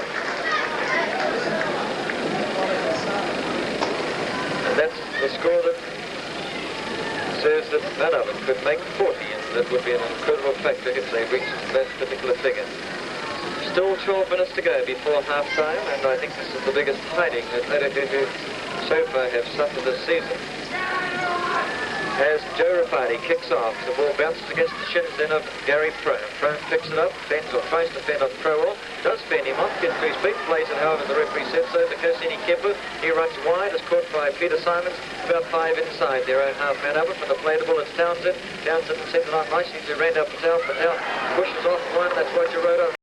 And that's the score that says that none of it could make 40, and that would be an incredible factor if they reached that particular figure. Still 12 minutes to go before half-time, and I think this is the biggest hiding that Otahuhu so far have suffered this season. As Joe Rafati kicks off, the ball bounces against the shins then of Gary Prone. Prone picks it up, fends or tries to fend off Crowell, does fend him off, gets to his feet, plays it however the referee said so to Kosini Kepu. He runs wide, is caught by Peter Simons, about 5 inside their own half man over from the play the ball. It's Townsend. Townsend sends it on nicely to Randall Patel. Patel pushes off one, that's Roger Rhoda.